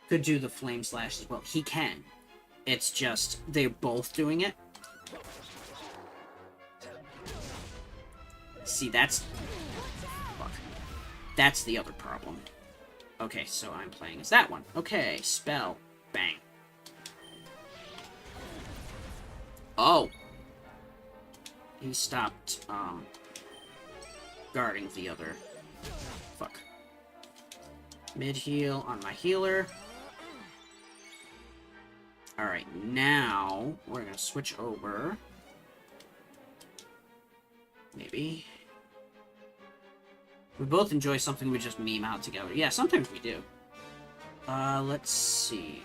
Could do the Flame Slash as well. He can. It's just, they're both doing it. See, that's... Fuck. That's the other problem. Okay, so I'm playing as that one. Okay, spell. Bang. Oh! He stopped, guarding the other. Fuck. Mid-heal on my healer. Alright, now we're gonna switch over. Maybe. We both enjoy something we just meme out together. Yeah, sometimes we do. Let's see.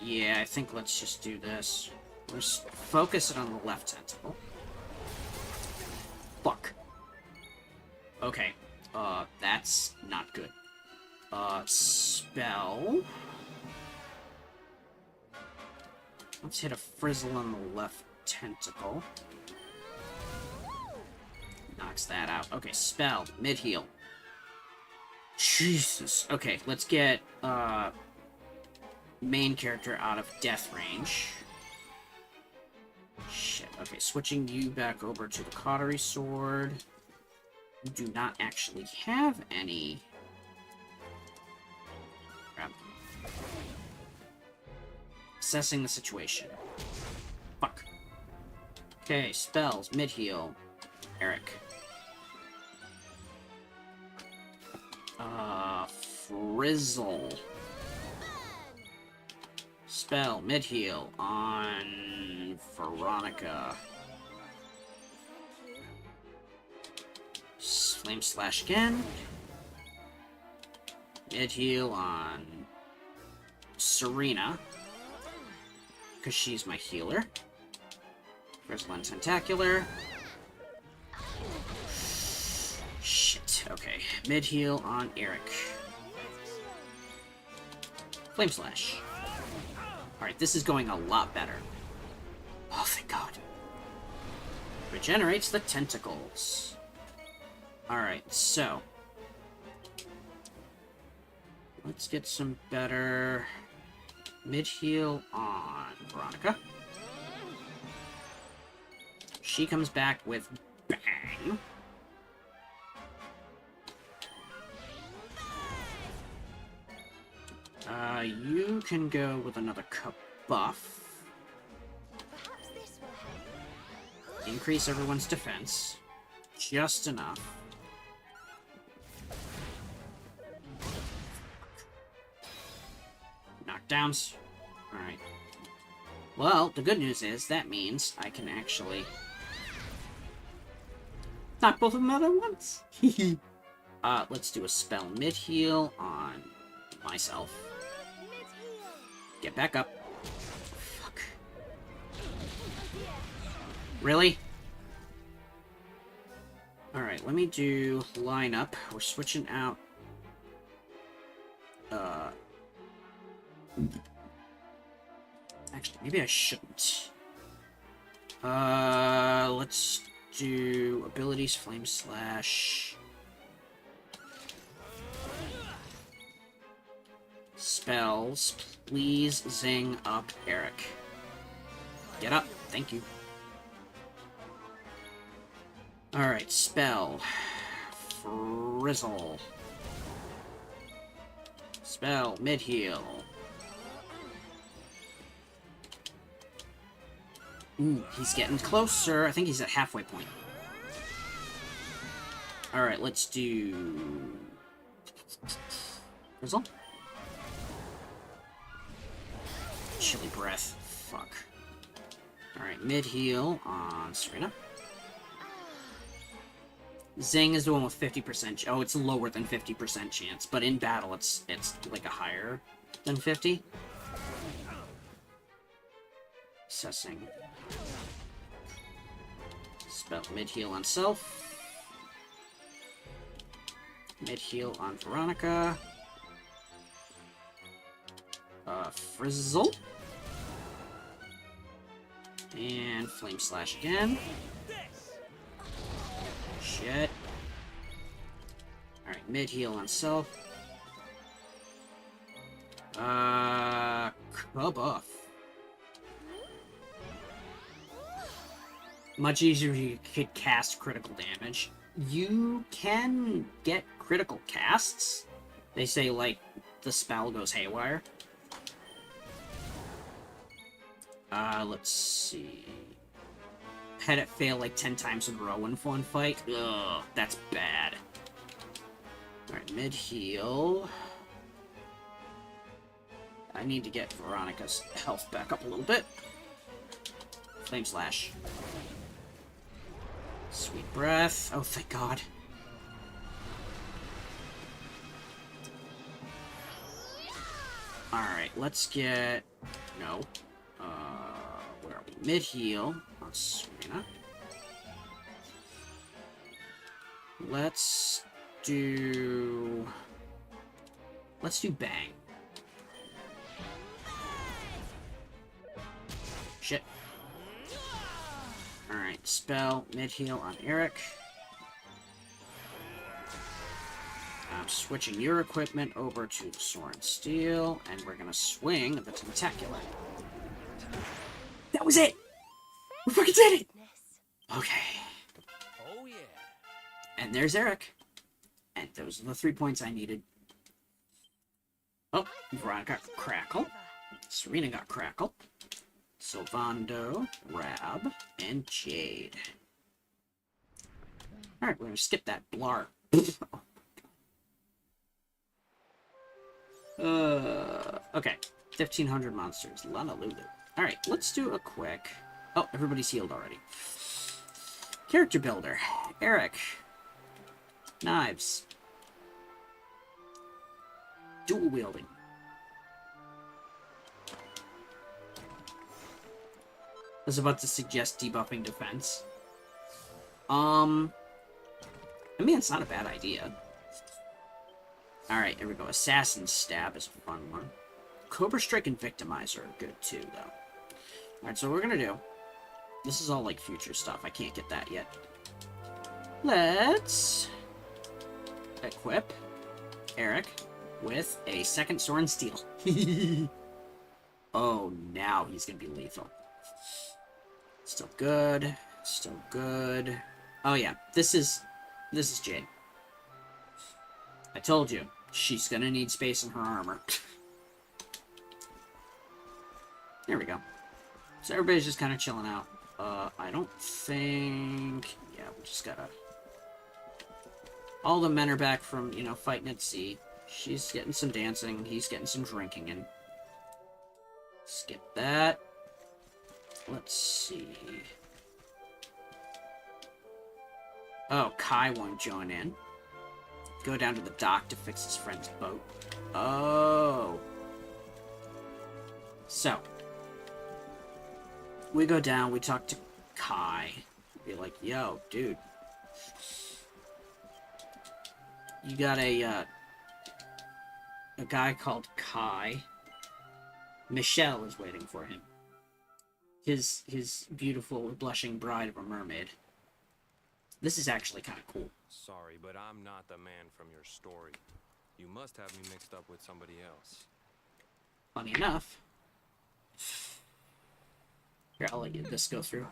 Yeah, I think let's just do this. Let's focus it on the left tentacle. Fuck. Okay. That's not good. Spell. Let's hit a frizzle on the left tentacle. Knocks that out. Okay, spell. Mid-heal. Jesus. Okay, let's get, main character out of death range. Shit. Okay, switching you back over to the Cautery Sword. You do not actually have any... Crap. Assessing the situation. Fuck. Okay, spells. Mid-heal. Eric. Frizzle. Spell. Mid-heal on Veronica. Flame Slash again. Mid-heal on Serena. Because she's my healer. Frizzle and Tentacular. Shit. Okay. Mid-heal on Eric. Flame Slash. Alright, this is going a lot better. Oh, thank God. Regenerates the tentacles. Alright, so. Let's get some better mid-heal on Veronica. She comes back with bang. You can go with another buff. Increase everyone's defense. Just enough. Knockdowns. Alright. Well, the good news is that means I can actually knock both of them out at once. Let's do a spell mid-heal on myself. Get back up. Fuck. Really? Alright, let me do line up. We're switching out. Actually, maybe I shouldn't. Let's do abilities, Flame Slash. Spells. Please zing up Eric. Get up. Thank you. Alright, spell. Frizzle. Spell. Mid-heal. Ooh, he's getting closer. I think he's at halfway point. Alright, let's do... Frizzle? Chilly Breath. Fuck. Alright, mid-heal on Serena. Zing is the one with 50%. Oh, it's lower than 50% chance, but in battle it's like a higher than 50. Assessing. Spell mid-heal on self. Mid-heal on Veronica. Frizzle. And Flame Slash again. Shit. Alright, mid-heal on self. Buff. Much easier if you could cast critical damage. You can get critical casts. They say, like, the spell goes haywire. Let's see. Had it fail like 10 times in a row in one fight. Ugh, that's bad. Alright, mid-heal. I need to get Veronica's health back up a little bit. Flame Slash. Sweet Breath. Oh, thank God. Alright, let's get... No. Where are we? Mid-heal on Serena. Let's do Bang. Shit. Alright, spell mid-heal on Eric. I'm switching your equipment over to Soren Steel, and we're gonna swing the Tentacular. That was it! We fucking did it! Okay. Oh, yeah. And there's Eric. And those are the 3 points I needed. Oh, Veronica got Crackle. Serena got Crackle. Sylvando, Rab, and Jade. Alright, we're gonna skip that Blar. Okay. 1,500 monsters. Lunalulu. Alright, let's do a quick... Oh, everybody's healed already. Character builder. Eric. Knives. Dual wielding. I was about to suggest debuffing defense. I mean, it's not a bad idea. Alright, here we go. Assassin's Stab is a fun one. Cobra Strike and Victimizer are good too, though. Alright, so what we're gonna do... This is all, like, future stuff. I can't get that yet. Let's... equip Eric with a second Soren Steel. Oh, now he's gonna be lethal. Still good. Still good. Oh, yeah. This is Jade. I told you. She's gonna need space in her armor. There we go. So everybody's just kind of chilling out. I don't think... Yeah, we just gotta... All the men are back from, you know, fighting at sea. She's getting some dancing. He's getting some drinking in. Skip that. Let's see... Oh, Kai won't join in. Go down to the dock to fix his friend's boat. Oh. So. We go down, we talk to Kai. Be like, yo, dude. You got a guy called Kai. Michelle is waiting for him. His beautiful, blushing bride of a mermaid. This is actually kind of cool. Sorry, but I'm not the man from your story. You must have me mixed up with somebody else. Funny enough. Here, I'll let you this go through.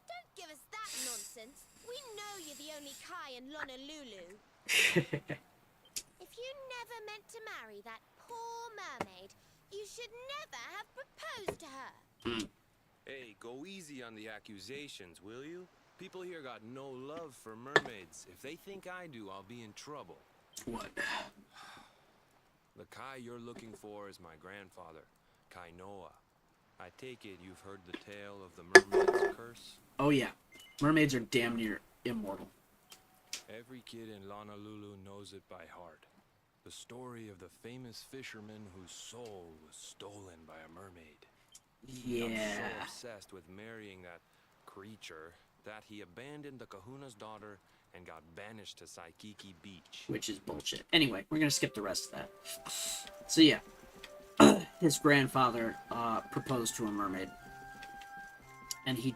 Don't give us that nonsense. We know you're the only Kai in Lonalulu. If you never meant to marry that poor mermaid, you should never have proposed to her. Hey, go easy on the accusations, will you? People here got no love for mermaids. If they think I do, I'll be in trouble. What? The Kai you're looking for is my grandfather, Kainoa. I take it you've heard the tale of the mermaid's curse? Oh yeah. Mermaids are damn near immortal. Every kid in Lonalulu knows it by heart. The story of the famous fisherman whose soul was stolen by a mermaid. He got so Yeah. obsessed with marrying that creature that he abandoned the Kahuna's daughter and got banished to Saikiki Beach. Which is bullshit. Anyway, we're gonna skip the rest of that. So yeah, his grandfather proposed to a mermaid, and he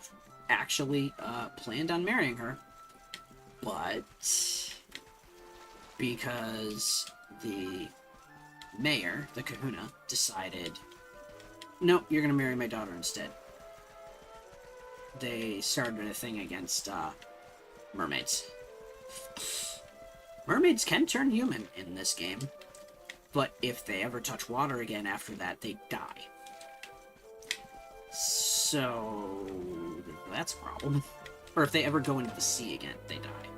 actually planned on marrying her, but because the mayor, the Kahuna, decided, nope, you're gonna marry my daughter instead. They started a thing against mermaids. Mermaids can turn human in this game, but if they ever touch water again after that, they die. So that's a problem. Or if they ever go into the sea again, they die.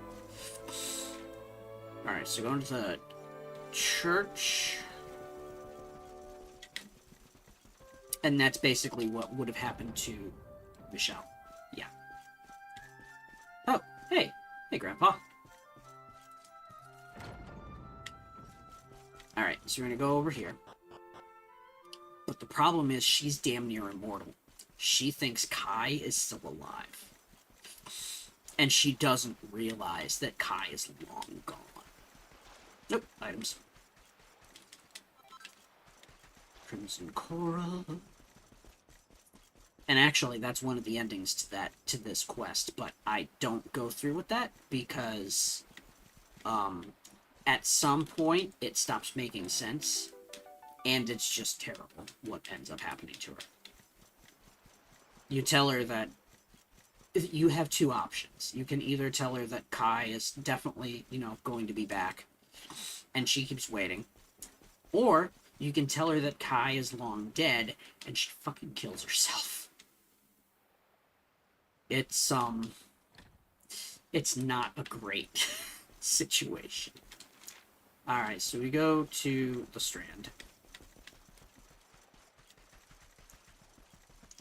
Alright, so going to the church. And that's basically what would have happened to Michelle. Yeah. Oh, hey. Hey, Grandpa. Alright, so we're gonna go over here. But the problem is she's damn near immortal. She thinks Kai is still alive. And she doesn't realize that Kai is long gone. Nope, items. Crimson Coral. And actually, that's one of the endings to this quest, but I don't go through with that because at some point it stops making sense, and it's just terrible what ends up happening to her. You tell her that you have two options. You can either tell her that Kai is definitely, going to be back, and she keeps waiting, or you can tell her that Kai is long dead, and she fucking kills herself. It's not a great situation. Alright, so we go to the Strand.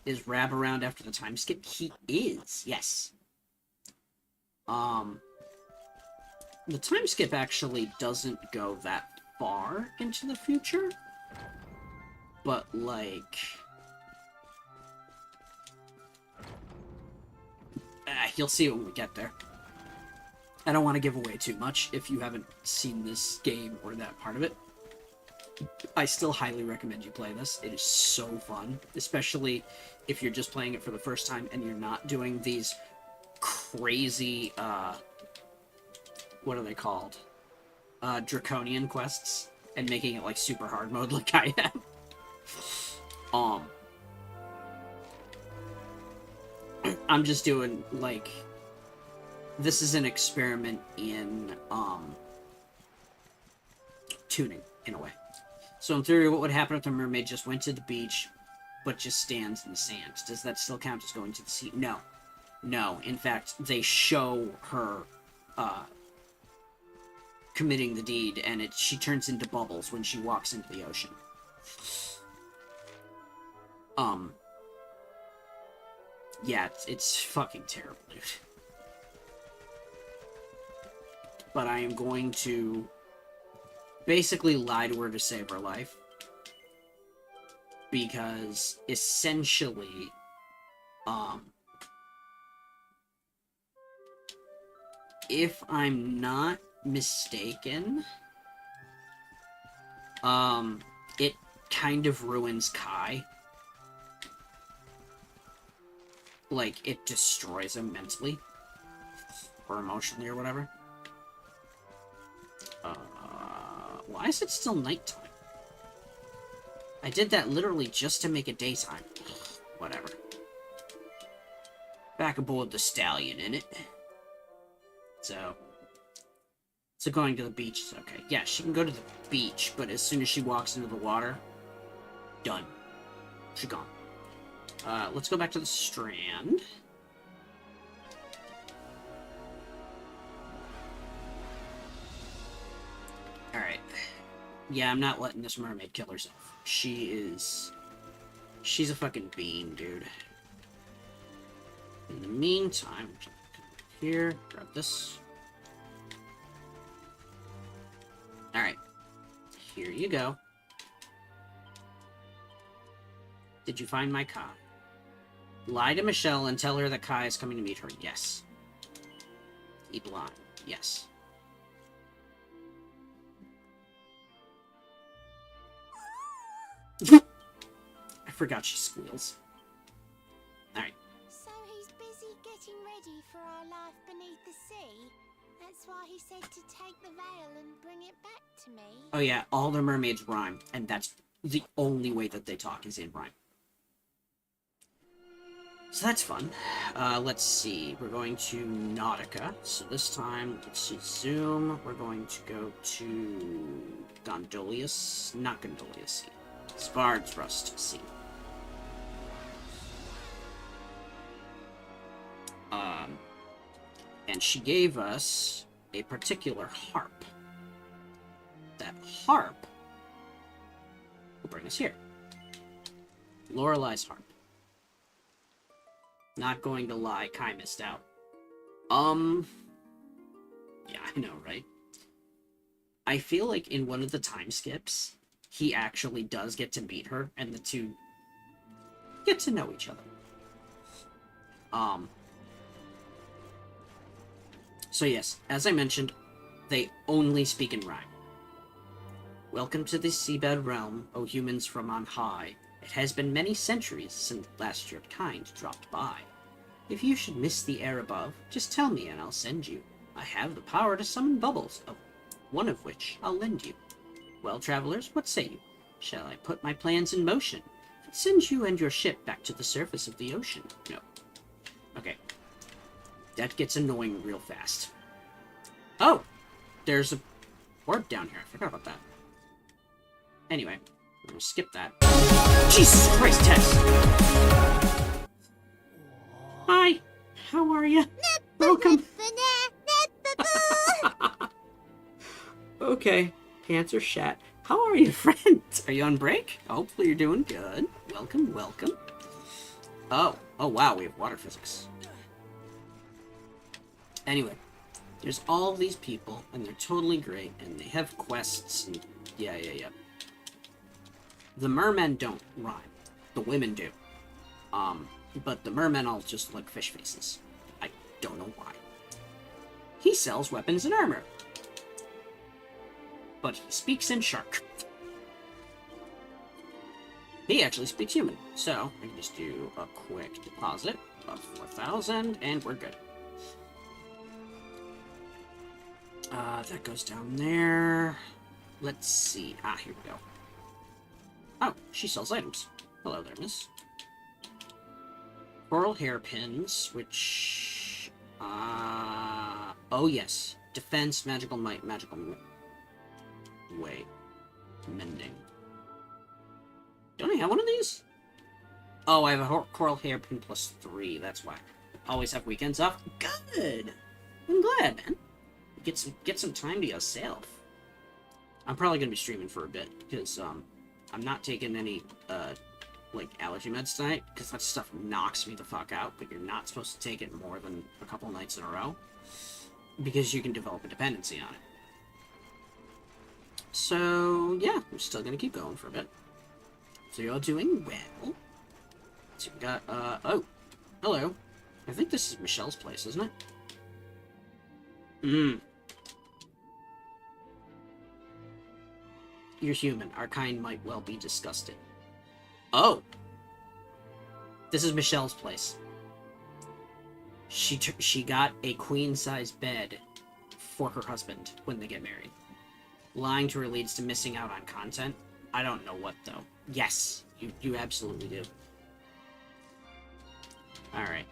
Is Rab around after the time skip? He is, yes. The time skip actually doesn't go that far into the future. But, like... you'll see it when we get there. I don't want to give away too much if you haven't seen this game or that part of it. I still highly recommend you play this. It is so fun, especially if you're just playing it for the first time and you're not doing these crazy, what are they called? Draconian quests, and making it, like, super hard mode like I am. I'm just doing, like, this is an experiment in, tuning, in a way. So in theory, what would happen if the mermaid just went to the beach, but just stands in the sand? Does that still count as going to the sea? No. No. In fact, they show her, committing the deed, and she turns into bubbles when she walks into the ocean. Yeah, it's fucking terrible, dude. But I am going to basically lie to her to save her life. Because, essentially, if I'm not mistaken, it kind of ruins Kai. Like, it destroys him mentally. Or emotionally, or whatever. Why is it still nighttime? I did that literally just to make it daytime. Whatever. Back aboard the stallion, innit? So going to the beach is okay. Yeah, she can go to the beach, but as soon as she walks into the water, done. She's gone. Let's go back to the Strand. Alright. Yeah, I'm not letting this mermaid kill herself. She's a fucking bean, dude. In the meantime, here, grab this. Alright. Here you go. Did you find my Kai? Lie to Michelle and tell her that Kai is coming to meet her. Yes. Keep lying. Yes. I forgot she squeals. Alright. So he's busy getting ready for our life beneath the sea? That's why he said to take the veil and bring it back to me? Oh yeah, all the mermaids rhyme, and that's the only way that they talk is in rhyme. So that's fun. Let's see. We're going to Nautica. So this time, let's see, zoom. We're going to go to Gondolius. Not Gondolius Sea. Spard's Rust Sea. And she gave us a particular harp. That harp will bring us here. Lorelei's harp. Not going to lie, Kai missed out. Yeah, I know, right? I feel like in one of the time skips, he actually does get to meet her, and the two get to know each other. So yes, as I mentioned, they only speak in rhyme. Welcome to the seabed realm, O humans from on high. It has been many centuries since last your kind dropped by. If you should miss the air above, just tell me and I'll send you. I have the power to summon bubbles, one of which I'll lend you. Well, travelers, what say you? Shall I put my plans in motion? It sends you and your ship back to the surface of the ocean. No. Okay. That gets annoying real fast. Oh! There's a orb down here. I forgot about that. Anyway, I'm gonna skip that. Jesus Christ, Tess! Hi! How are you? Welcome! Okay, pants are shat. How are you, friend? Are you on break? Hopefully you're doing good. Welcome, welcome. Oh wow, we have water physics. Anyway, there's all these people, and they're totally great, and they have quests, and yeah. The mermen don't rhyme. The women do. But the mermen all just look fish faces. I don't know why. He sells weapons and armor. But he speaks in shark. He actually speaks human. So, I can just do a quick deposit of 4,000, and we're good. That goes down there. Let's see. Here we go. Oh, she sells items. Hello there, miss. Coral hairpins, which... oh, yes. Defense, magical might, magical... Wait. Mending. Don't I have one of these? Oh, I have a coral hairpin plus 3. That's why. Always have weekends off. Good! I'm glad, man. Get some time to yourself. I'm probably gonna be streaming for a bit, because, I'm not taking any, like, allergy meds tonight, because that stuff knocks me the fuck out, but you're not supposed to take it more than a couple nights in a row, because you can develop a dependency on it. So, yeah, I'm still gonna keep going for a bit. So you're doing well. So we got, oh, hello. I think this is Michelle's place, isn't it? You're human. Our kind might well be disgusted. Oh! This is Michelle's place. She got a queen-size bed for her husband when they get married. Lying to her leads to missing out on content. I don't know what, though. Yes, you absolutely do. Alright.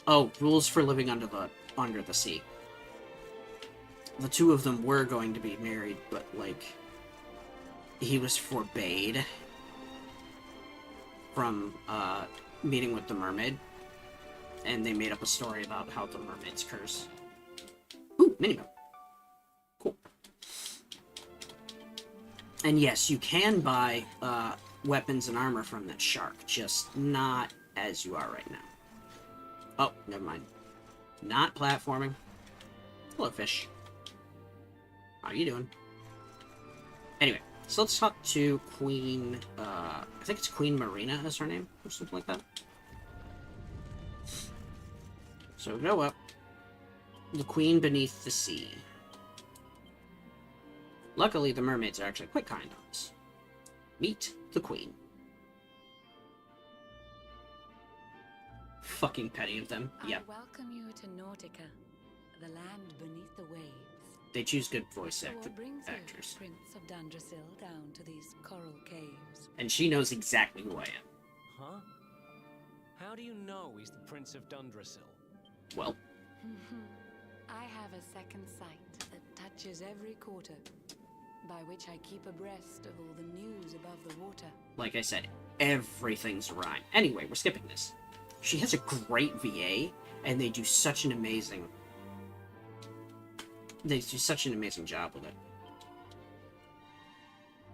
Oh, rules for living under the sea. The two of them were going to be married, but, like, he was forbade from, meeting with the mermaid. And they made up a story about how the mermaid's curse. Ooh, minimap. Cool. And yes, you can buy, weapons and armor from that shark, just not as you are right now. Oh, never mind. Not platforming. Hello, fish. How you doing? Anyway, So let's talk to Queen, I think it's Queen Marina is her name, or something like that. So go up. The Queen Beneath the Sea. Luckily, the mermaids are actually quite kind on us. Meet the Queen. Fucking petty of them. Yep. I welcome you to Nautica, the land beneath the waves. They choose good voice So what brings you, actors. Prince of Dundrasil, down to these coral caves? And she knows exactly who I am. Huh? How do you know he's the Prince of Dundrasil? Well, I have a second sight that touches every quarter, by which I keep abreast of all the news above the water. like I said, everything's a rhyme. Anyway, we're skipping this. She has a great VA, and they do such an amazing... They do such an amazing job with it.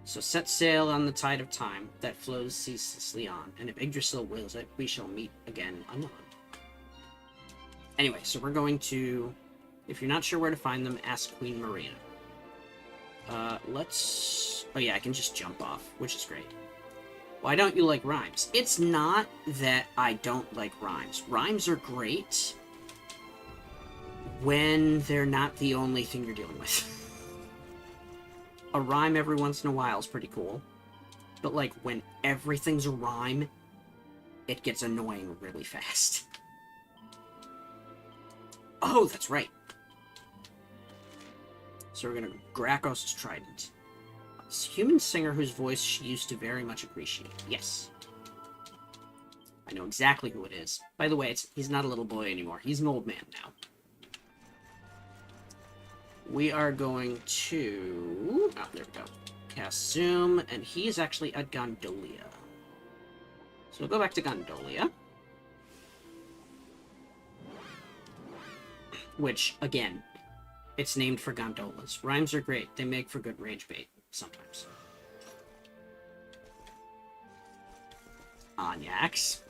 So set sail on the tide of time that flows ceaselessly on, and if Yggdrasil wills it, we shall meet again anon. Anyway, so we're going to... If you're not sure where to find them, ask Queen Marina. Let's... Oh yeah, I can just jump off, which is great. Why don't you like rhymes? It's not that I don't like rhymes. Rhymes are great when they're not the only thing you're dealing with. A rhyme every once in a while is pretty cool. But, like, when everything's a rhyme, it gets annoying really fast. Oh, that's right. So we're gonna Grakos' Trident. A human singer whose voice she used to very much appreciate. Yes. I know exactly who it is. By the way, he's not a little boy anymore. He's an old man now. We are going to... Oh, there we go. Cast Zoom, and he is actually at Gondolia. So we'll go back to Gondolia. Which, again, it's named for gondolas. Rhymes are great. They make for good rage bait, sometimes. Anyax.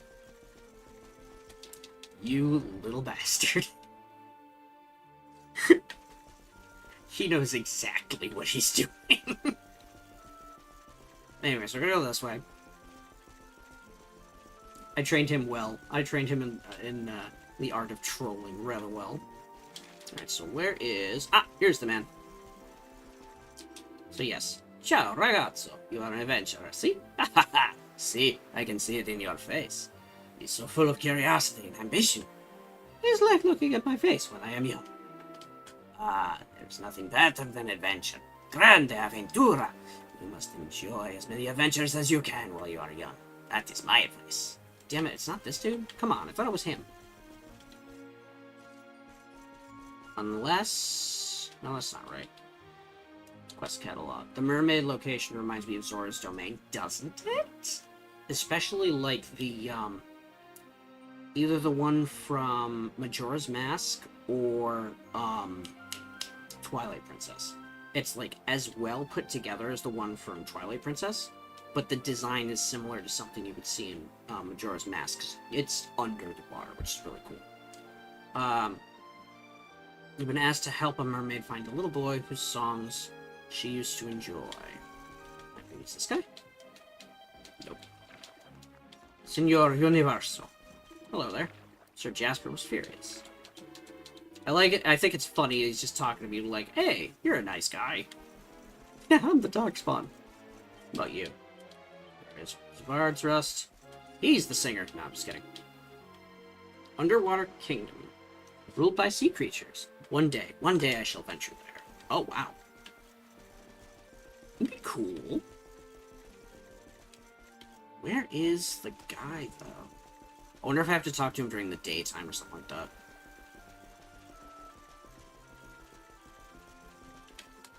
You little bastard. He knows exactly what he's doing. Anyways, we're gonna go this way. I trained him well. I trained him in the art of trolling rather well. Alright, so where is... Ah, here's the man. So yes. Ciao, ragazzo. You are an adventurer, see? Ha ha ha! See, I can see it in your face. You're so full of curiosity and ambition. It's like looking at my face when I am young. Ah, there's nothing better than adventure. Grande aventura! You must enjoy as many adventures as you can while you are young. That is my advice. Damn it, it's not this dude? Come on, I thought it was him. Unless... No, that's not right. Quest catalog. The mermaid location reminds me of Zora's Domain, doesn't it? Especially like the, either the one from Majora's Mask or, Twilight Princess. It's like as well put together as the one from Twilight Princess, but the design is similar to something you would see in Majora's Mask. It's under the water, which is really cool. You've been asked to help a mermaid find a little boy whose songs she used to enjoy. Maybe it's this guy? Nope. Signor Universo. Hello there. Sir Jasper was furious. I like it. I think it's funny. He's just talking to me like, hey, you're a nice guy. Yeah, I'm the dog spawn. What about you? There is Bard's Rust. He's the singer. No, I'm just kidding. Underwater Kingdom. Ruled by sea creatures. One day I shall venture there. Oh, wow. That'd be cool. Where is the guy, though? I wonder if I have to talk to him during the daytime or something like that.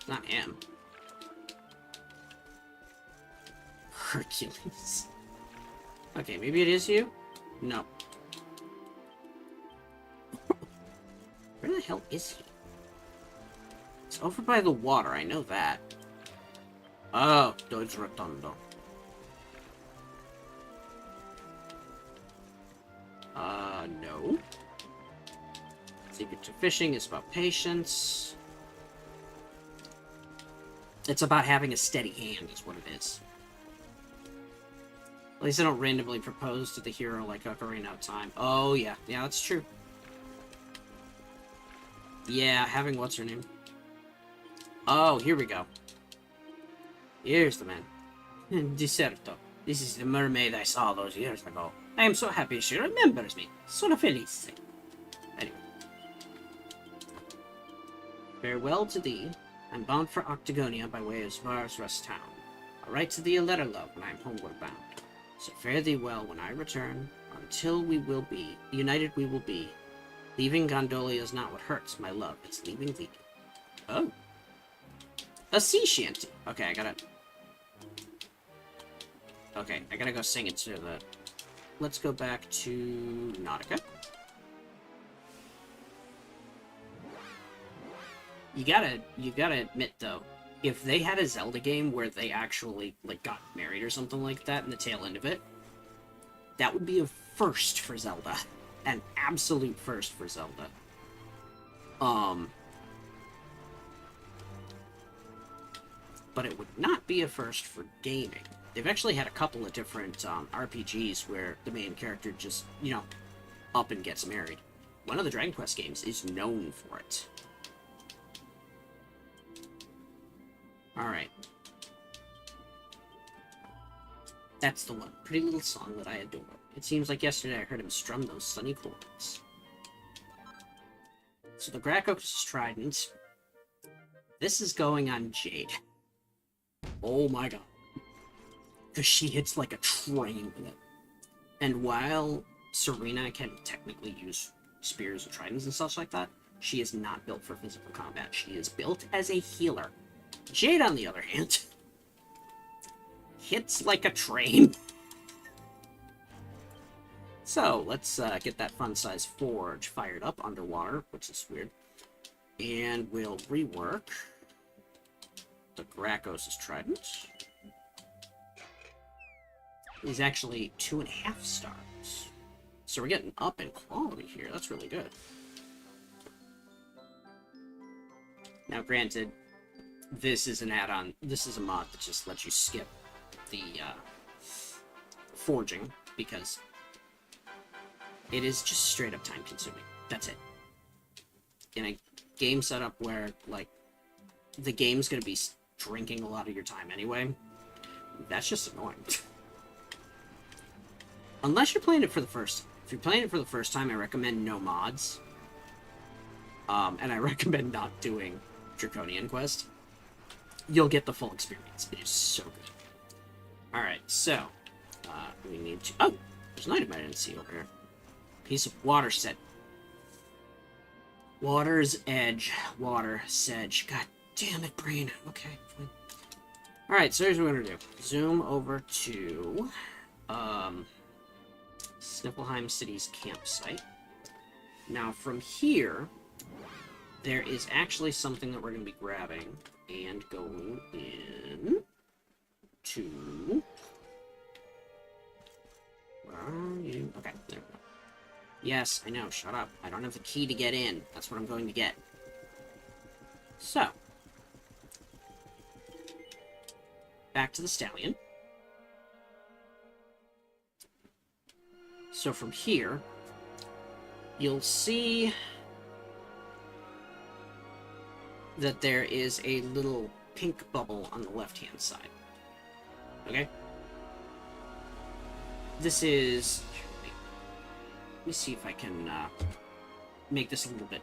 Not him. Hercules. Okay, maybe it is you? No. Where the hell is he? It's over by the water, I know that. Oh, Dodge Rotondo. No. Secret to fishing is about patience. It's about having a steady hand, is what it is. At least I don't randomly propose to the hero like Ocarina of Time. Oh, yeah. Yeah, that's true. Yeah, having what's her name? Oh, here we go. Here's the man. Diserto. This is the mermaid I saw those years ago. I am so happy she remembers me. Sono felice. Anyway. Farewell to thee. I'm bound for Octagonia by way of Svar's Rest Town. I'll write to thee a letter, love, when I'm homeward bound. So fare thee well when I return. Until we will be, united we will be. Leaving Gondolia is not what hurts, my love. It's leaving thee. Oh. A sea shanty. Okay, I gotta go sing it to the... Let's go back to Nautica. You gotta admit, though, if they had a Zelda game where they actually, like, got married or something like that in the tail end of it, that would be a first for Zelda. An absolute first for Zelda. But it would not be a first for gaming. They've actually had a couple of different RPGs where the main character just, you know, up and gets married. One of the Dragon Quest games is known for it. Alright. That's the one. Pretty little song that I adore. It seems like yesterday I heard him strum those sunny chords. So the Gracchus Trident. This is going on Jade. Oh my god. Because she hits like a train with it. And while Serena can technically use spears and tridents and such like that, she is not built for physical combat. She is built as a healer. Jade, on the other hand, hits like a train. So, let's get that fun-size forge fired up underwater, which is weird. And we'll rework the Gracchus' Trident. Is actually 2.5 stars. So we're getting up in quality here. That's really good. Now, granted, this is an add-on. This is a mod that just lets you skip the forging, because it is just straight up time consuming. That's it. In a game setup where, like, the game's gonna be drinking a lot of your time anyway, that's just annoying. Unless you're playing it for the first time. If you're playing it for the first time, I recommend no mods. And I recommend not doing Draconian Quest. You'll get the full experience. It is so good. Alright, so, we need to... Oh! There's an item I didn't see over here. Piece of water set. Water's Edge. Water Sedge. God damn it, brain. Okay, fine. Alright, so here's what we're gonna do. Zoom over to... Sniffleheim City's campsite. Now, from here, there is actually something that we're going to be grabbing and going in to... Where are you? Okay, there we go. Yes, I know, shut up. I don't have the key to get in. That's what I'm going to get. So. Back to the stallion. So from here, you'll see that there is a little pink bubble on the left-hand side. Okay? This is... Let me see if I can make this a little bit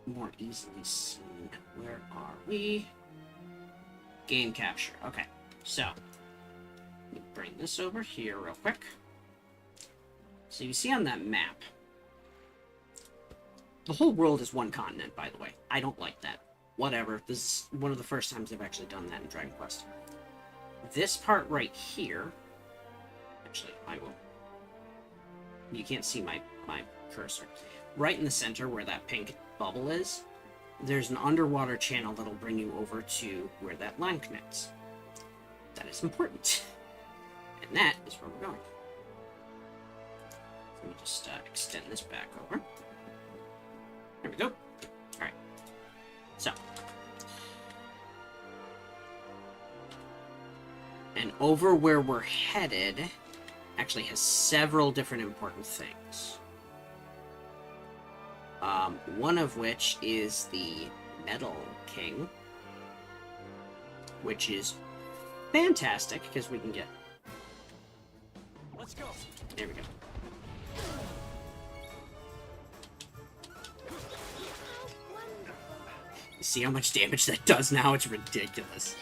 more easily seen. Where are we? Game capture. Okay, so let me bring this over here real quick. So you see on that map, the whole world is one continent, by the way. I don't like that. Whatever. This is one of the first times I've actually done that in Dragon Quest. This part right here... Actually, I will... You can't see my cursor. Right in the center where that pink bubble is, there's an underwater channel that'll bring you over to where that line connects. That is important. And that is where we're going. Let me just extend this back over. There we go. Alright. So. And over where we're headed actually has several different important things. One of which is the Metal King, which is fantastic because we can get. Let's go. There we go. See how much damage that does now? It's ridiculous.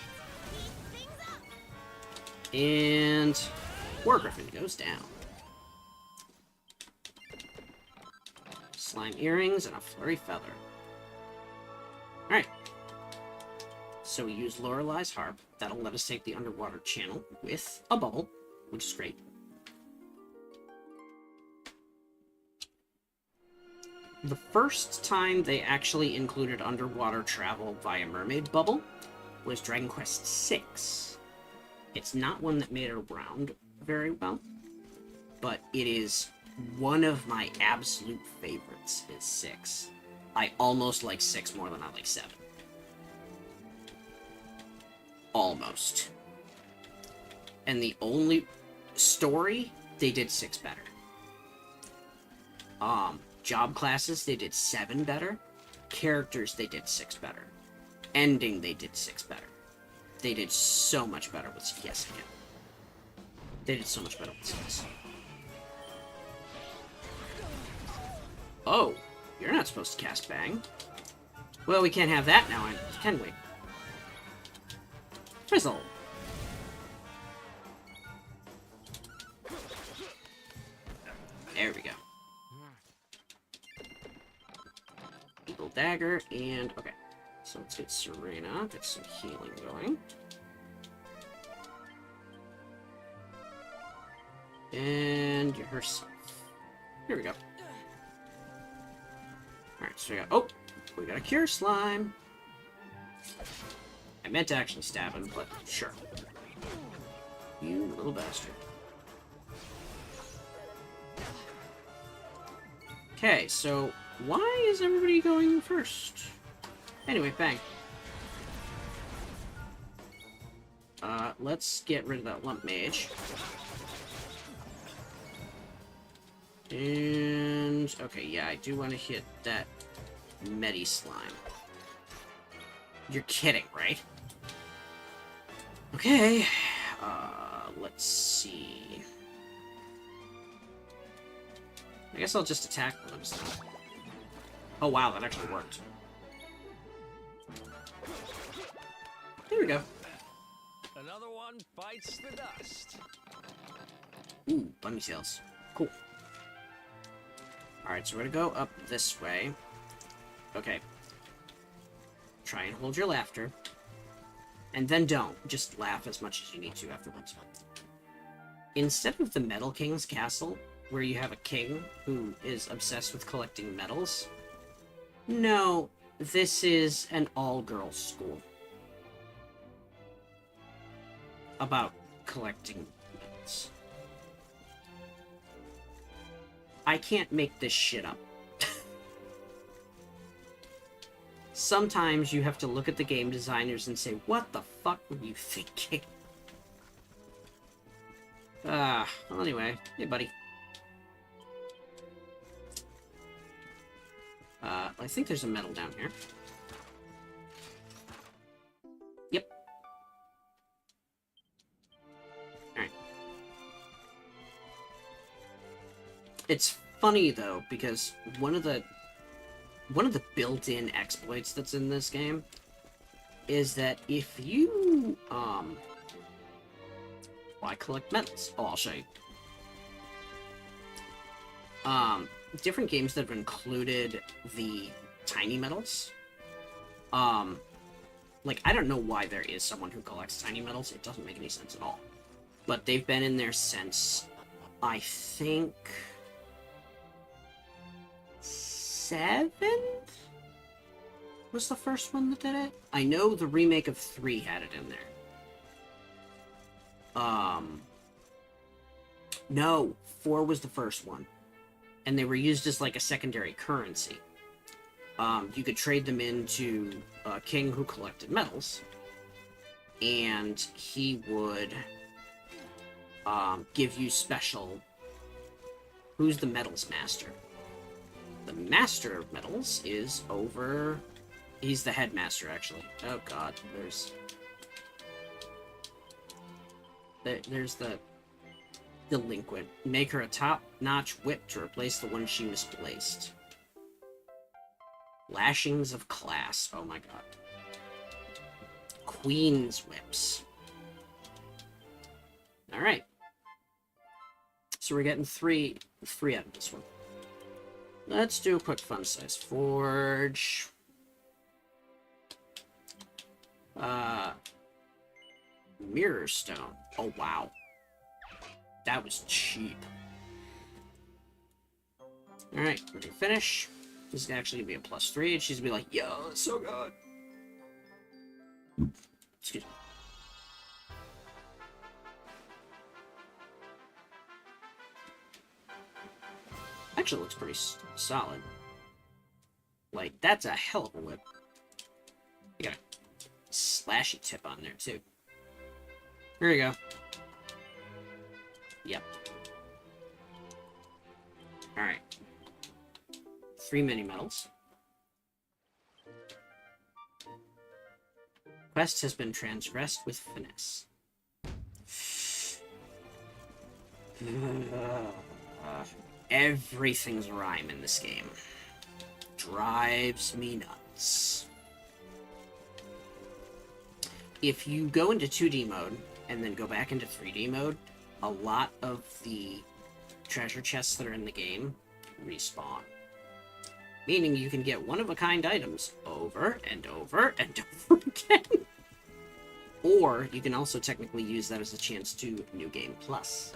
And War Griffin goes down. Slime earrings and a flurry feather. Alright. So we use Lorelei's harp. That'll let us take the underwater channel with a bubble, which is great. The first time they actually included underwater travel via Mermaid Bubble was Dragon Quest VI. It's not one that made it around very well, but it is one of my absolute favorites is 6. I almost like 6 more than I like 7. Almost. And the only story, they did 6 better. Job classes, they did 7 better. Characters, they did 6 better. Ending, they did 6 better. They did so much better with 6. Yes, again. They did so much better with 6. Oh, you're not supposed to cast Bang. Well, we can't have that now, can we? Frizzle. There we go. Eagle Dagger, and okay. So let's get Serena, get some healing going. And herself. Here we go. Alright, so we got a Cure Slime. I meant to actually stab him, but sure. You little bastard. Okay, so why is everybody going first? Anyway, bang. Let's get rid of that Lump Mage. And okay, yeah, I do want to hit that Medi Slime. You're kidding, right? Okay, let's see. I guess I'll just attack them. Oh wow, that actually worked. There we go. Another one bites the dust. Ooh, bunny tails. Cool. Alright, so we're gonna go up this way. Okay. Try and hold your laughter. And then don't. Just laugh as much as you need to afterwards. Instead of the Metal King's castle, where you have a king who is obsessed with collecting medals, no, this is an all-girls school. About collecting medals. I can't make this shit up. Sometimes you have to look at the game designers and say, what the fuck were you thinking? Well anyway, hey buddy. I think there's a medal down here. Yep. Alright. It's funny though, because one of the built-in exploits that's in this game is that if you I collect medals. Oh, I'll show you. Different games that have included the tiny medals. Like, I don't know why there is someone who collects tiny medals. It doesn't make any sense at all. But they've been in there since, I think, 7 was the first one that did it. I know the remake of 3 had it in there. No, 4 was the first one. And they were used as like a secondary currency. You could trade them into a king who collected medals. And he would give you special... Who's the medals master? The master of medals is over... He's the headmaster, actually. Oh god, there's the delinquent. Make her a top-notch whip to replace the one she misplaced. Lashings of class. Oh my god. Queen's whips. Alright. So we're getting three out of this one. Let's do a quick fun size forge. Mirror stone. Oh wow. That was cheap. Alright, we're gonna finish. This is actually gonna be a +3, and she's gonna be like, yo, it's so good. Excuse me. Actually looks pretty solid. Like, that's a hell of a whip. You got a slashy tip on there, too. Here we go. Yep. Alright. 3 mini medals. Quest has been transgressed with finesse. Everything's rhyme in this game. Drives me nuts. If you go into 2D mode and then go back into 3D mode, a lot of the treasure chests that are in the game respawn. Meaning you can get one-of-a-kind items over and over and over again. Or you can also technically use that as a chance to New Game Plus,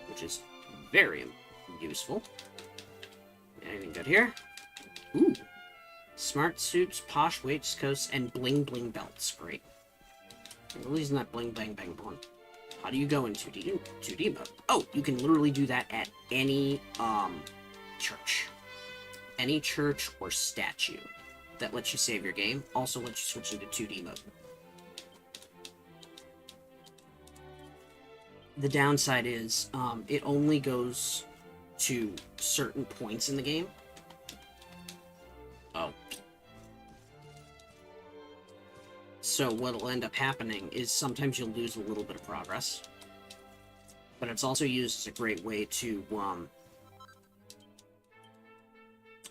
which is very useful. Anything good here? Ooh. Smart suits, posh waistcoats, and bling bling belts. Great. At least not bling bang bang boom. How do you go in 2D mode? Oh, you can literally do that at any church. Any church or statue that lets you save your game. Also lets you switch into 2D mode. The downside is it only goes to certain points in the game. Oh. So what'll end up happening is sometimes you'll lose a little bit of progress. But it's also used as a great way to,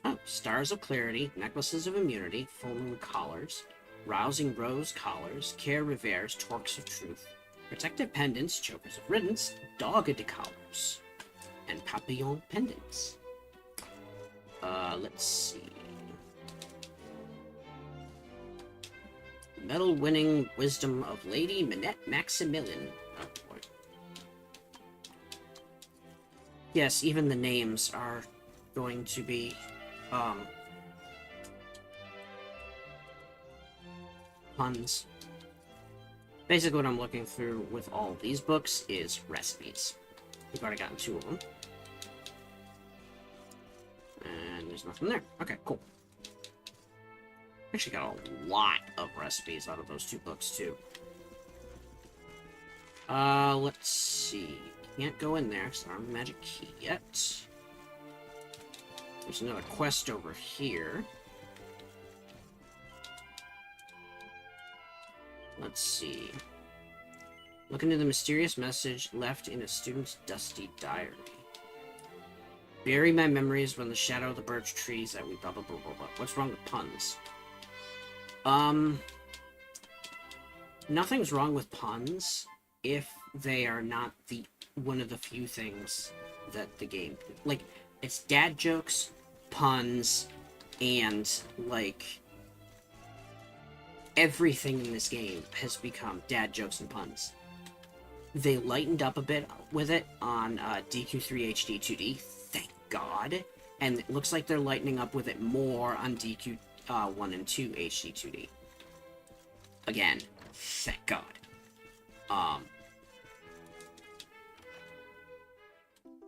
Oh, Stars of Clarity, Necklaces of Immunity, Full Moon Collars, Rousing Rose Collars, Care Revers, Torques of Truth, Protective Pendants, Chokers of Riddance, Dogged Collars, and Papillon Pendants. Let's see. Medal-winning Wisdom of Lady Minette Maximilian. Oh boy. Yes, even the names are going to be, puns. Basically what I'm looking through with all of these books is recipes. We've already gotten 2 of them. And there's nothing there. Okay, cool. Actually got a lot of recipes out of those 2 books, too. Let's see. Can't go in there, because I don't have a magic key yet. There's another quest over here. Let's see. Look into the mysterious message left in a student's dusty diary. Bury my memories when the shadow of the birch trees that we blah blah blah blah blah. What's wrong with puns? Nothing's wrong with puns if they are not one of the few things that the game, like, it's dad jokes, puns, and like everything in this game has become dad jokes and puns. They lightened up a bit with it on DQ3 HD 2D, thank God, and it looks like they're lightening up with it more on DQ 1 and 2 HD 2D. Again, thank God.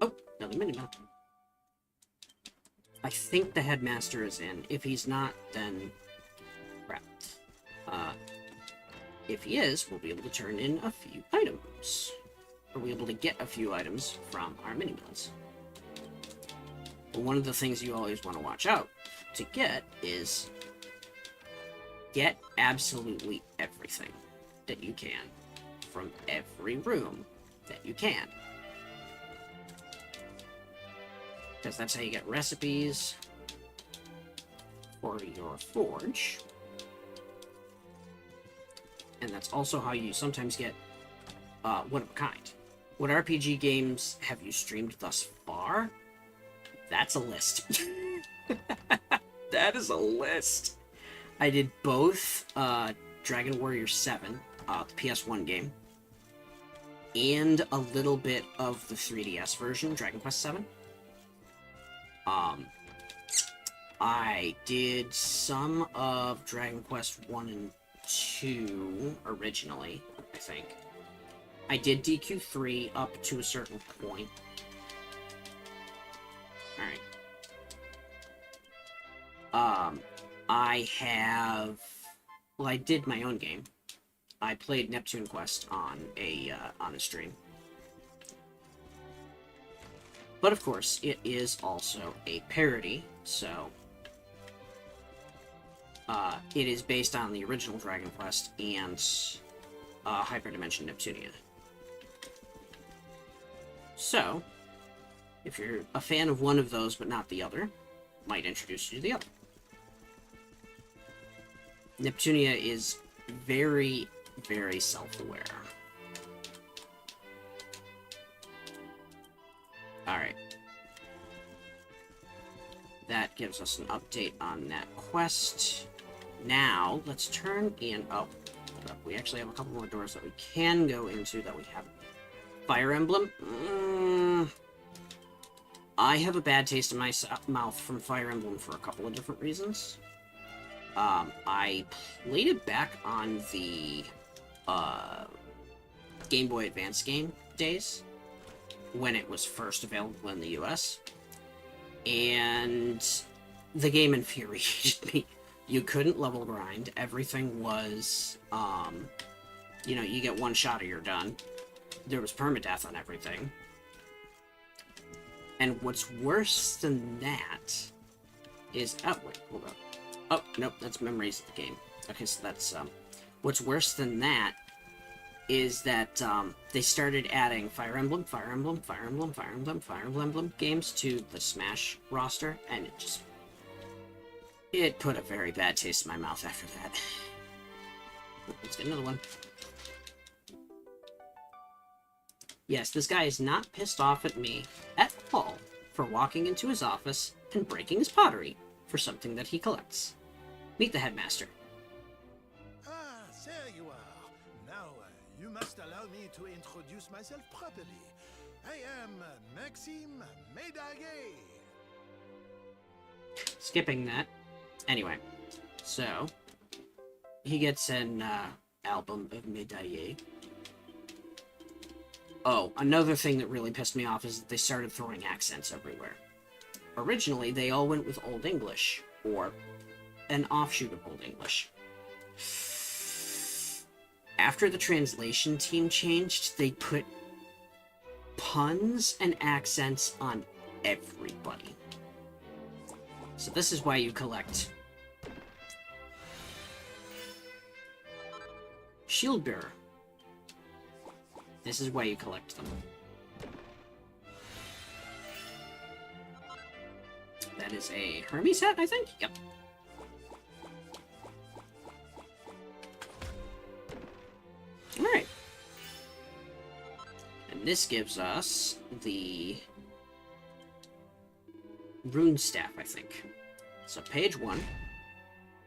Oh, another mini-map. I think the headmaster is in. If he's not, then crap. If he is, we'll be able to turn in a few items. are we able to get a few items from our mini-mills. But one of the things you always want to watch out to get is get absolutely everything that you can from every room that you can. Because that's how you get recipes for your forge. And that's also how you sometimes get one of a kind. What RPG games have you streamed thus far? That's a list. That is a list. I did both Dragon Warrior 7, the PS1 game, and a little bit of the 3DS version, Dragon Quest 7. I did some of Dragon Quest 1 and 2 originally, I think. I did DQ3 up to a certain point. Alright. I have... Well, I did my own game. I played Neptune Quest on a stream. But of course, it is also a parody, so... it is based on the original Dragon Quest and Hyperdimension Neptunia. So, if you're a fan of one of those but not the other, might introduce you to the other. Neptunia is very, very self-aware. Alright. That gives us an update on that quest. Now, let's turn in... Oh, hold up. We actually have a couple more doors that we can go into that we haven't. Fire Emblem? I have a bad taste in my mouth from Fire Emblem for a couple of different reasons. I played it back on the Game Boy Advance game days, when it was first available in the US, and the game infuriated me. You couldn't level grind. Everything was, you know, you get one shot or you're done. There was permadeath on everything. And what's worse than that is... Oh, wait, hold up. Oh, nope, that's memories of the game. Okay, so that's, what's worse than that is that, they started adding Fire Emblem games to the Smash roster, and it put a very bad taste in my mouth after that. Let's get another one. Yes, this guy is not pissed off at me at all for walking into his office and breaking his pottery for something that he collects. Meet the headmaster. Ah, there you are. Now, you must allow me to introduce myself properly. I am Maxime Médaillé. Skipping that. Anyway, so he gets an album of Médaillé. Oh, another thing that really pissed me off is that they started throwing accents everywhere. Originally, they all went with Old English, or an offshoot of Old English. After the translation team changed, they put puns and accents on everybody. So this is why you collect Shield Bearer. This is why you collect them. That is a Hermes hat, I think? Yep. Alright. And this gives us the Rune Staff, I think. So page 1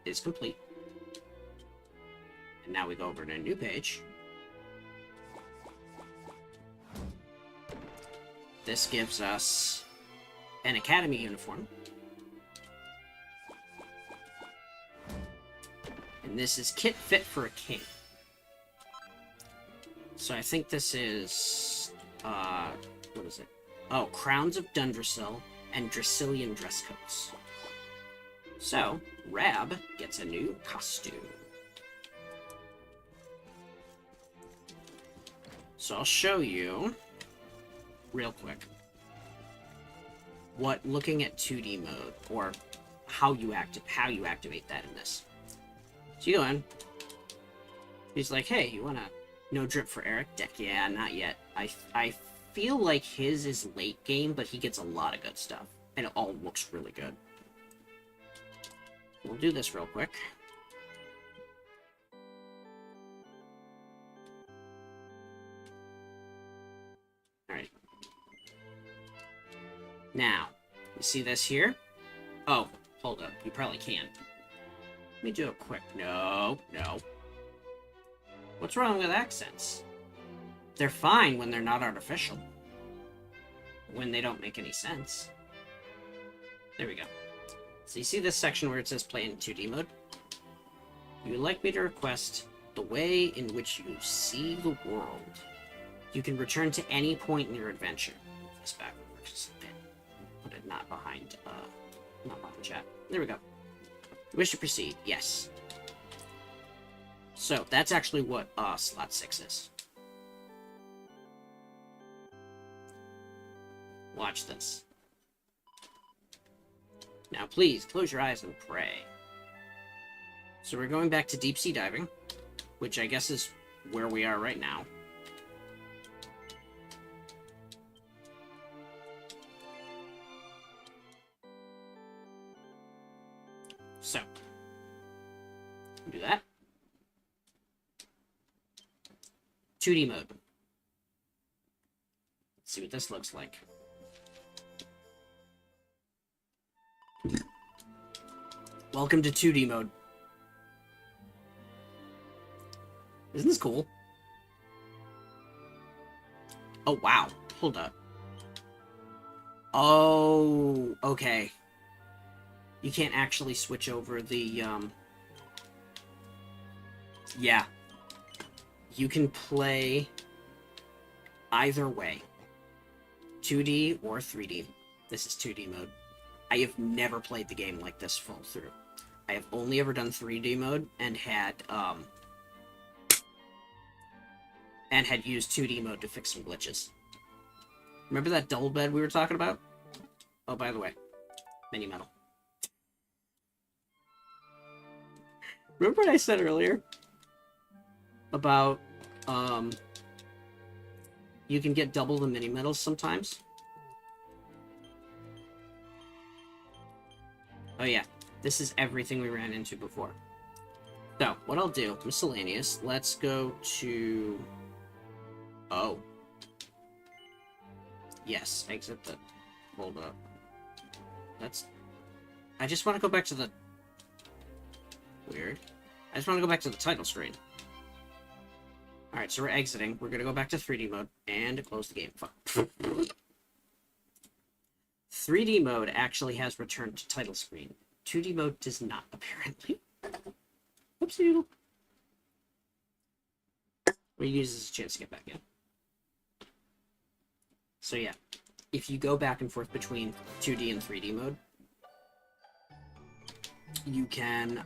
is complete. And now we go over to a new page. This gives us an academy uniform. And this is kit fit for a king. So I think this is, what is it? Oh, Crowns of Dundrasil and Dracilian dress coats. So, Rab gets a new costume. So I'll show you real quick what looking at 2D mode, or how you activate that in this. So you go in. He's like, hey, you wanna no drip for Eric? Deck, yeah, not yet. I feel like his is late game, but he gets a lot of good stuff. And it all looks really good. We'll do this real quick. Alright. Now, you see this here? Oh, hold up. You probably can. Let me do a quick... No. What's wrong with accents? They're fine when they're not artificial. When they don't make any sense. There we go. So you see this section where it says play in 2D mode? You would like me to request the way in which you see the world. You can return to any point in your adventure. Move this backwards just a bit. Put it not behind chat. There we go. You wish to proceed? Yes. So, that's actually what slot 6 is. Watch this. Now please, close your eyes and pray. So we're going back to deep sea diving, which I guess is where we are right now. So, do that. 2D mode. Let's see what this looks like. Welcome to 2D mode. Isn't this cool? Oh, wow. Hold up. Oh, okay. You can't actually switch over the, Yeah. You can play either way. 2D or 3D. This is 2D mode. I have never played the game like this full through. I have only ever done 3D mode and had used 2D mode to fix some glitches. Remember that double bed we were talking about? Oh, by the way, mini metal. Remember what I said earlier? About, you can get double the mini metals sometimes? Oh yeah, this is everything we ran into before. So, what I'll do, miscellaneous, let's go to... Oh. Yes, exit the... Hold up. That's... I just want to go back to the... Weird. I just want to go back to the title screen. Alright, so we're exiting. We're gonna go back to 3D mode and close the game. Fuck. 3D mode actually has returned to title screen. 2D mode does not, apparently. Oopsie doodle. We use this as a chance to get back in. So yeah, if you go back and forth between 2D and 3D mode, you can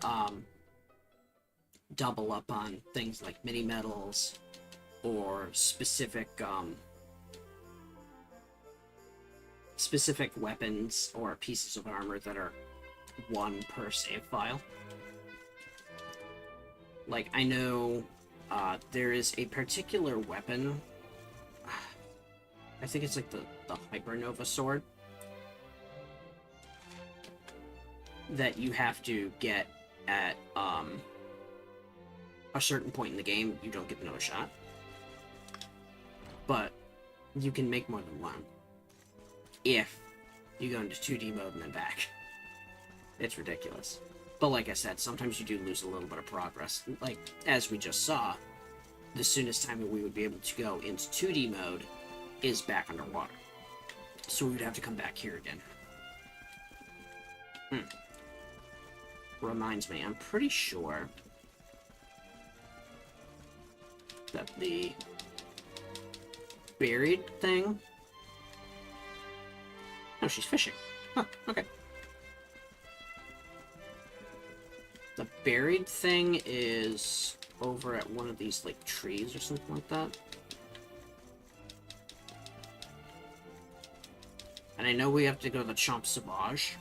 double up on things like mini metals or specific weapons or pieces of armor that are one per save file. Like, I know there is a particular weapon, I think it's like the Hypernova sword, that you have to get at a certain point in the game. You don't get another shot, but you can make more than one if you go into 2D mode and then back. It's ridiculous. But like I said, sometimes you do lose a little bit of progress. Like, as we just saw, the soonest time that we would be able to go into 2D mode is back underwater. So we would have to come back here again. Reminds me, I'm pretty sure that the buried thing... Oh, she's fishing. Huh, okay. The buried thing is over at one of these, like, trees or something like that. And I know we have to go to the Champ Sauvage.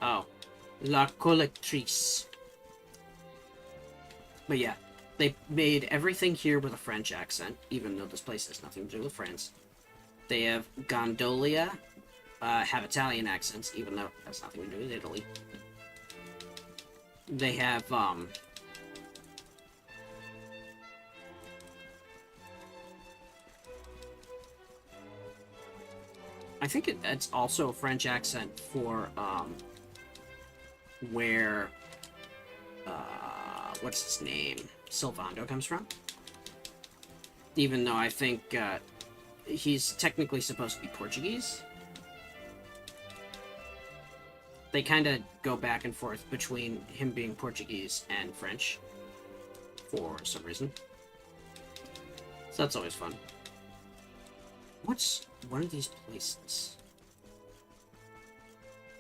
Oh. La Collectrice. But yeah, they made everything here with a French accent, even though this place has nothing to do with France. They have Gondolia, have Italian accents, even though it has nothing to do with Italy. They have, I think it's also a French accent for, where, what's his name? Sylvando comes from. Even though I think, he's technically supposed to be Portuguese. They kind of go back and forth between him being Portuguese and French for some reason. So that's always fun. What's one of these places?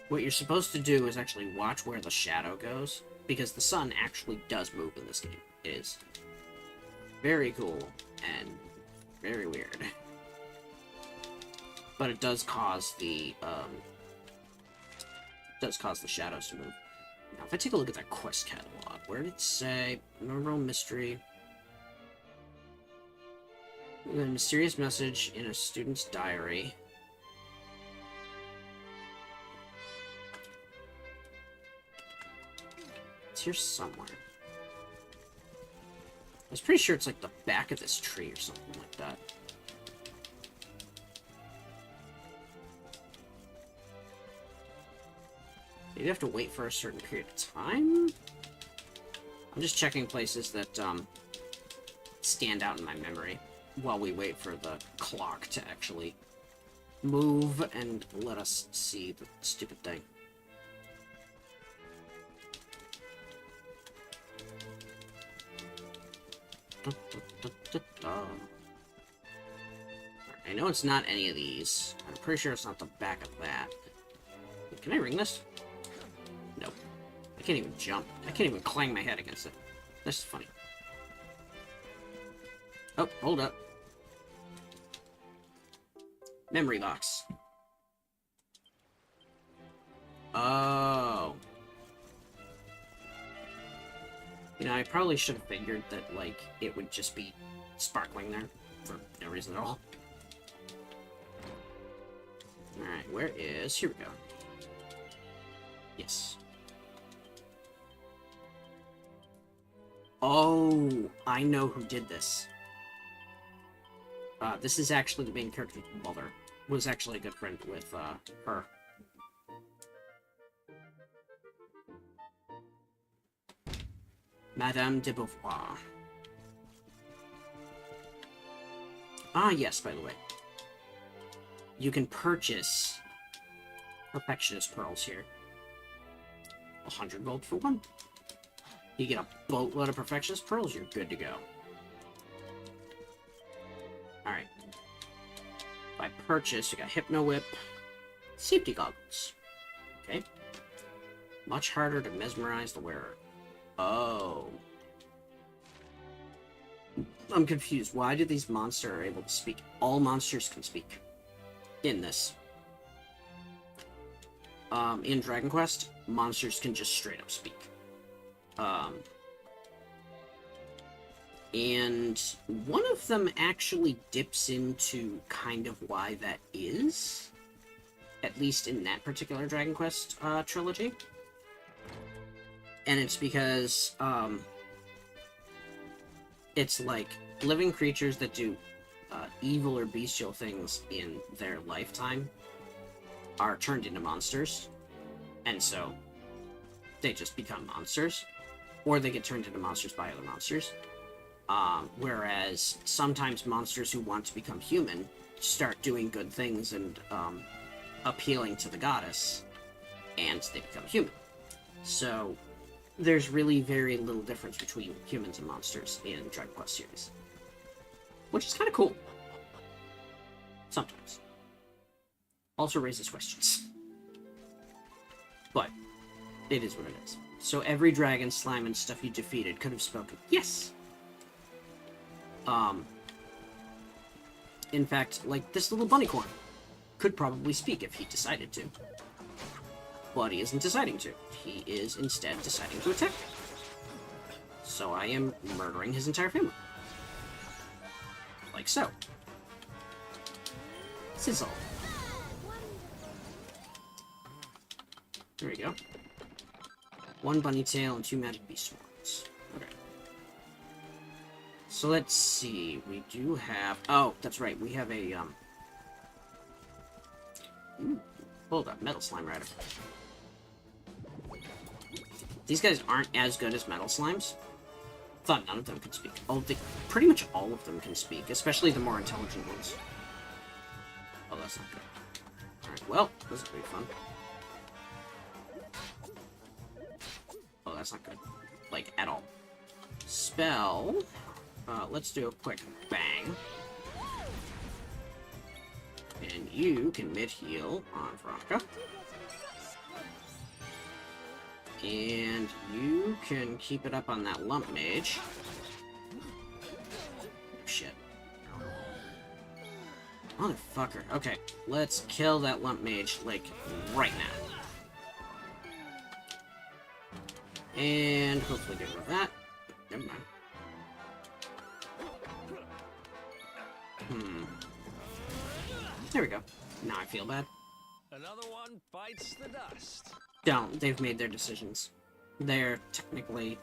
What you're supposed to do is actually watch where the shadow goes, because the sun actually does move in this game. It is very cool and very weird. But it does cause the shadows to move. Now, if I take a look at that quest catalog, where did it say Memorable Mystery? A mysterious message in a student's diary. It's here somewhere. I was pretty sure it's like the back of this tree or something like that. Maybe have to wait for a certain period of time? I'm just checking places that, stand out in my memory while we wait for the clock to actually move and let us see the stupid thing. I know it's not any of these. I'm pretty sure it's not the back of that. Can I ring this? Nope. I can't even jump. I can't even clang my head against it. This is funny. Oh, hold up. Memory box. Oh. You know, I probably should have figured that, like, it would just be sparkling there for no reason at all. Alright, where is... Here we go. Yes. Oh, I know who did this. This is actually the main character's mother. Was actually a good friend with, her. Madame de Beauvoir. Ah, yes, by the way. You can purchase Perfectionist Pearls here. 100 gold for one. You get a boatload of Perfectionist Pearls, you're good to go. Alright. If I purchase, you got Hypno Whip, Safety Goggles. Okay. Much harder to mesmerize the wearer. Oh. I'm confused. Why do these monsters are able to speak? All monsters can speak. In this. In Dragon Quest, monsters can just straight up speak. And one of them actually dips into kind of why that is. At least in that particular Dragon Quest trilogy. And it's because, it's like living creatures that do evil or bestial things in their lifetime are turned into monsters. And so they just become monsters. Or they get turned into monsters by other monsters. Whereas sometimes monsters who want to become human start doing good things and appealing to the goddess, and they become human. So there's really very little difference between humans and monsters in Dragon Quest series. Which is kind of cool. Sometimes. Also raises questions. But it is what it is. So every dragon, slime, and stuff you defeated could have spoken. Yes! In fact, like this little bunnycorn could probably speak if he decided to. But he isn't deciding to. He is instead deciding to attack me. So I am murdering his entire family. Like so. Sizzle. There we go. 1 bunny tail and 2 magic beast swarms. Okay. So let's see. We do have... Oh, that's right. We have a, Ooh, hold up. Metal Slime Rider. These guys aren't as good as Metal Slimes. Thought none of them could speak. Oh, pretty much all of them can speak, especially the more intelligent ones. Oh, that's not good. Alright, well, this is pretty fun. Oh, that's not good. Like, at all. Spell. Let's do a quick bang. And you can mid-heal on Veronica. And you can keep it up on that lump mage. Oh, shit. Motherfucker. Okay, let's kill that lump mage, like, right now. And hopefully get rid of that. Never mind. There we go. Now I feel bad. Another one bites the dust. Don't. They've made their decisions. They're technically...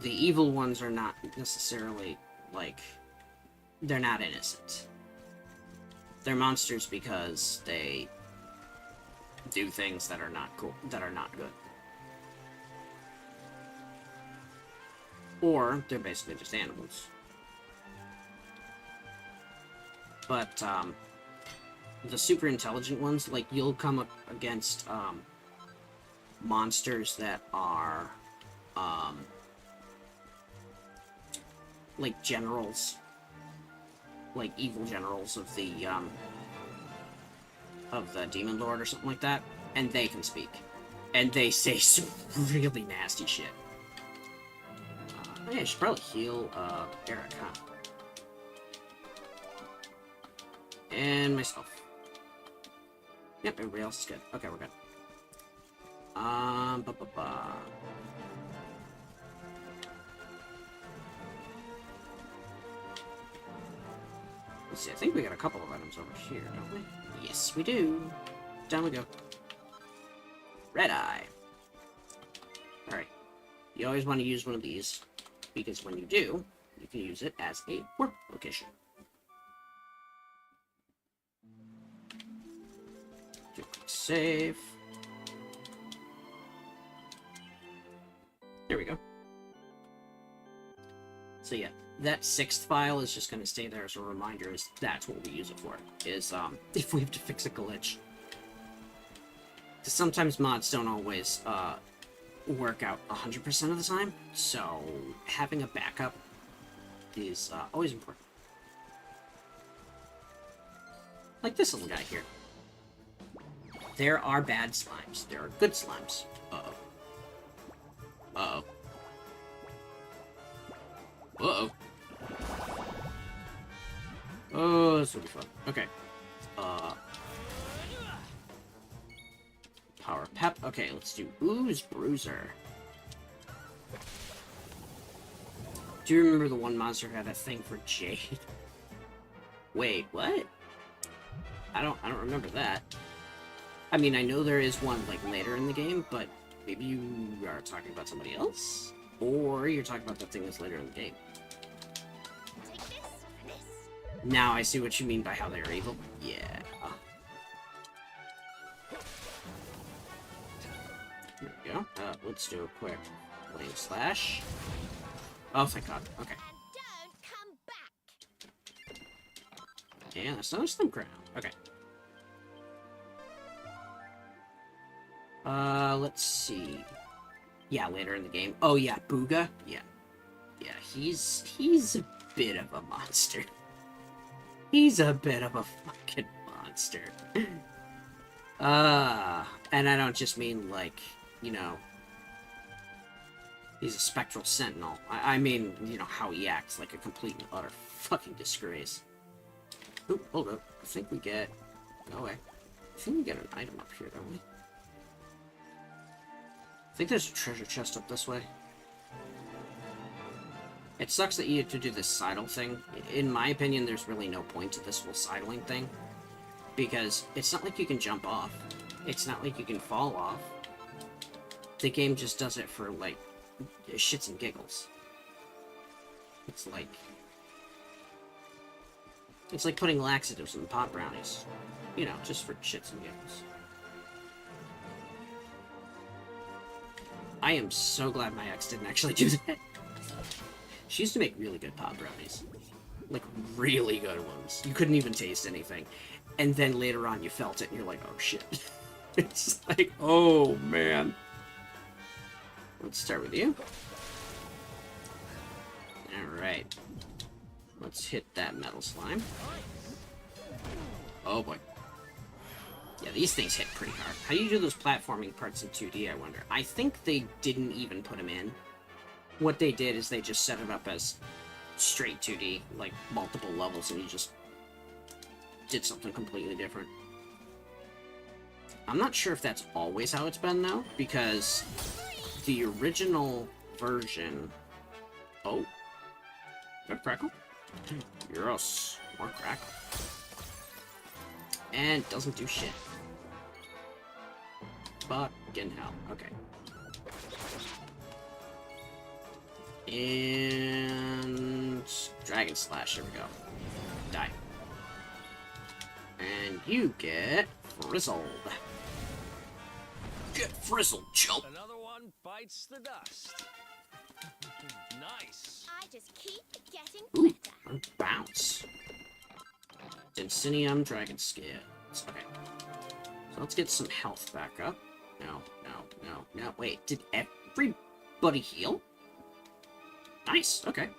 The evil ones are not necessarily, like... They're not innocent. They're monsters because they do things that are not cool, that are not good. Or they're basically just animals. But, the super intelligent ones, like, you'll come up against, monsters that are, like generals. Like evil generals of the Demon Lord or something like that. And they can speak. And they say some really nasty shit. Yeah, I should probably heal, Eric, huh? And myself. Yep, everybody else is good. Okay, we're good. Let's see, I think we got a couple of items over here, don't we? Yes, we do. Down we go. Red Eye. Alright. You always want to use one of these, because when you do, you can use it as a warp location. Do a quick save. There we go. So yeah, that 6th file is just going to stay there as a reminder, is that's what we use it for, is, if we have to fix a glitch. Because sometimes mods don't always, work out 100% of the time, so having a backup is, always important. Like this little guy here. There are bad slimes. There are good slimes. Uh-oh. Uh-oh. Uh-oh. Oh, this will be fun. Okay. Power Pep. Okay, let's do Ooze Bruiser. Do you remember the one monster who had a thing for Jade? Wait, what? I don't remember that. I mean, I know there is one, like, later in the game, but maybe you are talking about somebody else? Or you're talking about that thing that's later in the game. Now I see what you mean by how they're evil. Yeah. Here we go. Let's do a quick Flame Slash. Oh, thank God. Okay. Don't come back. Yeah, that's not a Slim Crown. Okay. Let's see. Yeah, later in the game. Oh, yeah, Booga. Yeah. Yeah, he's a bit of a monster. He's a bit of a fucking monster. And I don't just mean, like, you know, he's a spectral sentinel. I mean, you know, how he acts like a complete and utter fucking disgrace. Oop, hold up. I think we get... Go away. I think we get an item up here, don't we? I think there's a treasure chest up this way. It sucks that you have to do this sidle thing. In my opinion, there's really no point to this whole sidling thing. Because it's not like you can jump off. It's not like you can fall off. The game just does it for, like, shits and giggles. It's like putting laxatives in pot brownies. You know, just for shits and giggles. I am so glad my ex didn't actually do that. She used to make really good pot brownies. Like, really good ones. You couldn't even taste anything. And then later on you felt it and you're like, oh shit. It's like, oh man. Let's start with you. Alright. Let's hit that metal slime. Oh boy. Yeah, these things hit pretty hard. How do you do those platforming parts in 2D, I wonder? I think they didn't even put them in. What they did is they just set it up as straight 2D, like multiple levels, and you just did something completely different. I'm not sure if that's always how it's been, though, because the original version... Oh. Good crackle. Yes. More crackle. And doesn't do shit. Fucking hell. Okay. And... Dragon Slash. Here we go. Die. And you get... Frizzled. Get frizzled, chump! Another one bites the dust. Nice. I just keep getting Ooh, better. and bounce. Densinium Dragon Scales. Okay. So let's get some health back up. No. Wait, did everybody heal? Nice, okay.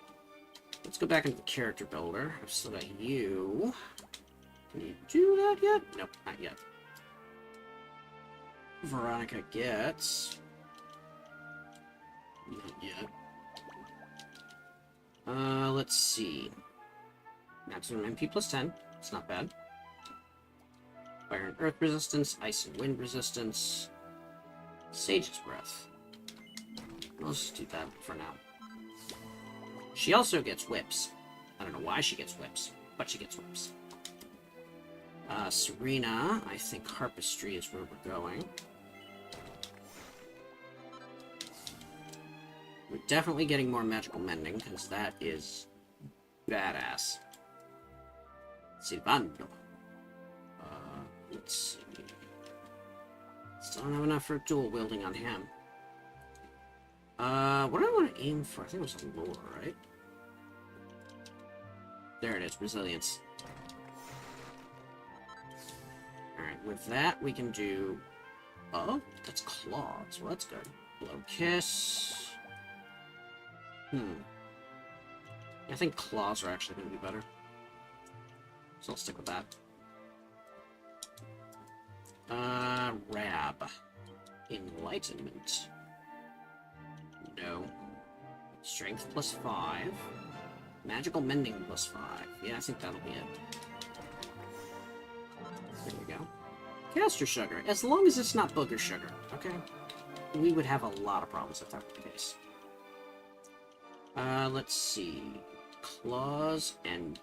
Let's go back into the character builder. I've still got you. Can you do that yet? Nope, not yet. Veronica gets... Not yet. Let's see. Maximum MP plus 10. It's not bad. Fire and Earth resistance, Ice and Wind resistance, Sage's Breath. Let's do that for now. She also gets whips. I don't know why she gets whips, but she gets whips. Serena, I think Harpistry is where we're going. We're definitely getting more magical mending, because that is badass. Silvando. Let's see. Still don't have enough for dual wielding on him. What do I want to aim for? I think it was a lure, right? There it is, resilience. Alright, with that we can do... Oh, that's claws. Well, that's good. Blow kiss. I think claws are actually going to be better. So I'll stick with that. Rab. Enlightenment. No. Strength plus 5. Magical mending plus 5. Yeah, I think that'll be it. There we go. Caster sugar. As long as it's not booger sugar, okay? We would have a lot of problems if that were the case. Let's see. Claws and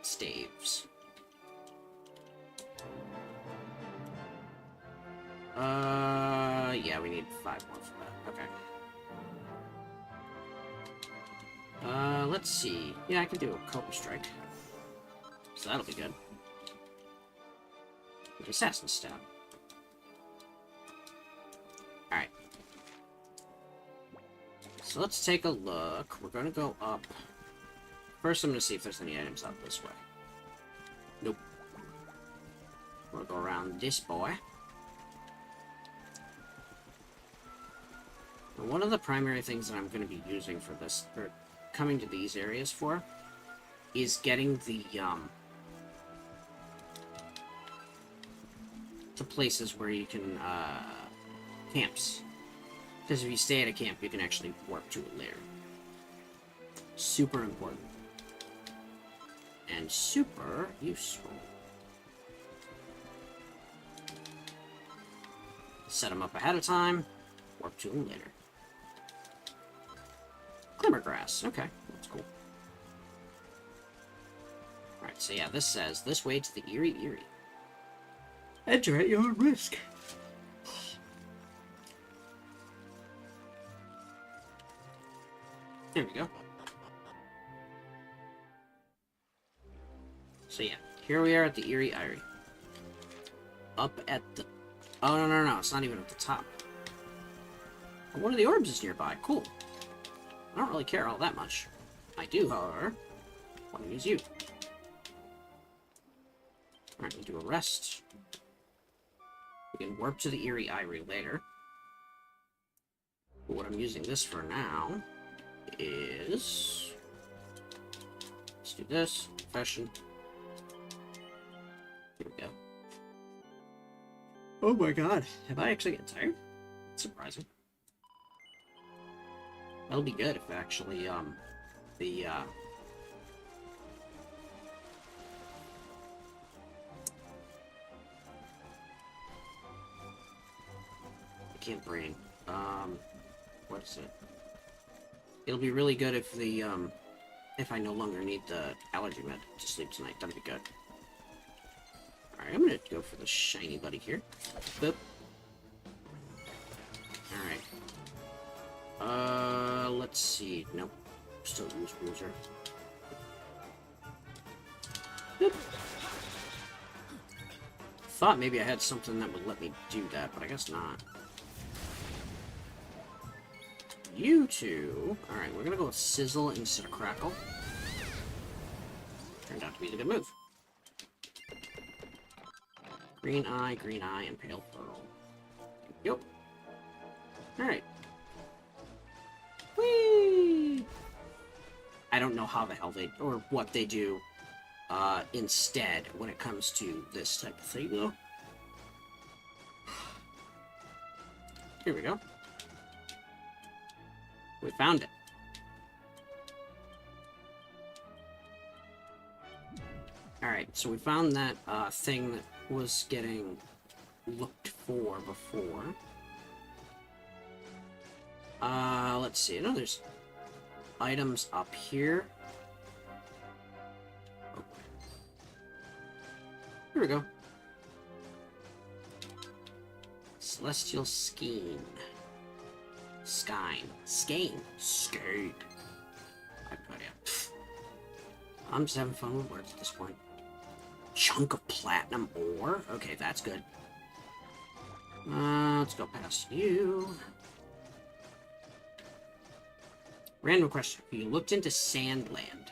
staves. Yeah, we need 5 more for that. Okay. Let's see. Yeah, I can do a Cobra Strike. So that'll be good. Assassin Stab. Alright. So let's take a look. We're gonna go up. First, I'm gonna see if there's any items out this way. Nope. We'll go around this boy. And one of the primary things that I'm going to be using for this, or coming to these areas for, is getting the places where you can, camps. Because if you stay at a camp, you can actually warp to a lair. Super important. and super useful. Set them up ahead of time, warp to them later. Glimmergrass, okay, that's cool. Alright, so yeah, this says, this way to the Eerie Eerie. Enter at your own risk. There we go. So yeah, here we are at the Eerie Eerie. Up at the... Oh, no, it's not even at the top. Oh, one of the orbs is nearby, cool. I don't really care all that much. I do, however, want to use you. Alright, we'll do a rest. We can warp to the Eerie Eerie later. But what I'm using this for now is... Let's do this. Profession. Here we go. Oh my god. Have I actually get tired? That's surprising. That'll be good if actually, I can't brain. What is it? It'll be really good if the, if I no longer need the allergy med to sleep tonight. That'd be good. Alright, I'm gonna go for the shiny buddy here. Boop. Alright. Let's see. Nope. Still use Bruiser. Boop. Thought maybe I had something that would let me do that, but I guess not. You two. Alright, we're gonna go with Sizzle instead of Crackle. Turned out to be the good move. Green Eye, and Pale Pearl. Yep. Alright. Whee! I don't know how the hell they, or what they do, instead when it comes to this type of thing, though. Here we go. We found it. Alright, so we found that thing that was getting looked for before. Let's see. No, there's items up here. Oh. Here we go. Celestial Skein. Skein. I put it. I'm just having fun with words at this point. Chunk of platinum ore? Okay, that's good. Let's go past you. Random question. Have you looked into Sandland?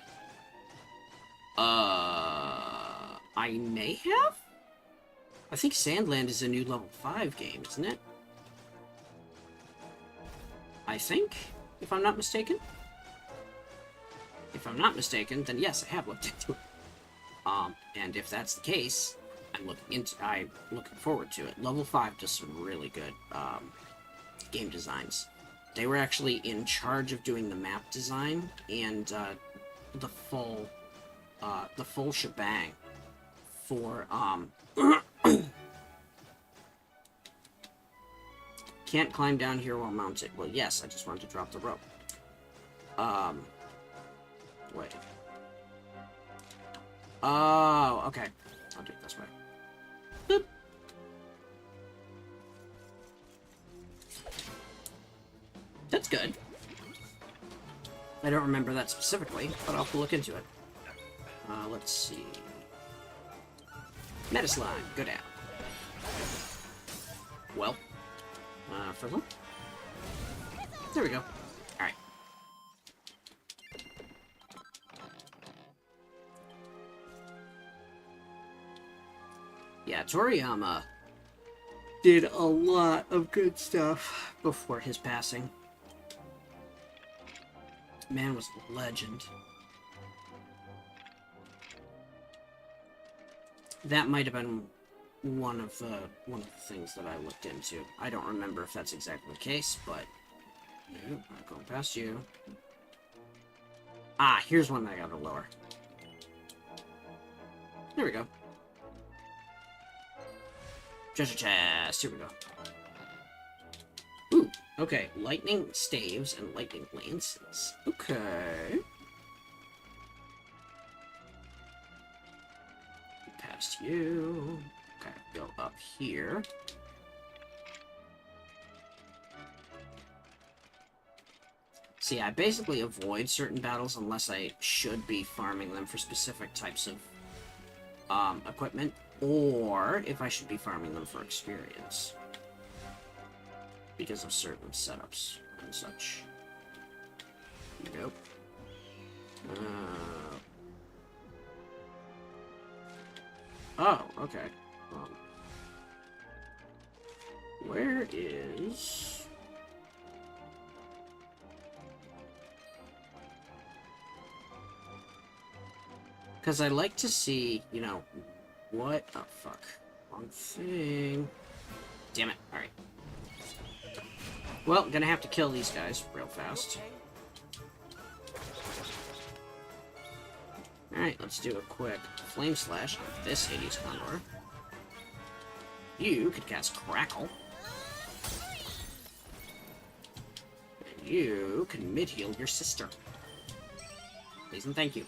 I may have? I think Sandland is a new level 5 game, isn't it? I think, if I'm not mistaken. If I'm not mistaken, then yes, I have looked into it. And if that's the case, I'm looking forward to it. Level 5 does some really good game designs. They were actually in charge of doing the map design and the full shebang for Can't climb down here while mounted. Well, yes, I just wanted to drop the rope. Wait. Oh, okay. I'll do it this way. Boop. That's good. I don't remember that specifically, but I'll have to look into it. Let's see. Metaslime, go down. Well. Frizzle? There we go. Alright. Yeah, Toriyama did a lot of good stuff before his passing. Man was a legend. That might have been one of the things that I looked into. I don't remember if that's exactly the case, but nope, not going past you. Ah, here's one that I gotta lower. There we go. Treasure chest. Here we go. Ooh, okay. Lightning staves and lightning lances. Okay. Past you. Okay, go up here. See, I basically avoid certain battles unless I should be farming them for specific types of equipment, or if I should be farming them for experience. Because of certain setups and such. Nope. Oh, okay. Where is... Because I like to see, you know, what... Oh, fuck. Wrong thing. Damn it. Alright. Well, gonna have to kill these guys real fast. Alright, let's do a quick Flame Slash on this Hades Condor. You could cast Crackle. And you can mid-heal your sister. Please and thank you.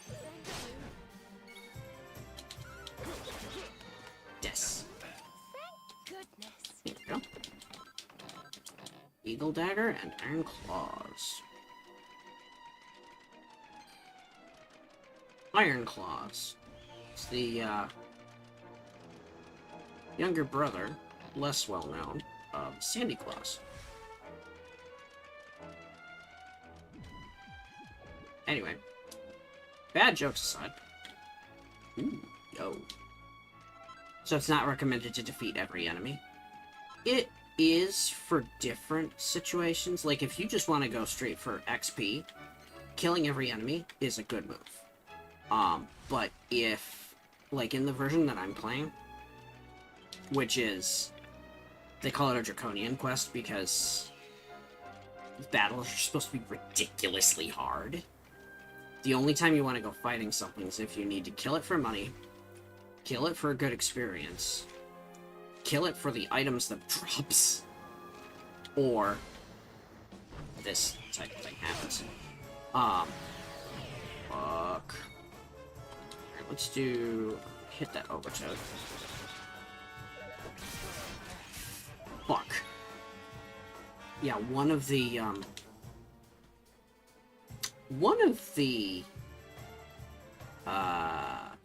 Yes. Goodness. There we go. Eagle Dagger and Iron Claws. Iron Claws. It's the younger brother, less well known, of Sandy Claws. Anyway, bad jokes aside. Ooh, yo. So it's not recommended to defeat every enemy. It is for different situations. Like, if you just want to go straight for XP, killing every enemy is a good move. But if, like, in the version that I'm playing, which is, they call it a Draconian quest because battles are supposed to be ridiculously hard. The only time you want to go fighting something is if you need to kill it for money, kill it for a good experience, kill it for the items that drops, or this type of thing happens. Fuck. Alright, let's do... hit that Overtoad. Fuck. Yeah, one of the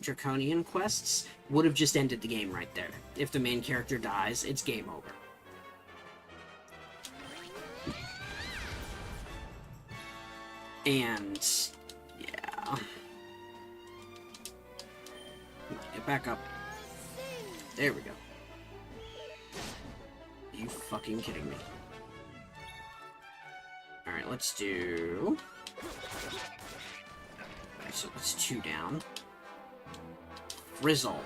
Draconian quests would have just ended the game right there. If the main character dies, it's game over. And yeah. Come on, get back up. There we go. Are you fucking kidding me? Alright, let's do... Alright, so that's 2 down. Frizzle.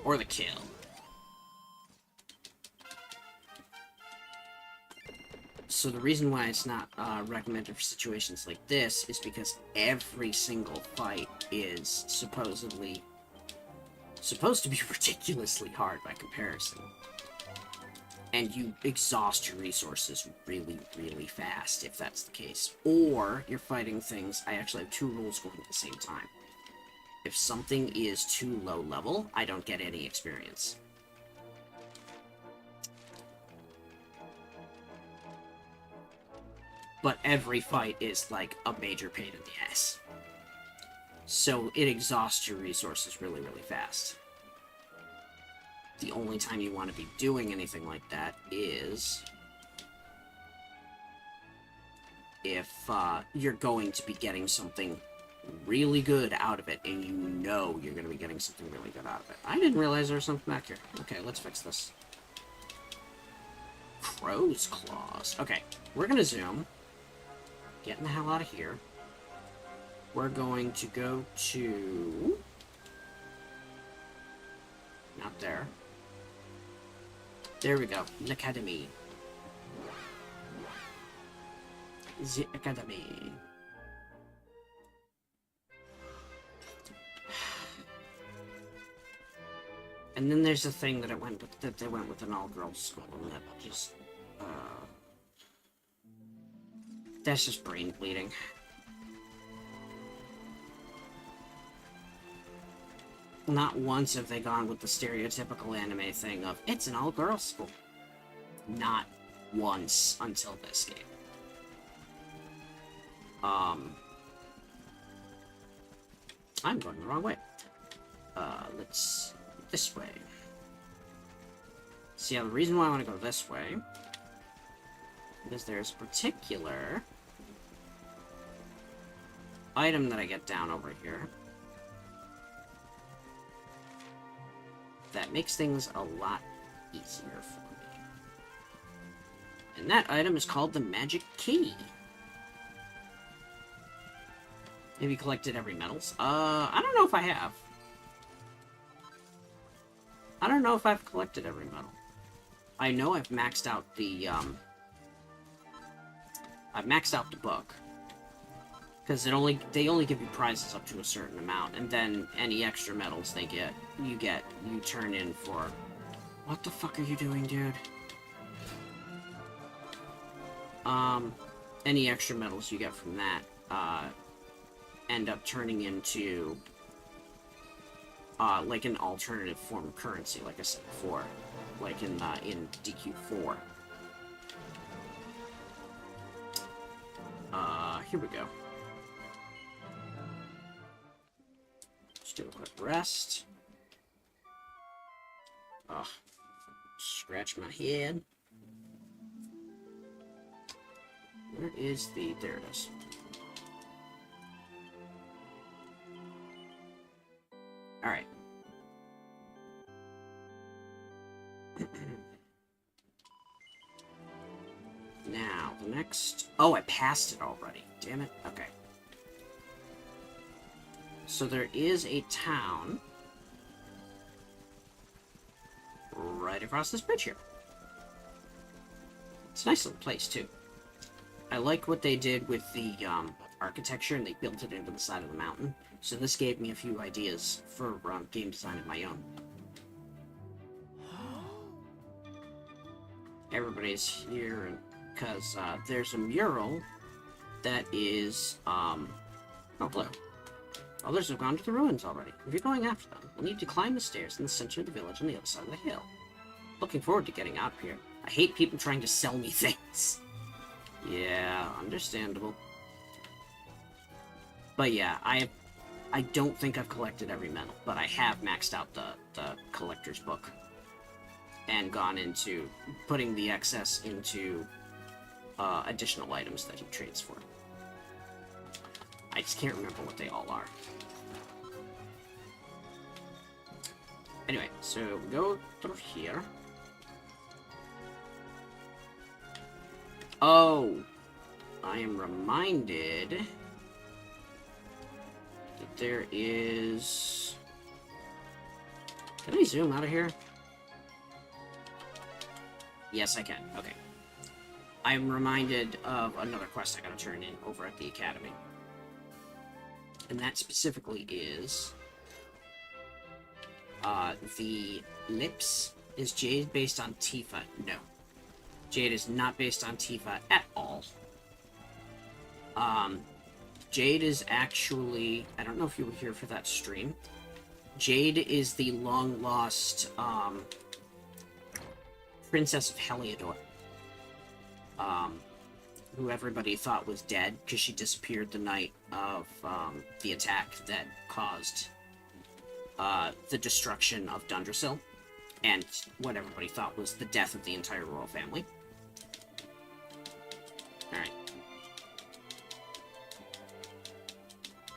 Or the kill. So the reason why it's not recommended for situations like this is because every single fight is supposed to be ridiculously hard by comparison. And you exhaust your resources really, really fast if that's the case. Or you're fighting things... I actually have 2 rules going at the same time. If something is too low level, I don't get any experience. But every fight is like a major pain in the ass. So it exhausts your resources really, really fast. The only time you want to be doing anything like that is if you're going to be getting something really good out of it, and you know you're going to be getting something really good out of it. I didn't realize there was something back here. Okay, let's fix this. Crow's Claws. Okay, we're going to zoom. Getting the hell out of here. We're going to go to... Not there. There we go. The Academy. The Academy. And then there's a thing that they went with an all-girls school, and that just, that's just brain bleeding. Not once have they gone with the stereotypical anime thing of, it's an all-girls school. Not once until this game. I'm going the wrong way. Let's... this way. See, the reason why I want to go this way is there's a particular item that I get down over here that makes things a lot easier for me. And that item is called the Magic Key. Have you collected every medals? I don't know if I have. I don't know if I've collected every medal. I know I've maxed out the, I've maxed out the book. Because they only give you prizes up to a certain amount, and then any extra medals they get, you turn in for... What the fuck are you doing, dude? Any extra medals you get from that, end up turning into, like an alternative form of currency, like I said before. Like in DQ4. Here we go. Let's do a quick rest. Ugh. Scratch my head. Where is the... there it is. Alright. Now, the next... Oh, I passed it already. Damn it. Okay. So there is a town right across this bridge here. It's a nice little place, too. I like what they did with the architecture, and they built it into the side of the mountain. So this gave me a few ideas for game design of my own. Everybody's here because there's a mural that is, oh, hello. Others have gone to the ruins already. If you're going after them, we'll need to climb the stairs in the center of the village on the other side of the hill. Looking forward to getting out of here. I hate people trying to sell me things. Yeah, understandable. But yeah, I don't think I've collected every medal, but I have maxed out the collector's book. And gone into putting the excess into additional items that he trades for. I just can't remember what they all are. Anyway, so we go through here. Oh, I am reminded that there is... Can I zoom out of here? Yes, I can. Okay. I'm reminded of another quest I gotta turn in over at the academy. And that specifically is... the lips. Is Jade based on Tifa? No. Jade is not based on Tifa at all. Jade is actually... I don't know if you were here for that stream. Jade is the long-lost, Princess of Heliodor. Who everybody thought was dead because she disappeared the night of the attack that caused the destruction of Dundrasil, and what everybody thought was the death of the entire royal family. Alright.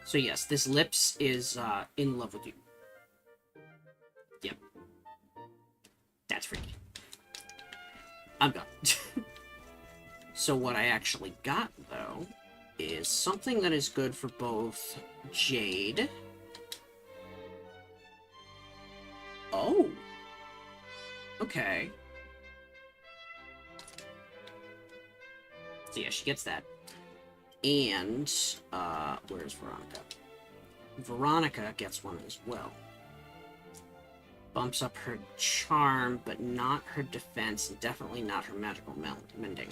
So yes, this Lips is in love with you. Yep. That's freaky. I'm done. So what I actually got, though, is something that is good for both Jade... Oh! Okay. So yeah, she gets that. And, where's Veronica? Veronica gets one as well. bumps up her charm, but not her defense, and definitely not her magical mending.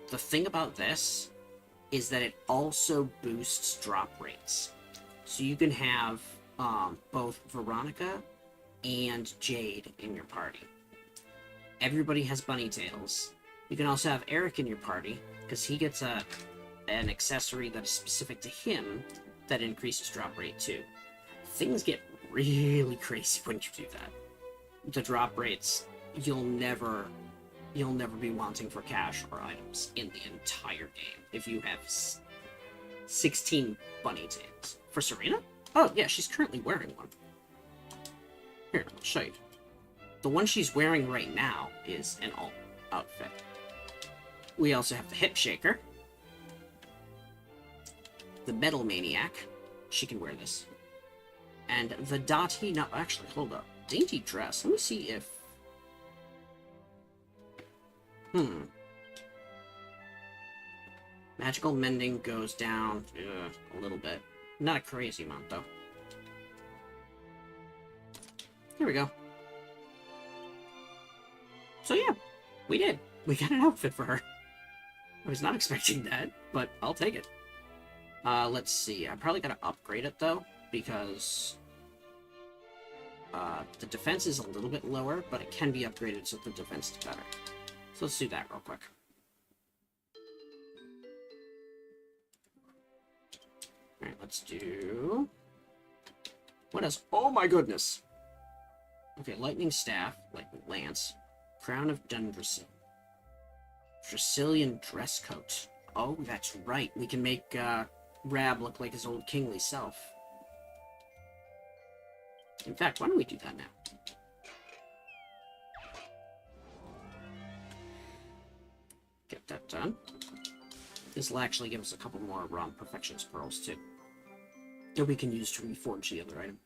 The thing about this is that it also boosts drop rates. So you can have both Veronica and Jade in your party. Everybody has bunny tails. You can also have Eric in your party, because he gets an accessory that is specific to him that increases drop rate too. Things get really crazy when you do that. The drop rates, you'll never be wanting for cash or items in the entire game if you have 16 bunny tails. For Serena? Oh yeah, she's currently wearing one. Here, I'll show you. The one she's wearing right now is an alt outfit. We also have the Hip Shaker. The Metal Maniac. She can wear this. And the Dottie... No, actually, hold up. Dainty Dress. Let me see if... Magical Mending goes down a little bit. Not a crazy amount, though. Here we go. So yeah, we did. We got an outfit for her. I was not expecting that, but I'll take it. Let's see. I probably gotta upgrade it, though, because the defense is a little bit lower, but it can be upgraded so the defense is better. So let's do that real quick. Alright, let's do... What else? Oh my goodness! Okay, Lightning Staff, Lightning Lance, Crown of Dundrasil, Dracilian Dress Coat. Oh, that's right. We can make Rab look like his old kingly self. In fact, why don't we do that now? Get that done. This will actually give us a couple more Perfection's Pearls, too, that we can use to reforge the other item.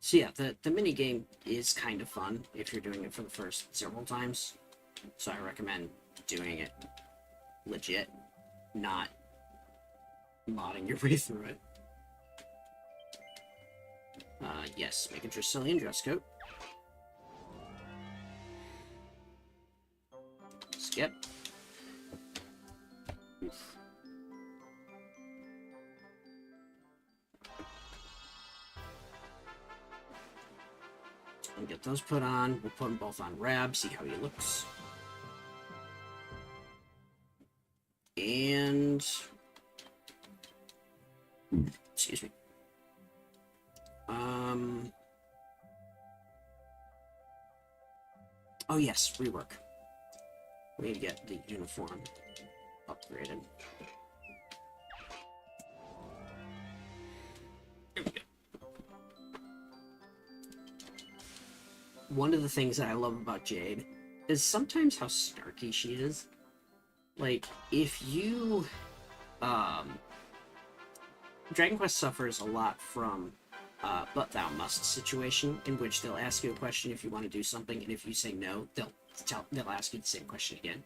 So yeah, the minigame is kind of fun if you're doing it for the first several times. So I recommend doing it legit, not modding your way through it. Yes, make a Dracilian dress coat. Skip. Oof. And get those put on. We'll put them both on Rab, see how he looks. And... excuse me. Oh yes, rework. We need to get the uniform upgraded. There we go. One of the things that I love about Jade is sometimes how snarky she is. Like, if you... Dragon Quest suffers a lot from but thou must situation, in which they'll ask you a question if you want to do something, and if you say no, they'll ask you the same question again.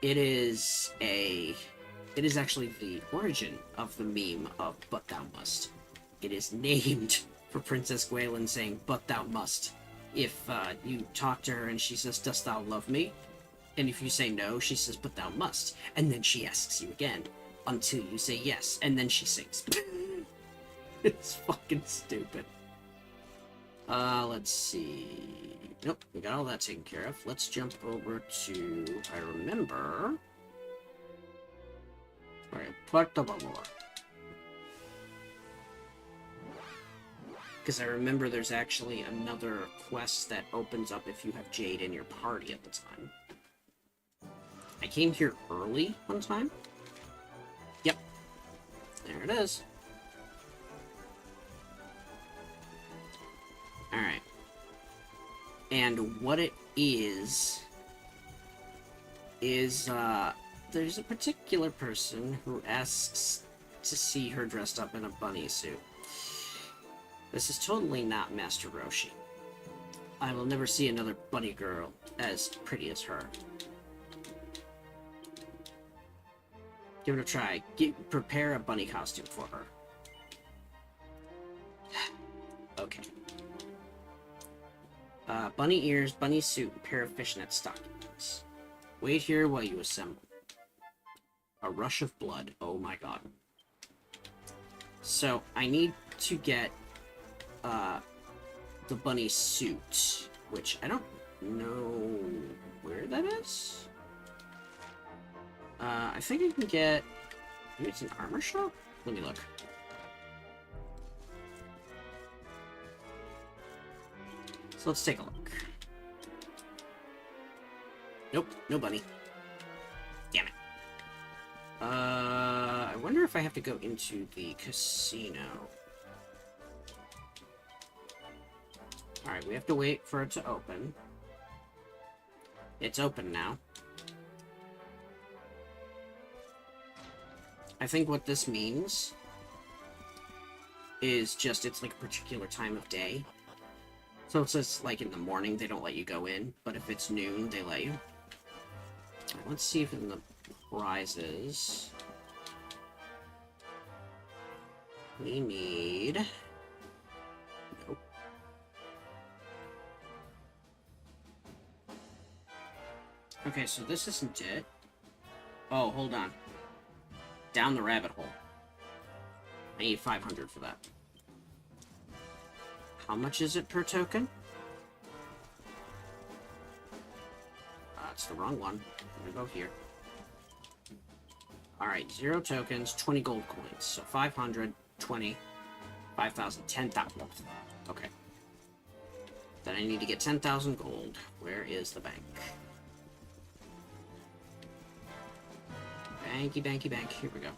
It is actually the origin of the meme of but thou must. It is named for Princess Gwaelin saying but thou must. If you talk to her and she says, dost thou love me? And if you say no, she says, but thou must. And then she asks you again, until you say yes, and then she sings. It's fucking stupid. Let's see... Nope, we got all that taken care of. Let's jump over to... I remember... Alright, Puerto Valor. Because I remember there's actually another quest that opens up if you have Jade in your party at the time. I came here early one time. Yep. There it is. Alright. And what it is there's a particular person who asks to see her dressed up in a bunny suit. This is totally not Master Roshi. I will never see another bunny girl as pretty as her. Give it a try. Prepare a bunny costume for her. Okay. Bunny ears, bunny suit, and pair of fishnet stockings. Wait here while you assemble. A rush of blood. Oh my god. So, I need to get, the bunny suit, which I don't know where that is. I think I can get... Maybe it's an armor shop? Let me look. So let's take a look. Nope, no bunny. Damn it. I wonder if I have to go into the casino. Alright, we have to wait for it to open. It's open now. I think what this means is just it's like a particular time of day. So it says like in the morning they don't let you go in, but if it's noon they let you. Right, let's see if in the prizes we need... Nope. Okay, so this isn't it. Oh, hold on. Down the rabbit hole. I need 500 for that. How much is it per token? That's the wrong one. I'm gonna go here. Alright, 0 tokens, 20 gold coins. So 500, 20, 5,000, 10,000. Okay. Then I need to get 10,000 gold. Where is the bank? Banky, banky, bank. Here we go.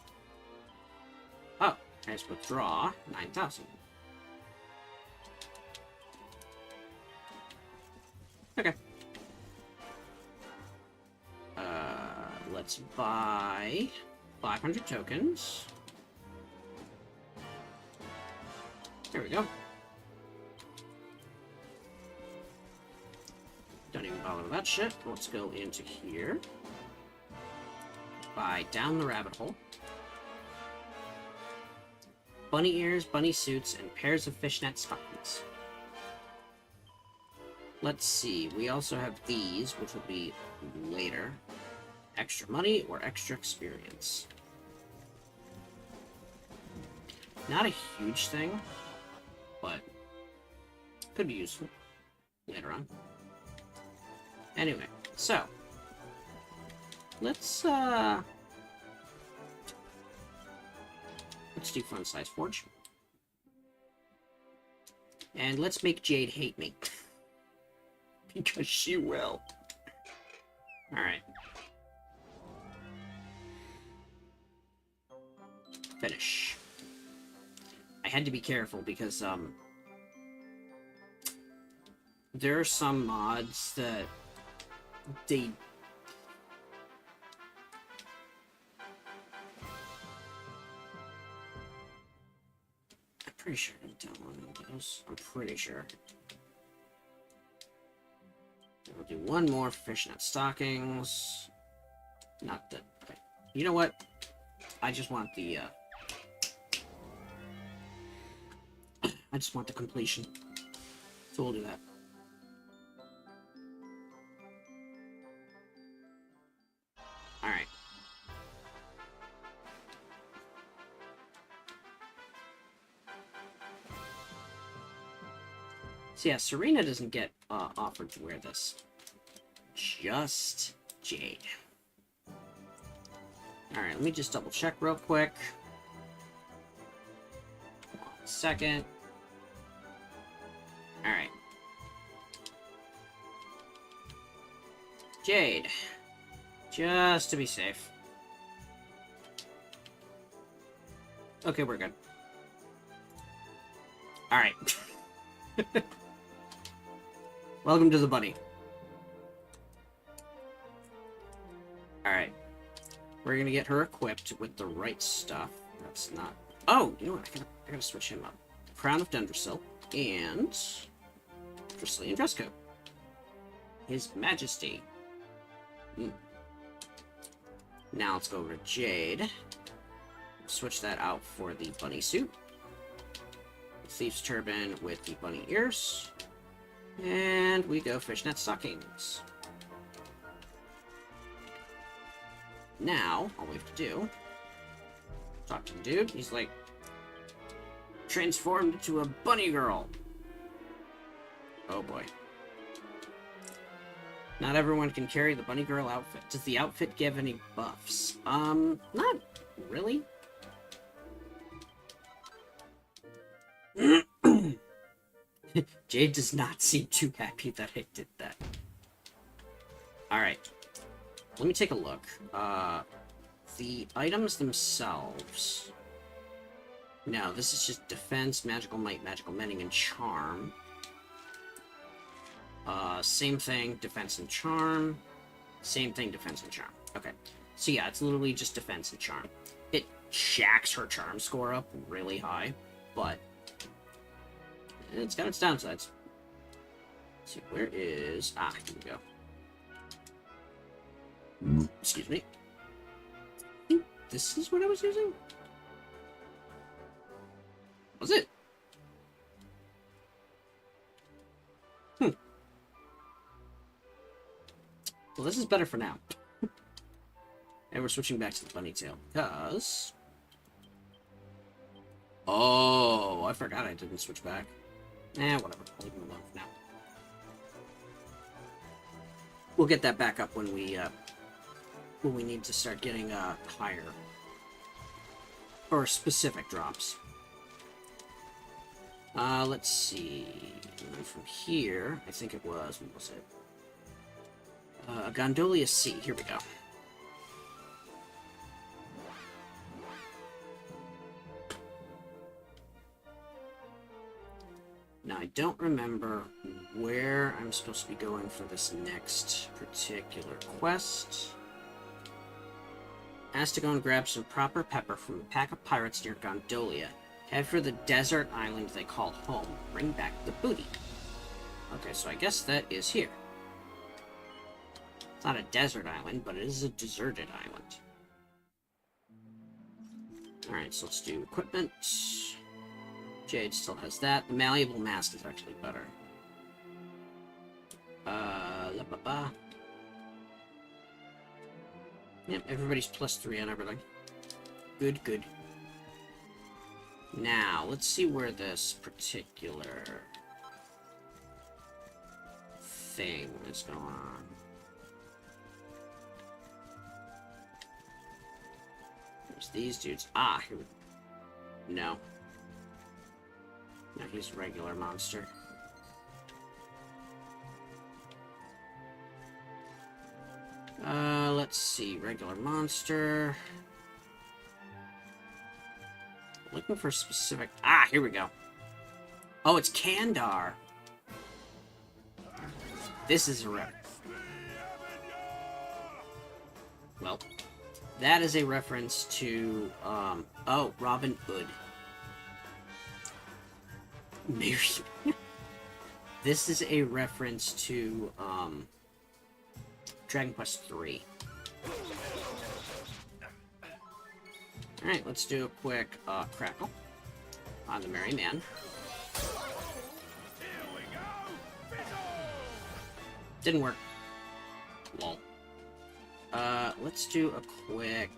Oh, I just withdraw 9,000. Okay. Let's buy 500 tokens. There we go. Don't even bother with that shit. Let's go into here. Buy down the rabbit hole. Bunny ears, bunny suits, and pairs of fishnet stockings. Let's see, we also have these, which will be later. Extra money or extra experience. Not a huge thing, but could be useful later on. Anyway, so let's do Fun Size Forge. And let's make Jade hate me. Because she will. Alright. Finish. I had to be careful because, there are some mods that I'm pretty sure I didn't download those. I'm pretty sure. We'll do one more fishnet stockings. Not that. Okay. You know what? I just want the. I just want the completion. So we'll do that. Alright. So yeah, Serena doesn't get offered to wear this. Just Jade. Alright, let me just double check real quick. 1 second. Alright. Jade. Just to be safe. Okay, we're good. Alright. Welcome to the bunny. Alright. We're gonna get her equipped with the right stuff. That's not... Oh! You know what? I gotta switch him up. Crown of Dundrasil. And... Brazilian dress code. His Majesty. Now let's go over to Jade. Switch that out for the bunny suit. Thief's turban with the bunny ears. And we go fishnet stockings. Now, all we have to do, talk to the dude. He's like, transformed into a bunny girl. Oh boy. Not everyone can carry the bunny girl outfit. Does the outfit give any buffs? Not really. Jade does not seem too happy that I did that. Alright. Let me take a look. The items themselves... No, this is just defense, magical might, magical mending, and charm. Same thing, defense and charm. Same thing, defense and charm. Okay. So yeah, it's literally just defense and charm. It jacks her charm score up really high, but it's got its downsides. Let's see, where is... Ah, here we go. Excuse me. I think this is what I was using? Was it? Well, this is better for now. And we're switching back to the bunny tail, because... Oh, I forgot I didn't switch back. Whatever. I'll leave him alone for now. We'll get that back up when we need to start getting higher or specific drops. Let's see. From here, I think it was. What was it? Gondolia C. Here we go. Now, I don't remember where I'm supposed to be going for this next particular quest. Asked to go and grab some proper pepper from a pack of pirates near Gondolia. Head for the desert island they call home. Bring back the booty. Okay, so I guess that is here. It's not a desert island, but it is a deserted island. Alright, so let's do equipment. Jade still has that. The malleable mask is actually better. Yep, everybody's +3 on everything. Good, good. Now, let's see where this particular thing is going on. There's these dudes. Ah, here we... No. No, he's a regular monster. Let's see. Regular monster. Looking for specific... Ah, here we go. Oh, it's Kandar. This is a rep. Well, that is a reference to, oh, Robin Hood. Maybe. This is a reference to, Dragon Quest III. Alright, let's do a quick, crackle on the Merry Man. Didn't work. Lol. Let's do a quick...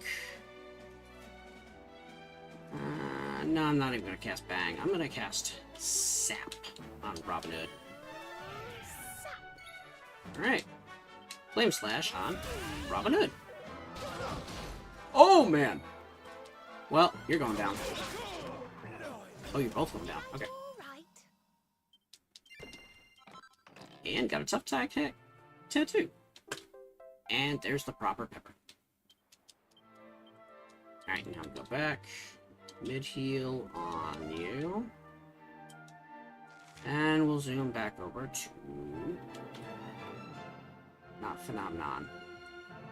no, I'm not even gonna cast Bang. I'm gonna cast Sap on Robin Hood. Alright. Flame Slash on Robin Hood. Oh, man! Well, you're going down. Oh, you're both going down. Okay. And got a tough tattoo. And there's the proper pepper. Alright, now go back. Mid-heal on you. And we'll zoom back over to... Not Phenomenon.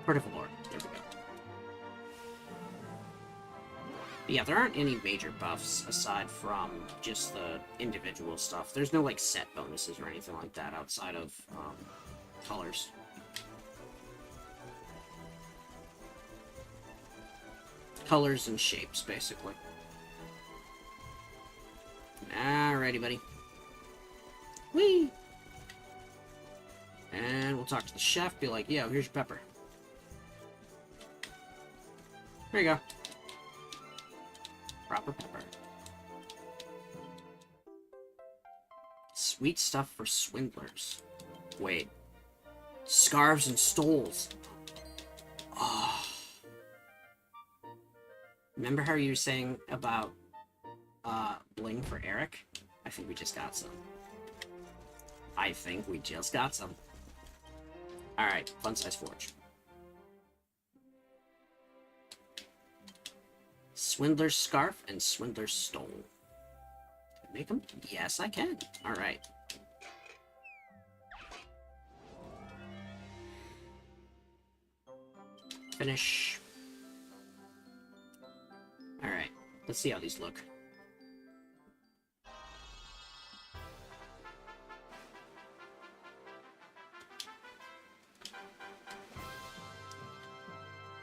Vertical Lord. There we go. But yeah, there aren't any major buffs aside from just the individual stuff. There's no, like, set bonuses or anything like that outside of, colors. Colors and shapes, basically. Alrighty, buddy. Whee! And we'll talk to the chef, be like, yo, here's your pepper. There you go. Proper pepper. Sweet stuff for swindlers. Wait. Scarves and stoles. Oh. Remember how you were saying about bling for Eric? I think we just got some. Alright, Fun Size Forge. Swindler's Scarf and Swindler's Stole. Can I make them? Yes, I can. Alright. Finish. Alright, let's see how these look.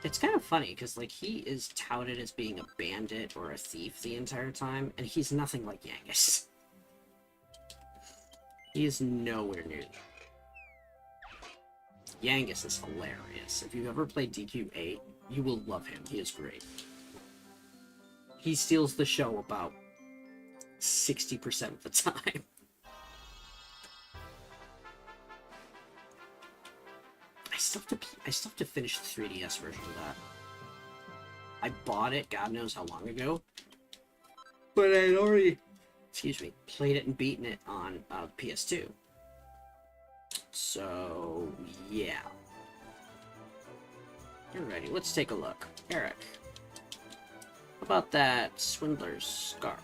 It's kind of funny, because, like, he is touted as being a bandit or a thief the entire time, and he's nothing like Yangus. He is nowhere near that. Yangus is hilarious. If you've ever played DQ8, you will love him. He is great. He steals the show about 60% of the time. I still have to finish the 3DS version of that. I bought it God knows how long ago, but I had already, excuse me, played it and beaten it on PS2. So, yeah. Alrighty, let's take a look. Eric. How about that Swindler's Scarf?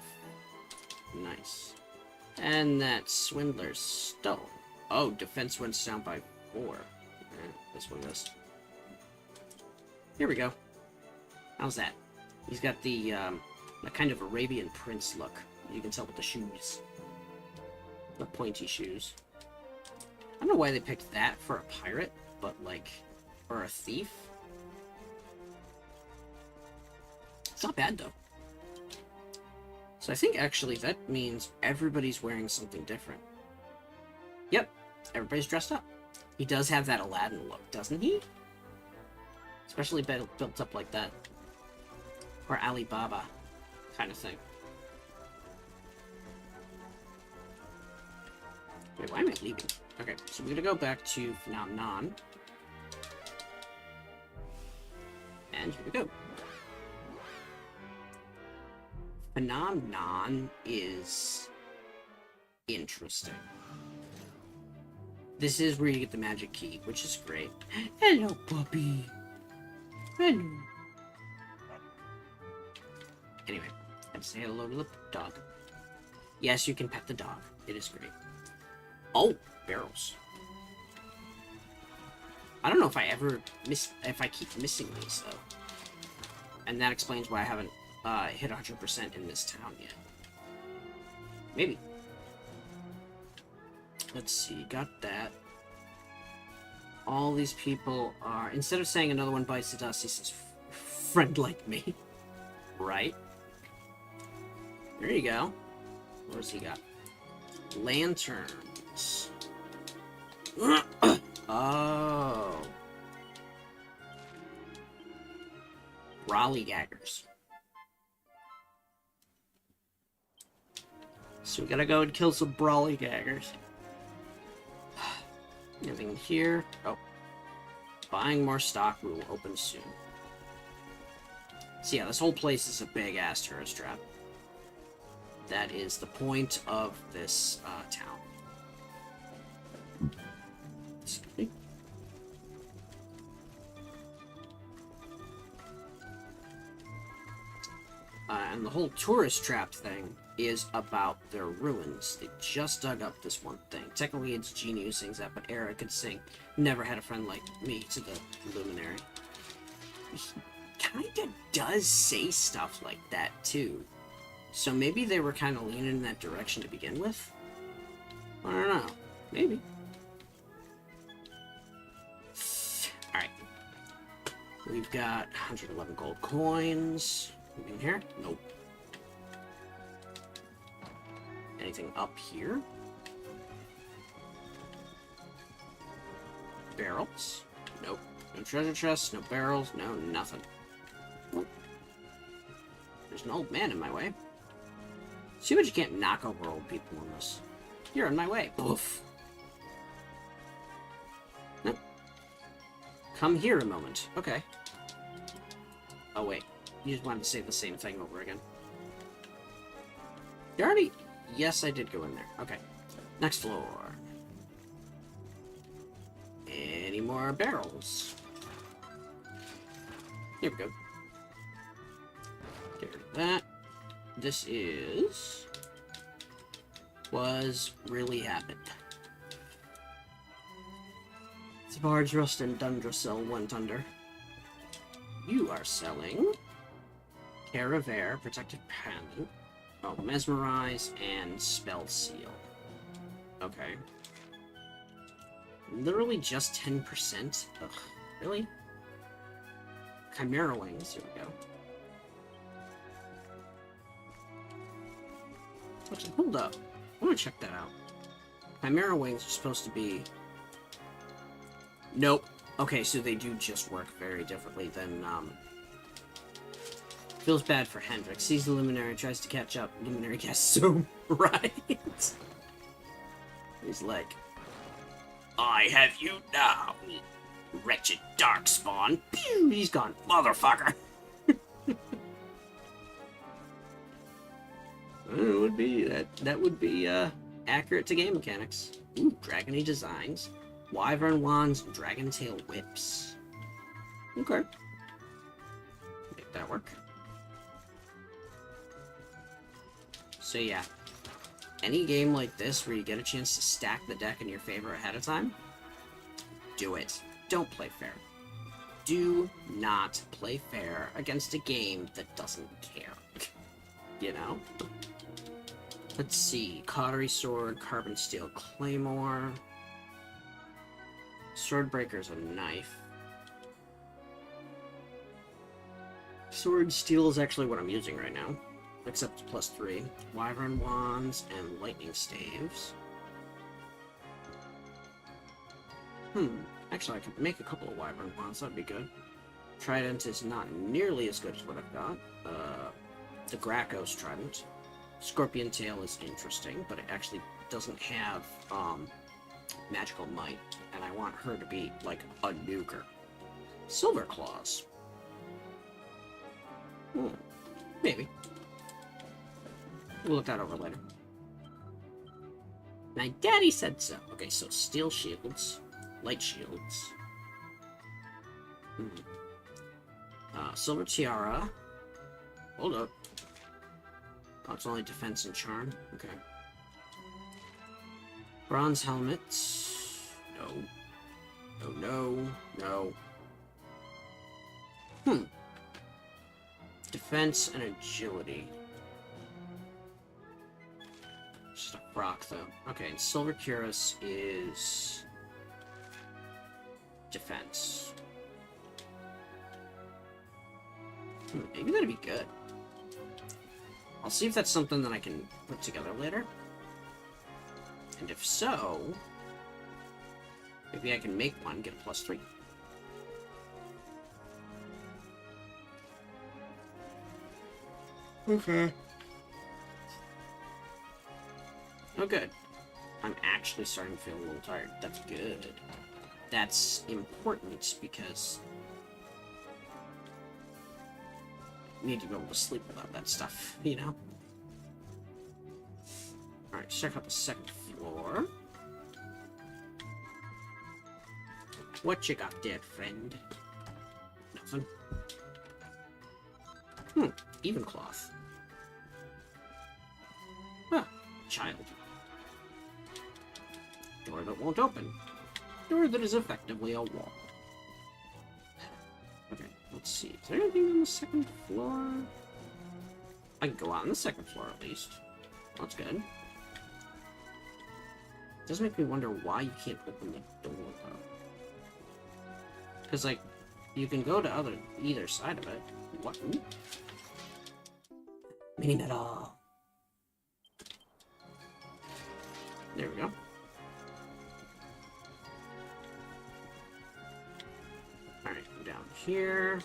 Nice. And that Swindler's Stone. Oh, defense went down by 4. This one goes. Here we go. How's that? He's got the kind of Arabian Prince look. You can tell with the shoes. The pointy shoes. I don't know why they picked that for a pirate, but like, or a thief. It's not bad though. So I think actually that means everybody's wearing something different. Yep, everybody's dressed up. He does have that Aladdin look, doesn't he? Especially built up like that. Or Alibaba kind of thing. Wait, why am I leaving? Okay, so we're gonna go back to Phenomenon. And here we go. Phenomenon is interesting. This is where you get the magic key, which is great. Hello, puppy. Hello. Anyway, let's say hello to the dog. Yes, you can pet the dog. It is great. Oh, barrels. I don't know if I ever if I keep missing these though. And that explains why I haven't hit 100% in this town yet. Maybe. Let's see, got that. All these people are, instead of saying another one bites the dust, he says, friend like me. Right? There you go. What's he got? Lanterns. Oh. Rollygaggers. So we gotta go and kill some Brawlygaggers. Nothing here. Oh. Buying more stock. We will open soon. So yeah, this whole place is a big-ass tourist trap. That is the point of this town. And the whole tourist trap thing is about their ruins. They just dug up this one thing. Technically, it's Genie who sings that, but Era could sing "Never Had a Friend Like Me" to the Luminary. He kinda does say stuff like that, too. So maybe they were kind of leaning in that direction to begin with? I don't know. Maybe. Alright. We've got 111 gold coins. Anything here? Nope. Anything up here? Barrels? Nope. No treasure chests, no barrels, no nothing. There's an old man in my way. See what you can't knock over old people on this. You're in my way. Poof. Nope. Come here a moment. Okay. Oh, wait. You just wanted to say the same thing over again. You already... Yes, I did go in there. Okay. Next floor. Any more barrels? Here we go. Get rid of that. This is... Was really happened. Barge Rust and Dundrasil went under. You are selling Caraver, Protected Pendant, oh, Mesmerize, and Spell Seal. Okay. Literally just 10%? Ugh, really? Chimera Wings, here we go. Actually, hold up. I want to check that out. Chimera Wings are supposed to be... Nope. Okay, so they do just work very differently than, Feels bad for Hendrik. Sees the Luminary, tries to catch up. Luminary gets so right. He's like, I have you now, wretched Darkspawn. Pew! He's gone, motherfucker. It would be that would be accurate to game mechanics. Ooh, dragony designs, wyvern wands, dragon tail whips. Okay, make that work. So yeah, any game like this where you get a chance to stack the deck in your favor ahead of time, do it. Don't play fair. Do not play fair against a game that doesn't care. You know? Let's see. Cautery Sword, Carbon Steel Claymore. Swordbreaker's a knife. Sword Steel is actually what I'm using right now. Except it's +3. Wyvern Wands and Lightning Staves. Actually I could make a couple of Wyvern Wands, that'd be good. Trident is not nearly as good as what I've got. The Grakos Trident. Scorpion Tail is interesting, but it actually doesn't have magical might, and I want her to be like a nuker. Silver Claws. Maybe. We'll look that over later. My daddy said so. Okay, so steel shields, light shields. Silver Tiara. Hold up. Oh, it's only defense and charm. Okay. Bronze helmets. No. No, no, no. Defense and agility. Just a rock, though. Okay, and Silver Cuirass is... defense. Maybe that'd be good. I'll see if that's something that I can put together later. And if so, maybe I can make one, get a +3. Okay. Oh, good. I'm actually starting to feel a little tired. That's good. That's important because need to be able to sleep without that stuff, you know? Alright, check out the second floor. What you got there, friend? Nothing. Even cloth. Huh, child. Door that won't open. Door that is effectively a wall. Okay, we'll let's see. Is there anything on the second floor? I can go out on the second floor at least. That's good. It does make me wonder why you can't open the door, though. Because, like, you can go to either side of it. What? Ooh. Mini metal. There we go. Alright, down here.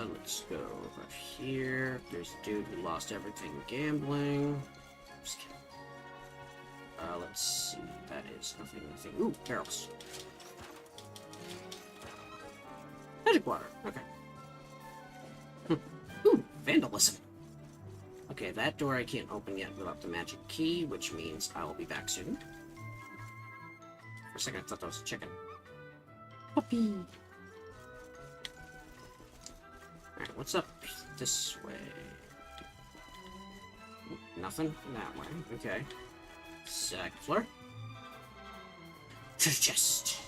Let's go over here. There's a dude who lost everything gambling. Just kidding. Let's see. That is nothing. Ooh, barrels. Magic water. Okay. Ooh, vandalism. Okay, that door I can't open yet without the magic key, which means I will be back soon. For a second, I thought that was a chicken. Puppy. Alright, what's up this way? Nothing that way. Okay. Second floor. Treasure chest.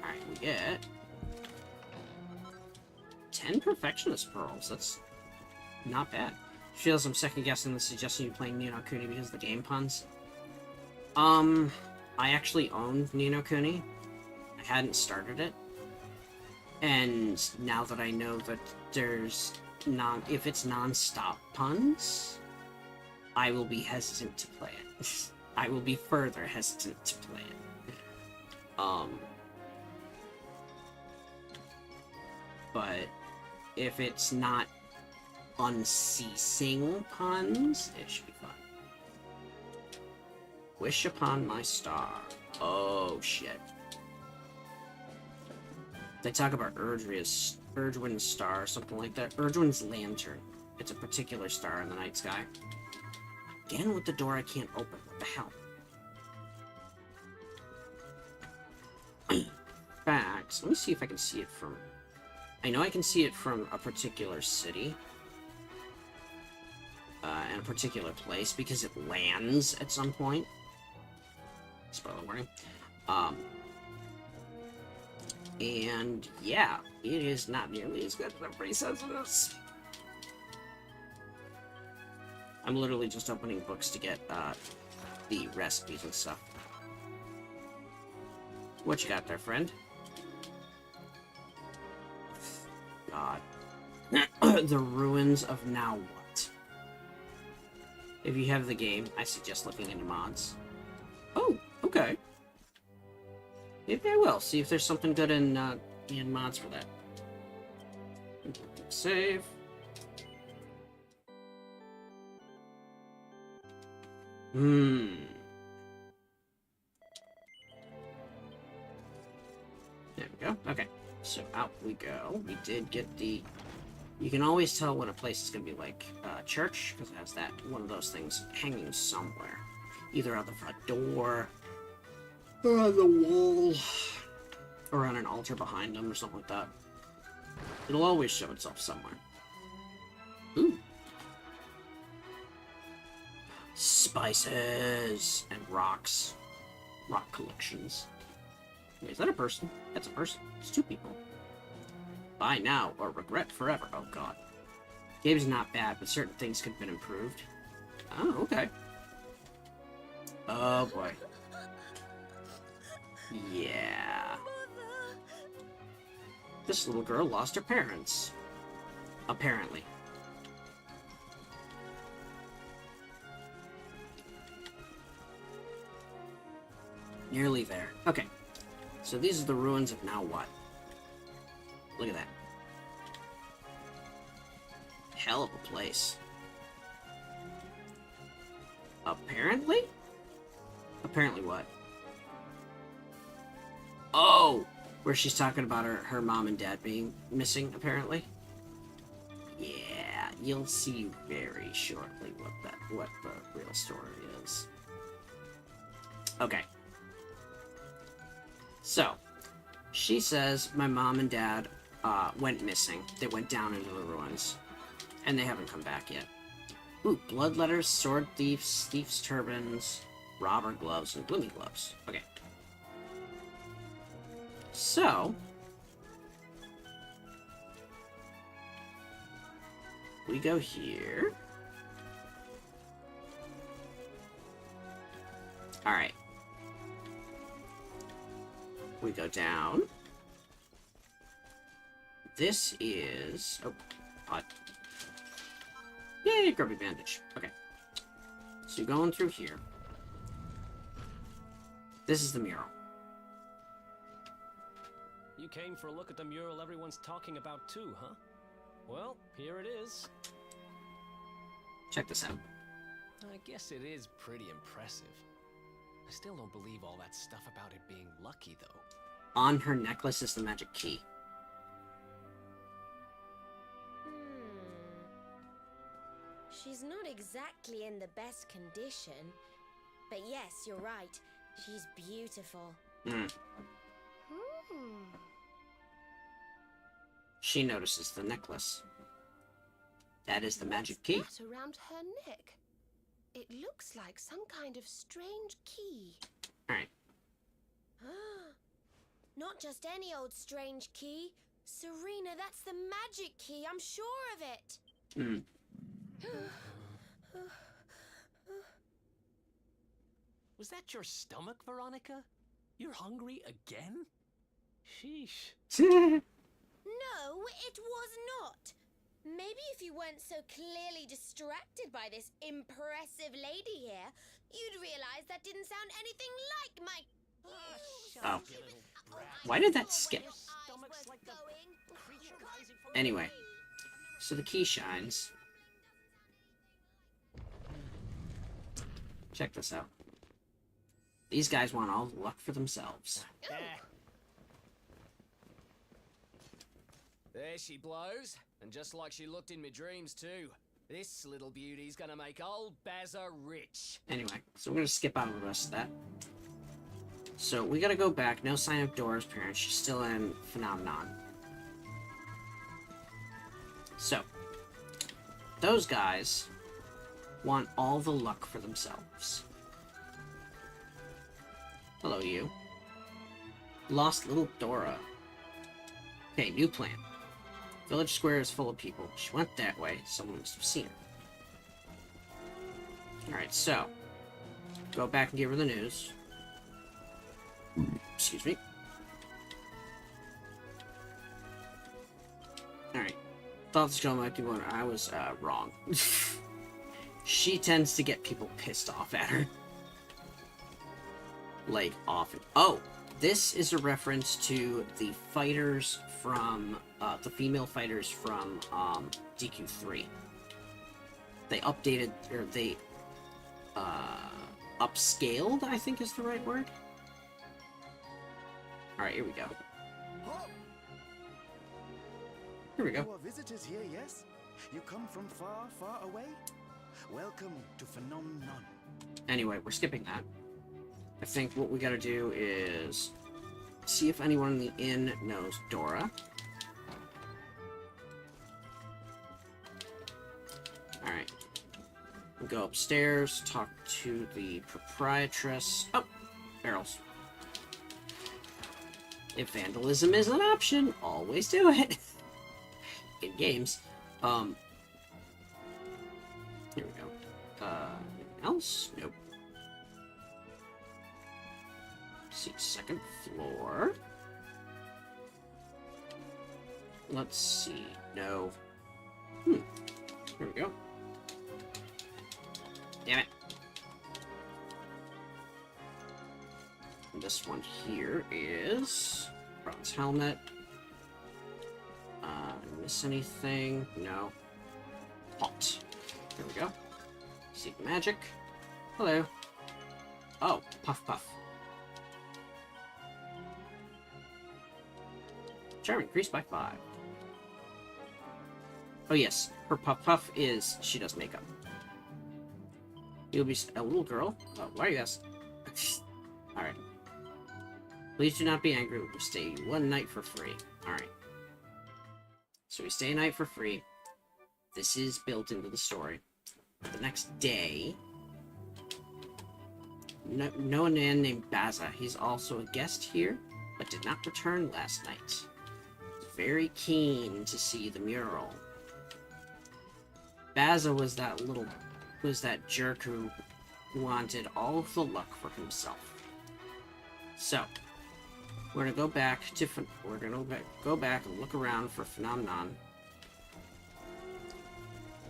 Alright, we get 10 perfectionist pearls. That's not bad. Feels I'm second guessing the suggestion you playing Ni no Kuni because of the game puns. I actually own Ni no Kuni. I hadn't started it. And now that I know that there's if it's non-stop puns, I will be hesitant to play it. I will be further hesitant to play it. But if it's not unceasing puns, it should be fun. Wish upon my star. Oh shit. They talk about Erdwin's star, something like that. Erdwin's lantern. It's a particular star in the night sky. Again with the door I can't open. What the hell? Facts. Let me see if I can see it from... I know I can see it from a particular city. And a particular place, because it lands at some point. Spoiler warning. And yeah, it is not nearly as good as everybody says it is. I'm literally just opening books to get the recipes and stuff. What you got there, friend? God. The ruins of now what? If you have the game, I suggest looking into mods. Oh, okay. Maybe I will. See if there's something good in mods for that. Save. There we go. Okay. So out we go. We did get the... You can always tell when a place is going to be like church, because it has that one of those things hanging somewhere. Either on the front door, or on the wall, or on an altar behind them, or something like that. It'll always show itself somewhere. Ooh. Spices and rocks. Rock collections. Wait, is that a person? That's a person. It's two people. Buy now or regret forever. Oh god. Game's not bad, but certain things could have been improved. Oh, okay. Oh boy. Yeah. This little girl lost her parents. Apparently. Nearly there. Okay. So these are the ruins of now what? Look at that. Hell of a place. Apparently? Apparently what? Oh! Where she's talking about her mom and dad being missing, apparently? Yeah, you'll see very shortly what the real story is. Okay. So, she says my mom and dad went missing. They went down into the ruins. And they haven't come back yet. Ooh, blood letters, sword thieves, thief's turbans, robber gloves, and gloomy gloves. Okay. So we go here. Alright. We go down. This is... Oh, odd. Yay, grubby bandage. Okay. So you're going through here. This is the mural. You came for a look at the mural everyone's talking about too, huh? Well, here it is. Check this out. I guess it is pretty impressive. I still don't believe all that stuff about it being lucky, though. On her necklace is the magic key. She's not exactly in the best condition. But yes, you're right. She's beautiful. She notices the necklace. That is the magic key. What's that around her neck? It looks like some kind of strange key. Alright. Not just any old strange key. Serena, that's the magic key. I'm sure of it. Was that your stomach, Veronica? You're hungry again? Sheesh. No, it was not. Maybe if you weren't so clearly distracted by this impressive lady here, you'd realize that didn't sound anything like my... Oh. Why did that skip? Anyway. So the key shines. Check this out. These guys want all the luck for themselves. There she blows. And just like she looked in my dreams too. This little beauty's gonna make old Bazza rich. Anyway, so we're gonna skip out of the rest of that. So we gotta go back. No sign of Dora's parents. She's still in Phenomenon. So, those guys want all the luck for themselves. Hello, you. Lost little Dora. Okay, new plan. Village Square is full of people. She went that way. Someone must have seen her. Alright, so. Go back and give her the news. Excuse me. Alright. Thought this girl might be one. I was, wrong. She tends to get people pissed off at her. Like, often. Oh! This is a reference to the fighters from, the female fighters from, DQ3. They updated, or they, upscaled, I think is the right word. Alright, here we go. Here we go. You are visitors here, yes? You come from far, far away? Welcome to Phenomenon. Anyway, we're skipping that. I think what we gotta do is see if anyone in the inn knows Dora. Alright. We'll go upstairs, talk to the proprietress. Oh! Barrels. If vandalism is an option, always do it. In games. Here we go. Anything else? Nope. See, second floor. Let's see. No. Here we go. Damn it. And this one here is bronze helmet. Miss anything? No. Pot. There we go. See magic. Hello. Oh, puff puff. Charm increased by 5. Oh yes, her puff puff is she does makeup. You'll be a little girl. Oh, why are you guys? All right. Please do not be angry. We'll stay one night for free. All right. So we stay a night for free. This is built into the story. The next day, no man named Bazza. He's also a guest here. but did not return last night. Very keen to see the mural. Baza was that jerk who wanted all of the luck for himself. So, we're gonna go back and look around for Phenomenon,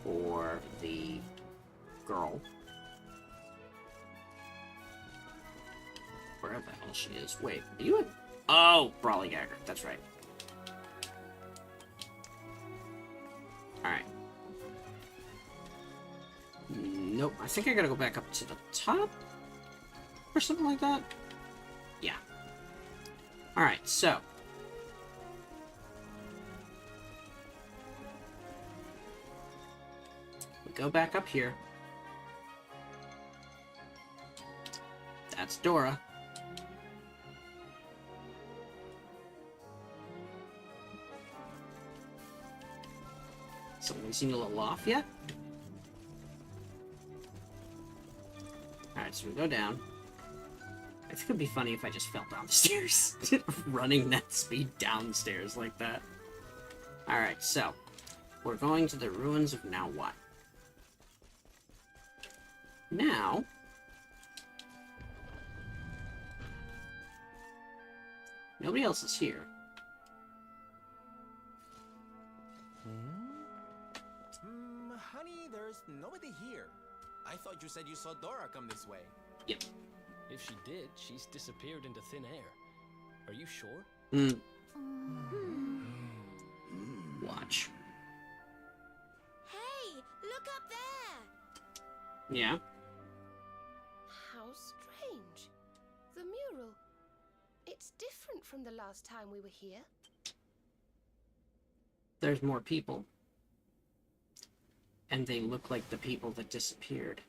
or the girl, wherever the hell she is. Wait, are you oh, Brawlygagger, that's right. Alright. Nope, I think I gotta go back up to the top, or something like that. Yeah. Alright, so. We go back up here. That's Dora. Something seemed a little off yet? Alright, so we go down. I think it'd be funny if I just fell down the stairs. Running that speed downstairs like that. Alright, so. We're going to the ruins of now what? Now... nobody else is here. Honey, there's nobody here. I thought you said you saw Dora come this way. Yep. If she did, she's disappeared into thin air. Are you sure? Watch. Hey, look up there! Yeah? How strange. The mural. It's different from the last time we were here. There's more people. And they look like the people that disappeared.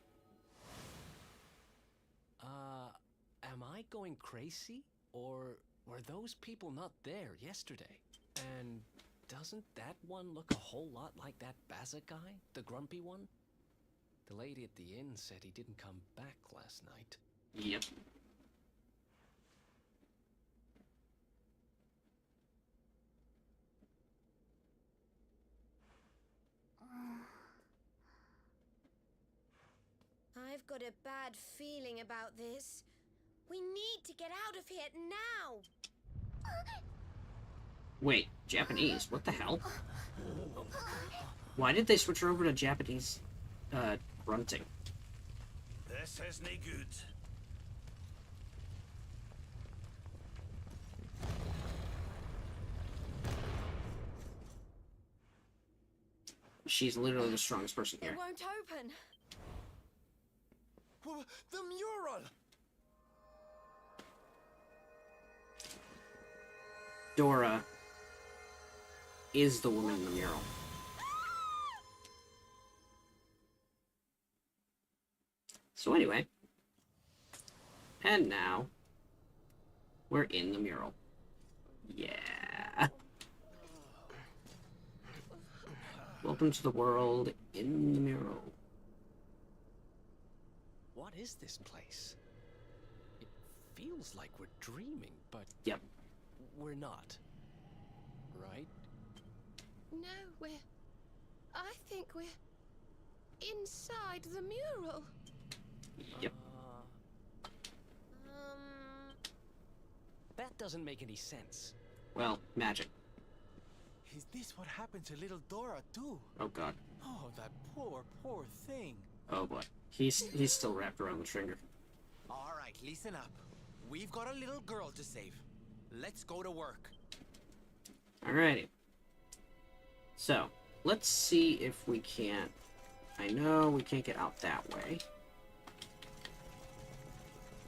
Am I going crazy? Or were those people not there yesterday? And doesn't that one look a whole lot like that Baza guy? The grumpy one? The lady at the inn said he didn't come back last night. Yep. I've got a bad feeling about this. We need to get out of here now! Wait, Japanese? What the hell? Why did they switch her over to Japanese, grunting? This is nae good. She's literally the strongest person here. It won't open. The mural! Dora is the woman in the mural. So anyway, and now we're in the mural. Yeah. Welcome to the world in the mural. What is this place? It feels like we're dreaming, but... Yep. We're not. Right? No, I think we're inside the mural. Yep. That doesn't make any sense. Well, magic. Is this what happened to little Dora too? Oh god. Oh, that poor, poor thing. Oh boy. He's still wrapped around the trigger. All right, listen up. We've got a little girl to save. Let's go to work. Alrighty. So, let's see if we can't... I know we can't get out that way.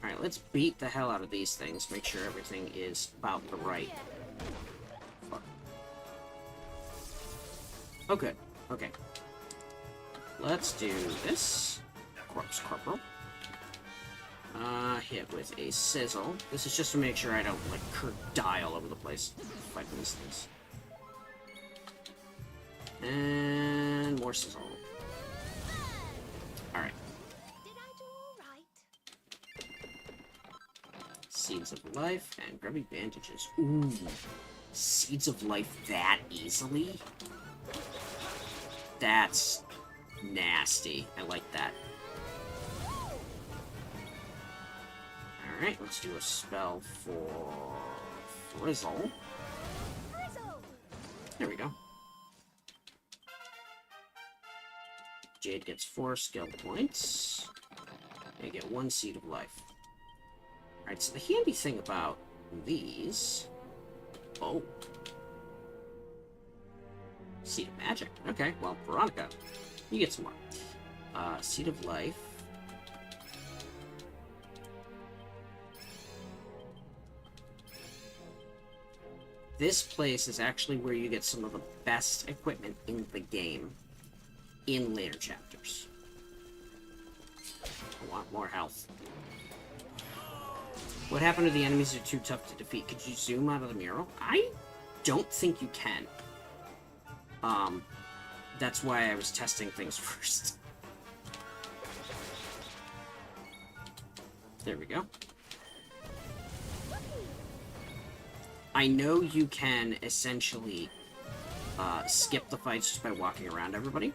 Alright, let's beat the hell out of these things. Make sure everything is about the right... Fuck. Oh, good. Okay. Let's do this. Corpse Corporal. Hit with a sizzle. This is just to make sure I don't, like, die all over the place fighting these things. And more sizzle. Alright. Did I do all right? Seeds of Life and grubby bandages. Ooh. Seeds of Life that easily? That's nasty. I like that. Alright, let's do a spell for Frizzle. There we go. Jade gets 4 skill points. And get 1 Seed of Life. Alright, so the handy thing about these... Oh. Seed of Magic. Okay, well, Veronica, you get some more. Seed of Life. This place is actually where you get some of the best equipment in the game in later chapters. I want more health. What happened to the enemies that are too tough to defeat? Could you zoom out of the mural? I don't think you can. That's why I was testing things first. There we go. I know you can essentially skip the fights just by walking around everybody.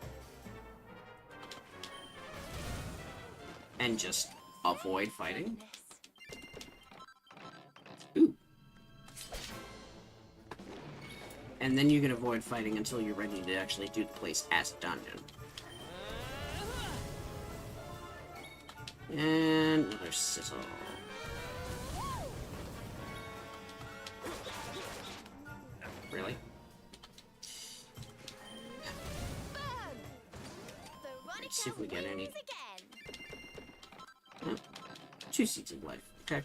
And just avoid fighting. Ooh. And then you can avoid fighting until you're ready to actually do the place as a dungeon. And another sizzle. Really? Let's see if we get any. Oh, 2 Seeds of Life. Okay.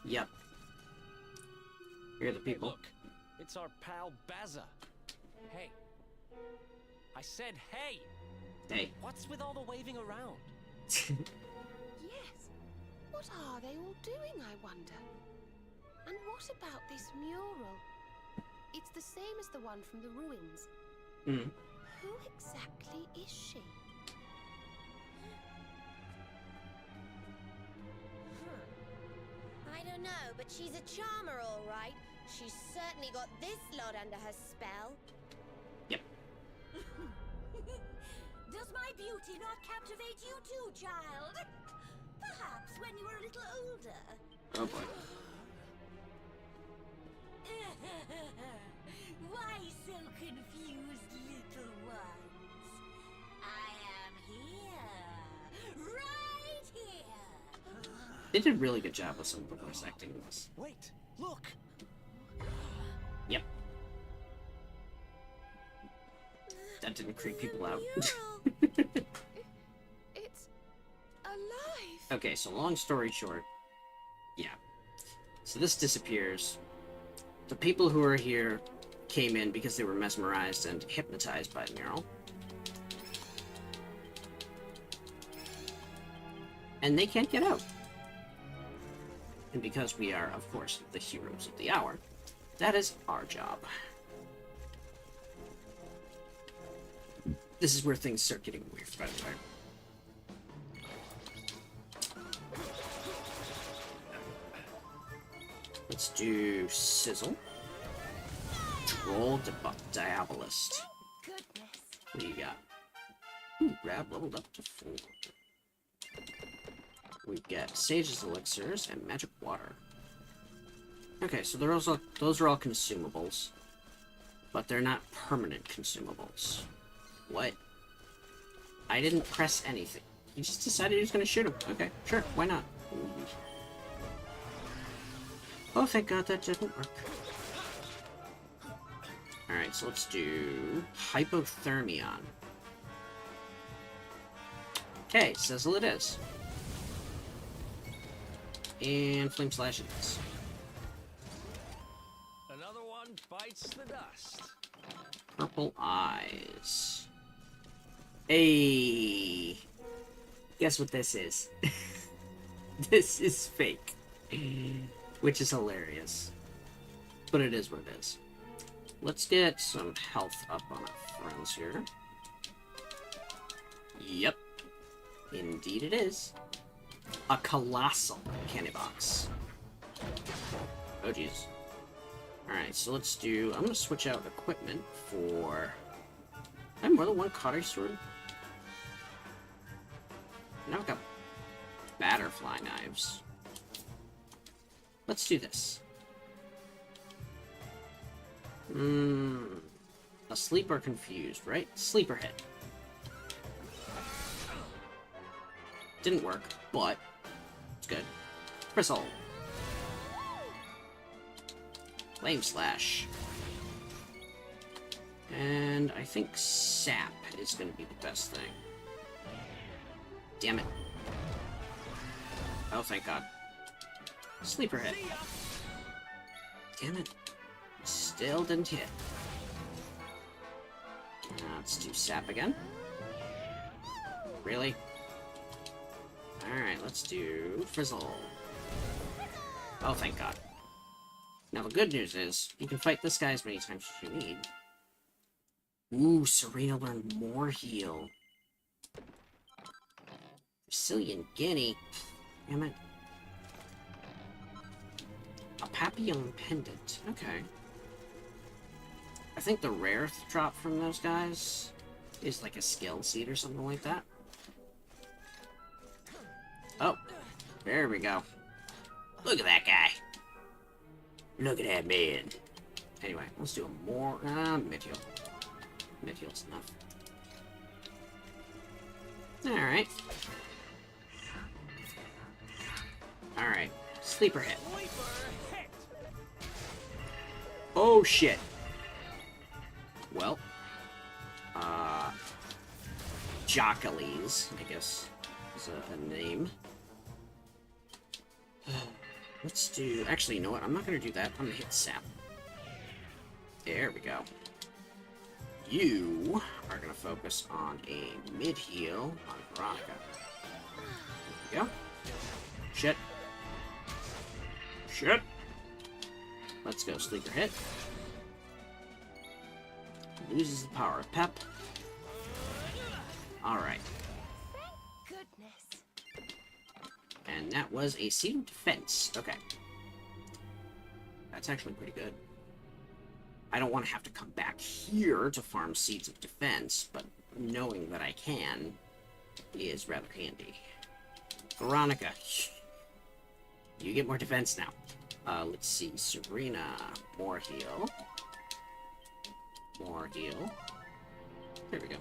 Yep. Here are the people. Hey, look, it's our pal Bazza. Hey. I said hey. Hey. What's with all the waving around? Yes. What are they all doing, I wonder? And what about this mural? It's the same as the one from the ruins. Mm. Who exactly is she? I don't know, but she's a charmer, all right. She's certainly got this lot under her spell. Yep. Does my beauty not captivate you too, child? Perhaps when you were a little older. Oh boy. Why so confused, little ones? I am here. Right here. They did a really good job with some of the voice acting in this. Wait, look. Yep. That didn't creep people out. It's alive. Okay, so long story short, yeah. So this disappears. The people who are here came in because they were mesmerized and hypnotized by the mural. And they can't get out. And because we are, of course, the heroes of the hour, that is our job. This is where things start getting weird, by the way. Let's do Sizzle. Troll Diabolist. What do you got? Ooh, Grab leveled up to 4. We get Sage's Elixirs and Magic Water. Okay, so those are all consumables. But they're not permanent consumables. What? I didn't press anything. He just decided he was going to shoot him. Okay, sure, why not? Oh, thank God that didn't work. Alright, so let's do Hypothermion. Okay, Sizzle it is. And Flame Slash it is. Another one bites the dust. Purple Eyes. Hey! Guess what this is? This is fake. Which is hilarious. But it is what it is. Let's get some health up on our friends here. Yep. Indeed it is. a colossal candy box. Oh, jeez. Alright, so let's do... I'm gonna switch out equipment for... I have more than one cottage sword? Now I've got batterfly knives. Let's do this. Asleep or confused, right? Sleeper hit. Didn't work, but it's good. Bristle. Flame slash. And I think sap is going to be the best thing. Damn it. Oh, thank God. Sleeper hit. Damn it. Still didn't hit. Now let's do sap again. Really? Alright, let's do frizzle. Oh, thank God. Now the good news is, you can fight this guy as many times as you need. Ooh, Serena learned more heal. Brazilian Guinea. Damn it. A Papillon Pendant. Okay. I think the rare drop from those guys is like a skill seed or something like that. Oh, there we go. Look at that guy. Look at that man. Anyway, let's do a more mid-heal. Mid-heal's enough. Alright. Alright. Sleeper hit. Oh shit. Well. Jockeles, I guess, is a name. Let's do... Actually, you know what? I'm not going to do that. I'm going to hit sap. There we go. You are going to focus on a mid-heal on Veronica. There we go. Shit. Shit. Let's go, sleeper hit. Loses the power of pep. Alright. Thank goodness. And that was a seed of defense. Okay. That's actually pretty good. I don't want to have to come back here to farm seeds of defense, but knowing that I can is rather handy. Veronica, you get more defense now. Let's see. Serena, more heal. More heal. There we go.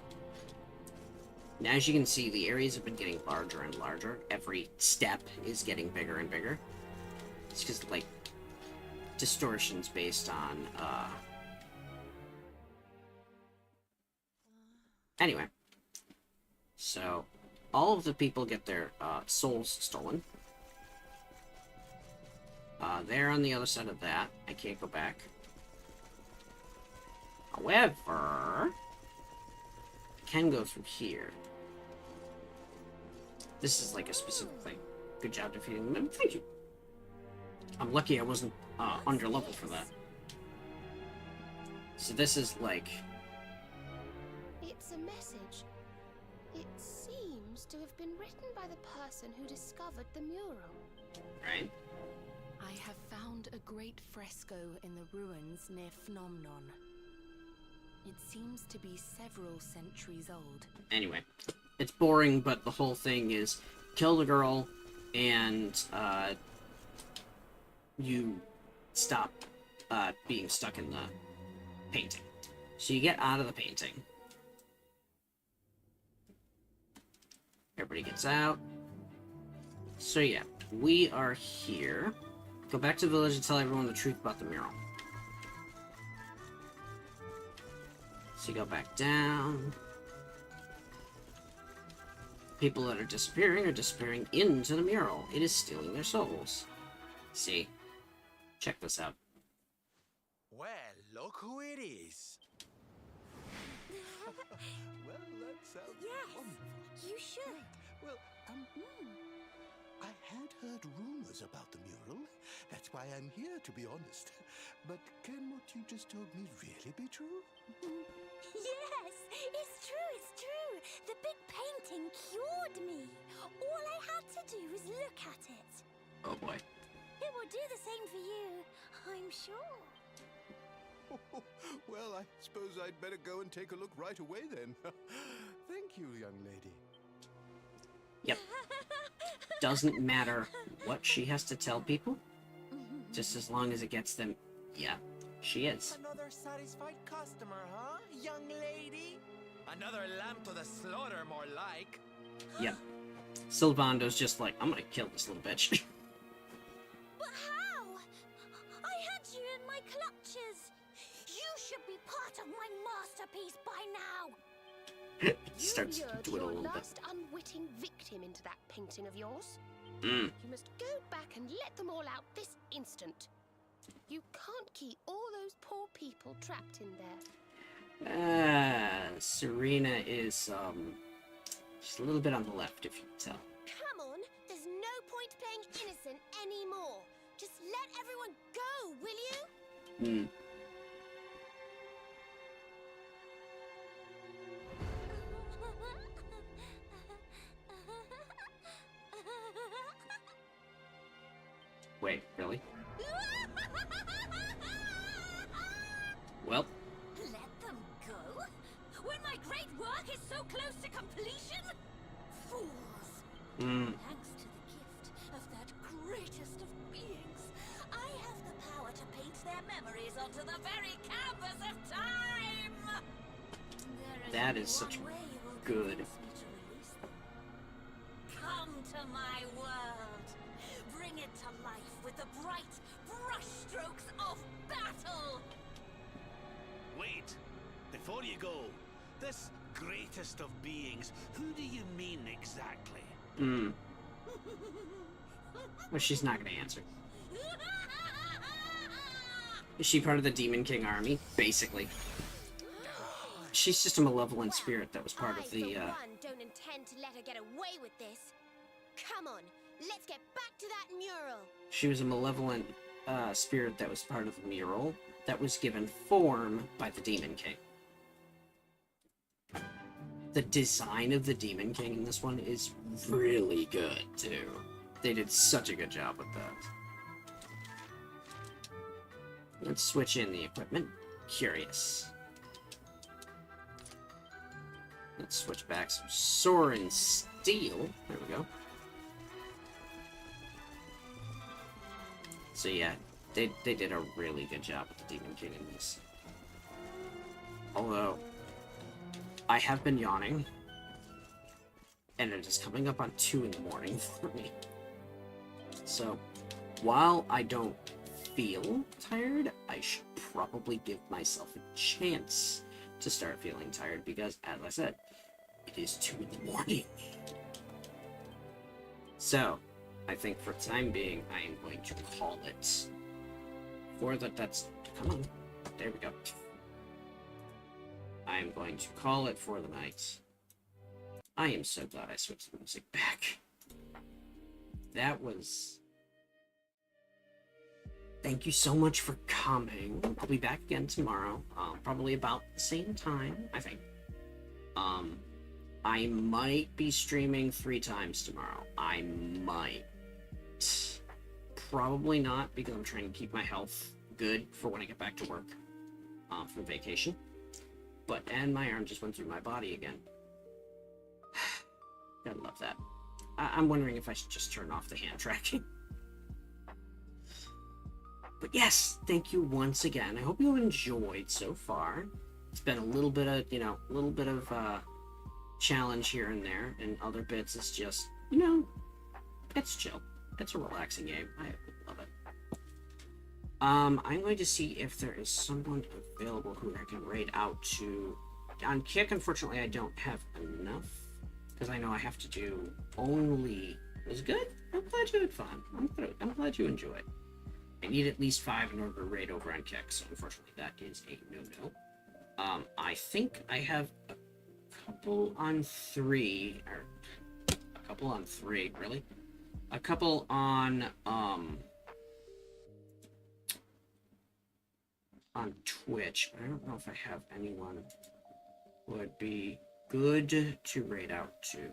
Now, as you can see, the areas have been getting larger and larger. Every step is getting bigger and bigger. It's because, like, distortions based on, Anyway. So, all of the people get their, souls stolen. They're on the other side of that. I can't go back. However, I can go through here. This is like a specific thing. Good job defeating them. Thank you. I'm lucky I wasn't under level for that. So this is like... It's a message. It seems to have been written by the person who discovered the mural. Right? I have found a great fresco in the ruins near Phnomnon. It seems to be several centuries old. Anyway, it's boring, but the whole thing is kill the girl and you stop being stuck in the painting. So you get out of the painting. Everybody gets out. So yeah, we are here. Go back to the village and tell everyone the truth about the mural. So you go back down. People that are disappearing into the mural. It is stealing their souls. See? Check this out. Well, look who it is. Well, that's Yes, you should. Well, I had heard rumors about the mural. That's why I'm here, to be honest. But can what you just told me really be true? Yes, it's true, it's true. The big painting cured me. All I had to do was look at it. Oh boy. It will do the same for you, I'm sure. Well, I suppose I'd better go and take a look right away then. Thank you, young lady. Yep. Doesn't matter what she has to tell people, just as long as it gets them. Yeah, she is. Another satisfied customer, huh, young lady? Another lamb to the slaughter, more like. Yep. Sylvando's just like, I'm gonna kill this little bitch. But how? I had you in my clutches. You should be part of my masterpiece by now. Starts You to lured dwindle a your little bit. last unwitting victim into that painting of yours. Mm. You must go back and let them all out this instant. You can't keep all those poor people trapped in there. Serena is, just a little bit on the left, if you can tell. Come on, there's no point playing innocent anymore. Just let everyone go, will you? Hmm. Wait, really? Well, Let them go? When my great work is so close to completion? Fools! Thanks to the gift of that greatest of beings, I have the power to paint their memories onto the very canvas of time! that is such good. Come to my world. Bring it to life with the bright brushstrokes of battle. Wait, before you go, this greatest of beings, who do you mean exactly? Hmm. Well, she's not gonna answer. Is she part of the Demon King army? Basically. She's just a malevolent spirit that was part of the, I, for one, don't intend to let her get away with this. Come on, let's get back to that mural. She was a malevolent, spirit that was part of the mural that was given form by the Demon King. The design of the Demon King in this one is really good, too. They did such a good job with that. Let's switch in the equipment. Curious. Let's switch back some Soren Steel. There we go. So yeah, they did a really good job with the Demon King in this. Although, I have been yawning, and it is coming up on 2 in the morning for me. So, while I don't feel tired, I should probably give myself a chance to start feeling tired, because, as I said, it is 2 in the morning. So, I think for the time being, I am going to call it for that's... Come on. There we go. I am going to call it for the night. I am so glad I switched the music back. That was... Thank you so much for coming. I'll be back again tomorrow. Probably about the same time, I think. I might be streaming 3 times tomorrow. I might. Probably not, because I'm trying to keep my health good for when I get back to work from vacation. And my arm just went through my body again. Gotta love that. I'm wondering if I should just turn off the hand tracking. But yes, thank you once again. I hope you enjoyed so far. It's been a little bit of, challenge here and there, and other bits is just, it's chill. It's a relaxing game. I love it. I'm going to see if there is someone available who I can raid out to. On Kick, unfortunately, I don't have enough, because I know I have to do only... It was good? I'm glad you had fun. I'm glad you enjoyed. I need at least 5 in order to raid over on Kick, so unfortunately that is a no-no. I think I have a couple on 3, or a couple on 3, really? A couple on Twitch. I don't know if I have anyone who would be good to raid out to.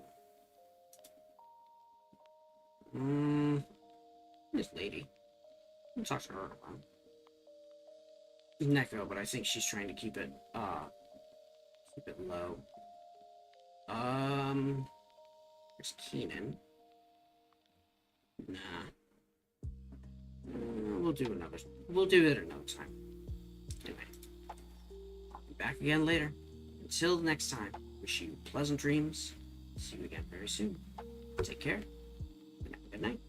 This lady. I'll talk to her in a while. Neko, but I think she's trying to keep it low. There's Keenan. Nah. We'll do it another time. Anyway. I'll be back again later. Until next time, wish you pleasant dreams. See you again very soon. Take care. And have a good night.